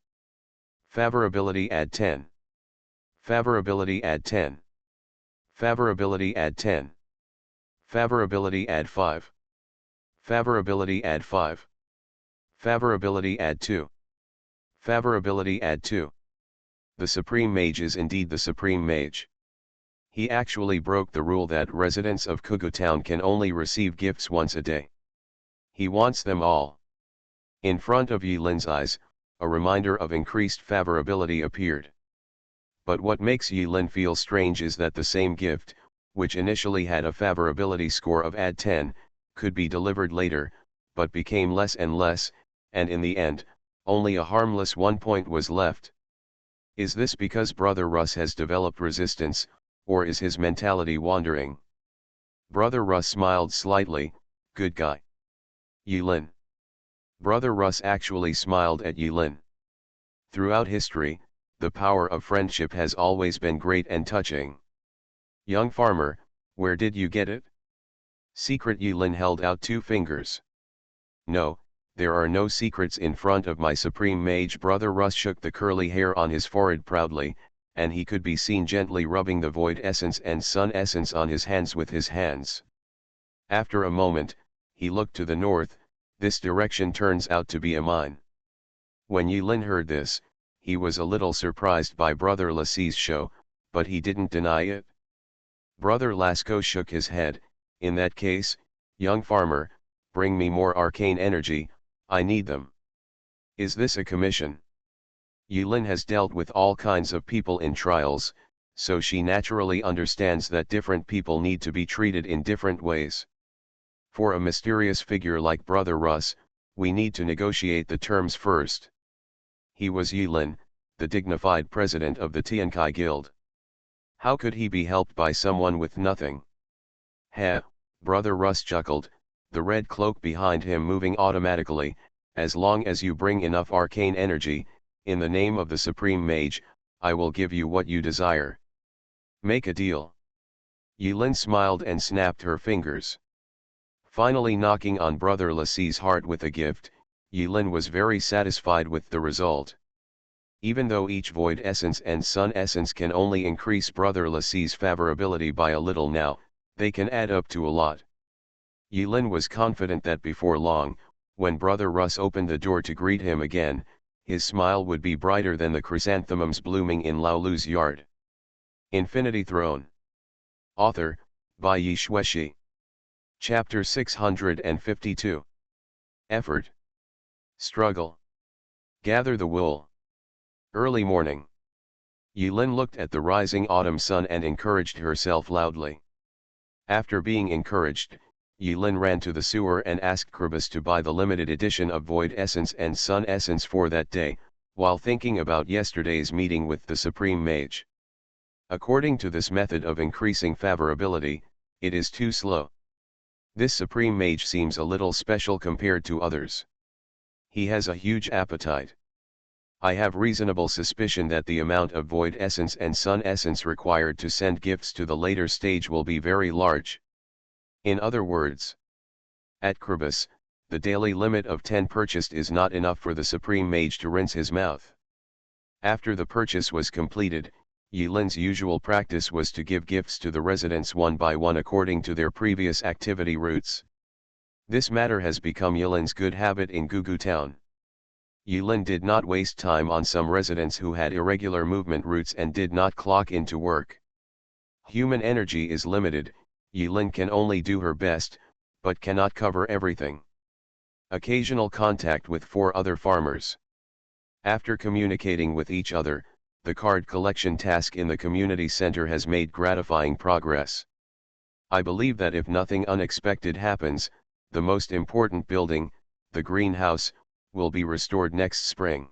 "Favorability add 10. Favorability add 10. Favorability add 10. Favorability add 5. Favorability add 5. Favorability add 2. Favorability add 2. The Supreme Mage is indeed the Supreme Mage. He actually broke the rule that residents of Kugutown can only receive gifts once a day. He wants them all. In front of Yulin's eyes, a reminder of increased favorability appeared. But what makes Yulin feel strange is that the same gift, which initially had a favorability score of add 10, could be delivered later, but became less and less, and in the end, only a harmless 1 point was left. Is this because Brother Russ has developed resistance, or is his mentality wandering? Brother Russ smiled slightly. "Good guy. Yulin." Brother Russ actually smiled at Yulin. Throughout history, the power of friendship has always been great and touching. "Young farmer, where did you get it?" Secret. Yulin held out 2 fingers. "No, there are no secrets in front of my Supreme Mage." Brother Russ shook the curly hair on his forehead proudly, and he could be seen gently rubbing the void essence and sun essence on his hands with his hands. After a moment, he looked to the north. "This direction turns out to be a mine." When Yulin heard this, he was a little surprised by Brother Lassie's show, but he didn't deny it. Brother Lasco shook his head. "In that case, young farmer, bring me more arcane energy, I need them." "Is this a commission?" Yulin has dealt with all kinds of people in trials, so she naturally understands that different people need to be treated in different ways. For a mysterious figure like Brother Russ, we need to negotiate the terms first. He was Yulin, the dignified president of the Tiankai Guild. How could he be helped by someone with nothing? "Heh," Brother Russ chuckled, the red cloak behind him moving automatically. "As long as you bring enough arcane energy, in the name of the Supreme Mage, I will give you what you desire. Make a deal." Yulin smiled and snapped her fingers. Finally knocking on Brother Lassie's heart with a gift, Yulin was very satisfied with the result. Even though each void essence and sun essence can only increase Brother Lassie's favorability by a little now, they can add up to a lot. Yulin was confident that before long, when Brother Russ opened the door to greet him again, his smile would be brighter than the chrysanthemums blooming in Laolu's yard. Infinity Throne. Author, by Yi Xueshi. Chapter 652. Effort. Struggle. Gather the wool. Early morning. Yulin looked at the rising autumn sun and encouraged herself loudly. After being encouraged, Yulin ran to the sewer and asked Kribus to buy the limited edition of Void Essence and Sun Essence for that day, while thinking about yesterday's meeting with the Supreme Mage. According to this method of increasing favorability, it is too slow. This Supreme Mage seems a little special compared to others. He has a huge appetite. I have reasonable suspicion that the amount of Void Essence and Sun Essence required to send gifts to the later stage will be very large. In other words, at Kribus, the daily limit of 10 purchased is not enough for the Supreme Mage to rinse his mouth. After the purchase was completed, Yulin's usual practice was to give gifts to the residents one by one according to their previous activity routes. This matter has become Yulin's good habit in Gugu Town. Yulin did not waste time on some residents who had irregular movement routes and did not clock into work. Human energy is limited, Yulin can only do her best, but cannot cover everything. Occasional contact with 4 other farmers. After communicating with each other, the card collection task in the community center has made gratifying progress. I believe that if nothing unexpected happens, the most important building, the greenhouse, will be restored next spring.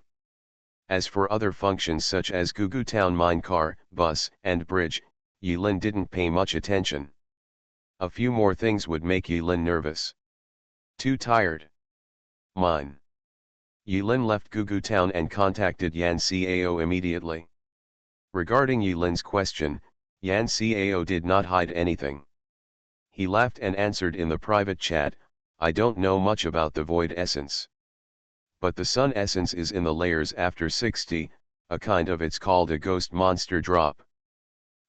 As for other functions such as Gugu Town mine car, bus, and bridge, Yulin didn't pay much attention. A few more things would make Yulin nervous. Too tired. Mine. Yulin left Gugu Town and contacted Yan Cao immediately. Regarding Yulin's question, Yan Cao did not hide anything. He laughed and answered in the private chat, I don't know much about the Void Essence. But the Sun Essence is in the layers after 60, a kind of it's called a ghost monster drop.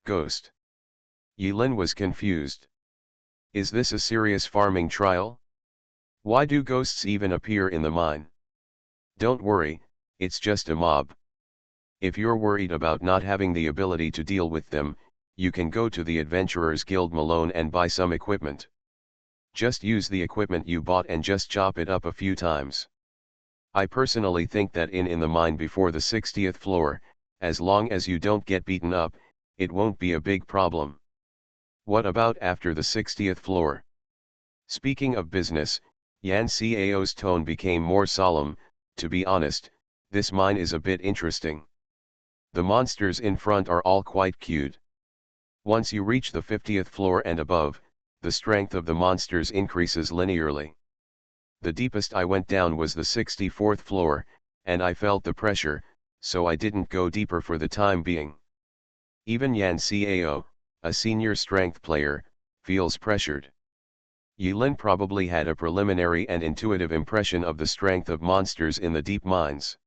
Ghost. Yulin was confused. Is this a serious farming trial? Why do ghosts even appear in the mine? Don't worry, it's just a mob. If you're worried about not having the ability to deal with them, you can go to the Adventurers Guild Malone and buy some equipment. Just use the equipment you bought and just chop it up a few times. I personally think that in the mine before the 60th floor, as long as you don't get beaten up, it won't be a big problem. What about after the 60th floor? Speaking of business, Yan Cao's tone became more solemn. To be honest, this mine is a bit interesting. The monsters in front are all quite cute. Once you reach the 50th floor and above, the strength of the monsters increases linearly. The deepest I went down was the 64th floor, and I felt the pressure, so I didn't go deeper for the time being. Even Yan Cao, a senior strength player, feels pressured. Yulin probably had a preliminary and intuitive impression of the strength of monsters in the deep mines.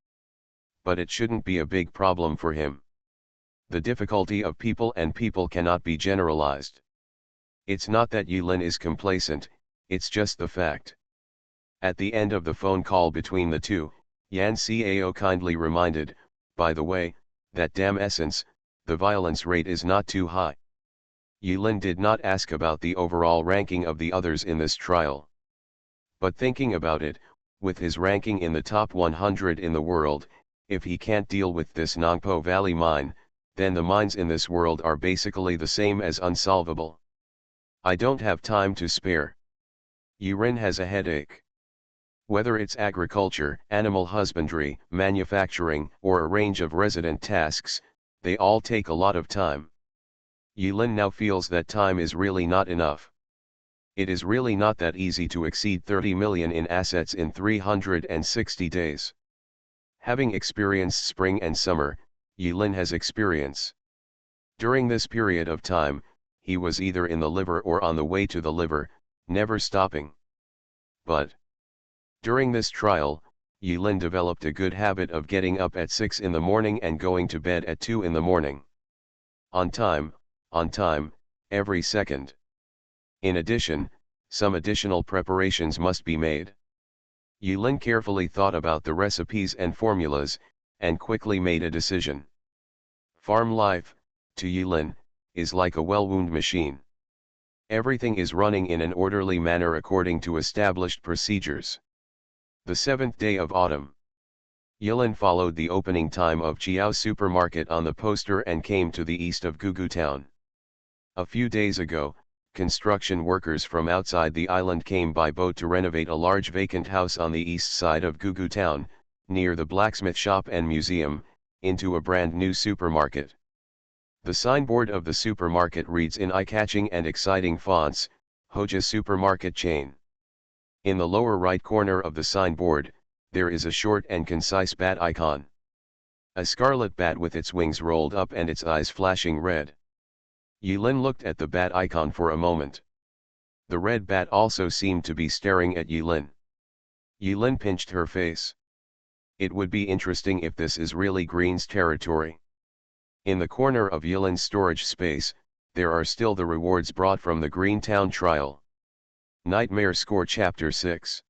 But it shouldn't be a big problem for him. The difficulty of people and people cannot be generalized. It's not that Yulin is complacent, it's just the fact. At the end of the phone call between the two, Yan Cao kindly reminded, by the way, that damn essence, the violence rate is not too high. Yulin did not ask about the overall ranking of the others in this trial. But thinking about it, with his ranking in the top 100 in the world, if he can't deal with this Nongpo Valley mine, then the mines in this world are basically the same as unsolvable. I don't have time to spare. Yurin has a headache. Whether it's agriculture, animal husbandry, manufacturing, or a range of resident tasks, they all take a lot of time. Yulin now feels that time is really not enough. It is really not that easy to exceed 30 million in assets in 360 days. Having experienced spring and summer, Yulin has experience. During this period of time, he was either in the liver or on the way to the liver, never stopping. But during this trial, Yulin developed a good habit of getting up at 6 in the morning and going to bed at 2 in the morning. On time, every second. In addition, some additional preparations must be made. Yulin carefully thought about the recipes and formulas, and quickly made a decision. Farm life, to Yulin, is like a well-wound machine. Everything is running in an orderly manner according to established procedures. The 7th day of autumn. Yilin followed the opening time of Chiao Supermarket on the poster and came to the east of Gugu town. A few days ago, construction workers from outside the island came by boat to renovate a large vacant house on the east side of Gugu town, near the blacksmith shop and museum, into a brand new supermarket. The signboard of the supermarket reads in eye-catching and exciting fonts, Hoja Supermarket Chain. In the lower right corner of the signboard, there is a short and concise bat icon. A scarlet bat with its wings rolled up and its eyes flashing red. Yilin looked at the bat icon for a moment. The red bat also seemed to be staring at Yilin. Yilin pinched her face. It would be interesting if this is really Green's territory. In the corner of Yilin's storage space, there are still the rewards brought from the Greentown trial. Nightmare Score Chapter 6.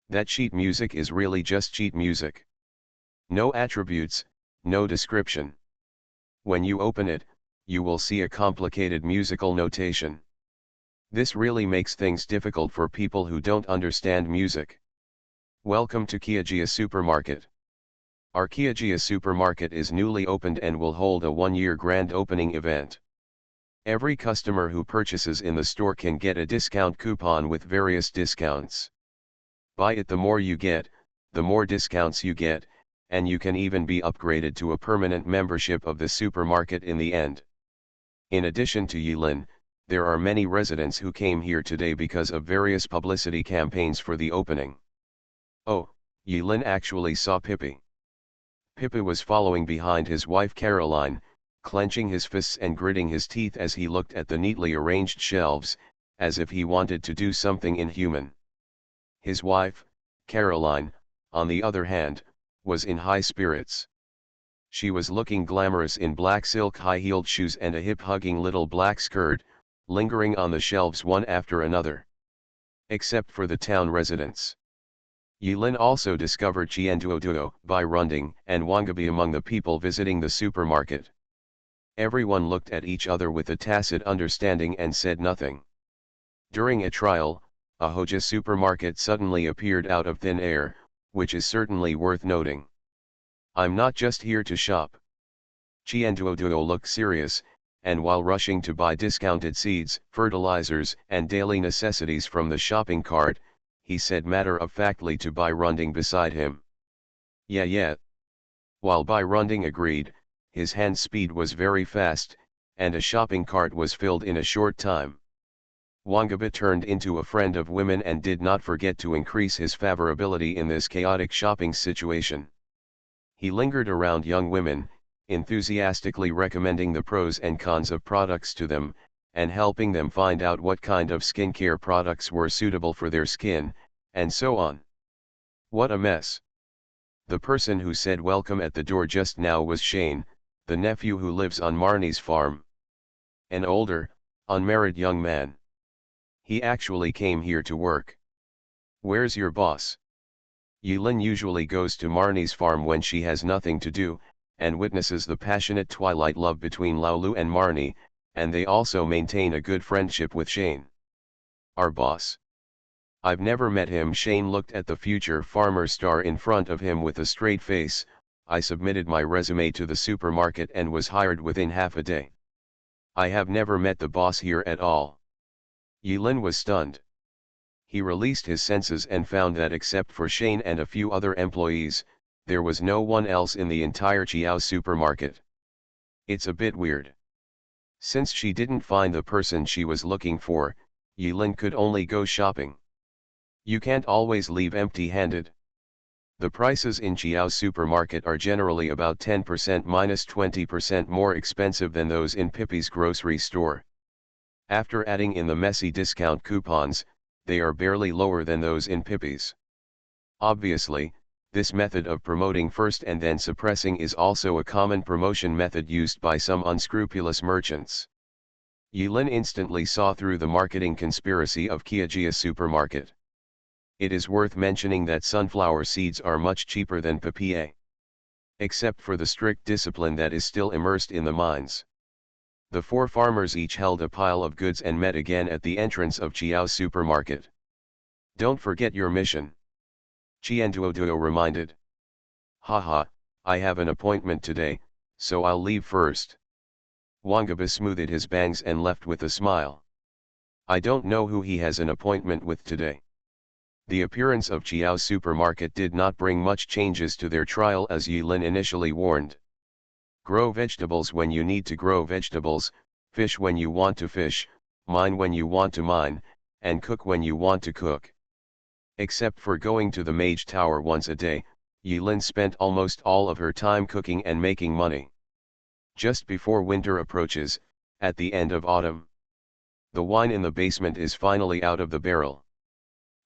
That sheet music is really just sheet music. No attributes, no description. When you open it, you will see a complicated musical notation. This really makes things difficult for people who don't understand music. Welcome to Kiagia Supermarket. Our Kiagia Supermarket is newly opened and will hold a 1-year grand opening event. Every customer who purchases in the store can get a discount coupon with various discounts. Buy it, the more you get, the more discounts you get, and you can even be upgraded to a permanent membership of the supermarket in the end. In addition to Yilin, there are many residents who came here today because of various publicity campaigns for the opening. Oh, Yilin actually saw Pippi. Pippi was following behind his wife Caroline, clenching his fists and gritting his teeth as he looked at the neatly arranged shelves, as if he wanted to do something inhuman. His wife, Caroline, on the other hand, was in high spirits. She was looking glamorous in black silk high-heeled shoes and a hip-hugging little black skirt, lingering on the shelves one after another. Except for the town residents. Yilin also discovered Chienduoduo, Bai Runding, and Wangabi among the people visiting the supermarket. Everyone looked at each other with a tacit understanding and said nothing. During a trial, a Hoja supermarket suddenly appeared out of thin air, which is certainly worth noting. I'm not just here to shop. Chienduoduo looked serious, and while rushing to buy discounted seeds, fertilizers, and daily necessities from the shopping cart, he said matter-of-factly to Bai Runding beside him. Yeah. While Bai Runding agreed, his hand speed was very fast, and a shopping cart was filled in a short time. Wangabi turned into a friend of women and did not forget to increase his favorability in this chaotic shopping situation. He lingered around young women, enthusiastically recommending the pros and cons of products to them, and helping them find out what kind of skincare products were suitable for their skin, and so on. What a mess. The person who said welcome at the door just now was Shane, the nephew who lives on Marnie's farm. An older, unmarried young man. He actually came here to work. Where's your boss? Yilin usually goes to Marnie's farm when she has nothing to do, and witnesses the passionate twilight love between Laulu and Marnie, and they also maintain a good friendship with Shane. Our boss? I've never met him. Shane looked at the future farmer star in front of him with a straight face. I submitted my resume to the supermarket and was hired within half a day. I have never met the boss here at all. Yilin was stunned. He released his senses and found that except for Shane and a few other employees, there was no one else in the entire Chiao supermarket. It's a bit weird. Since she didn't find the person she was looking for, Yilin could only go shopping. You can't always leave empty-handed. The prices in Chiao supermarket are generally about 10% minus 20% more expensive than those in Pippi's grocery store. After adding in the messy discount coupons, they are barely lower than those in Pippi's. Obviously, this method of promoting first and then suppressing is also a common promotion method used by some unscrupulous merchants. Yilin instantly saw through the marketing conspiracy of Kiagia supermarket. It is worth mentioning that sunflower seeds are much cheaper than papier. Except for the strict discipline that is still immersed in the mines. The four farmers each held a pile of goods and met again at the entrance of Chiao's supermarket. "Don't forget your mission," Qianduoduo reminded. "Haha, I have an appointment today, so I'll leave first." Wangaba smoothed his bangs and left with a smile. "I don't know who he has an appointment with today." The appearance of Chiao's supermarket did not bring much changes to their trial, as Yulin initially warned. Grow vegetables when you need to grow vegetables, fish when you want to fish, mine when you want to mine, and cook when you want to cook. Except for going to the Mage Tower once a day, Yulin spent almost all of her time cooking and making money. Just before winter approaches, at the end of autumn, the wine in the basement is finally out of the barrel.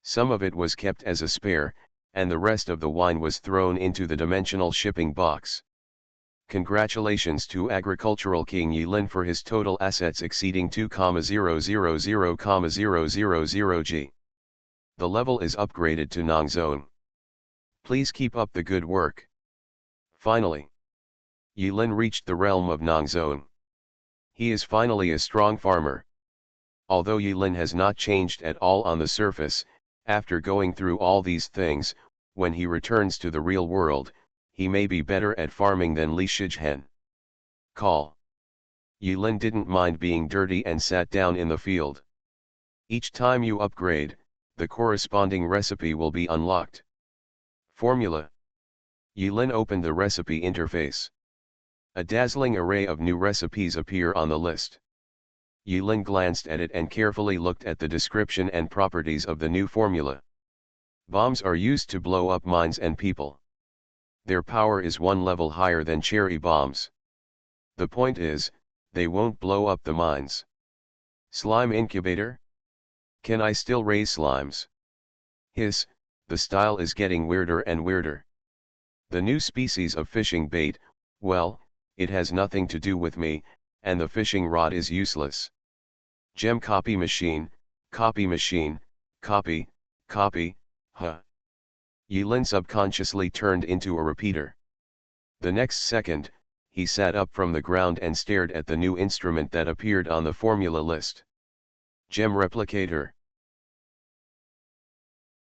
Some of it was kept as a spare, and the rest of the wine was thrown into the dimensional shipping box. Congratulations to Agricultural King Yulin for his total assets exceeding 2,000,000 G. The level is upgraded to Nong Zone. Please keep up the good work. Finally, Yulin reached the realm of Nong Zone. He is finally a strong farmer. Although Yulin has not changed at all on the surface, after going through all these things, when he returns to the real world, he may be better at farming than Li Shizhen. Call. Yulin didn't mind being dirty and sat down in the field. Each time you upgrade, the corresponding recipe will be unlocked. Formula. Yulin opened the recipe interface. A dazzling array of new recipes appear on the list. Yulin glanced at it and carefully looked at the description and properties of the new formula. Bombs are used to blow up mines and people. Their power is one level higher than cherry bombs. The point is, they won't blow up the mines. Slime incubator? Can I still raise slimes? Hiss, the style is getting weirder and weirder. The new species of fishing bait, well, it has nothing to do with me, and the fishing rod is useless. Gem copy machine, copy, huh. Yulin subconsciously turned into a repeater. The next second, he sat up from the ground and stared at the new instrument that appeared on the formula list. Gem replicator.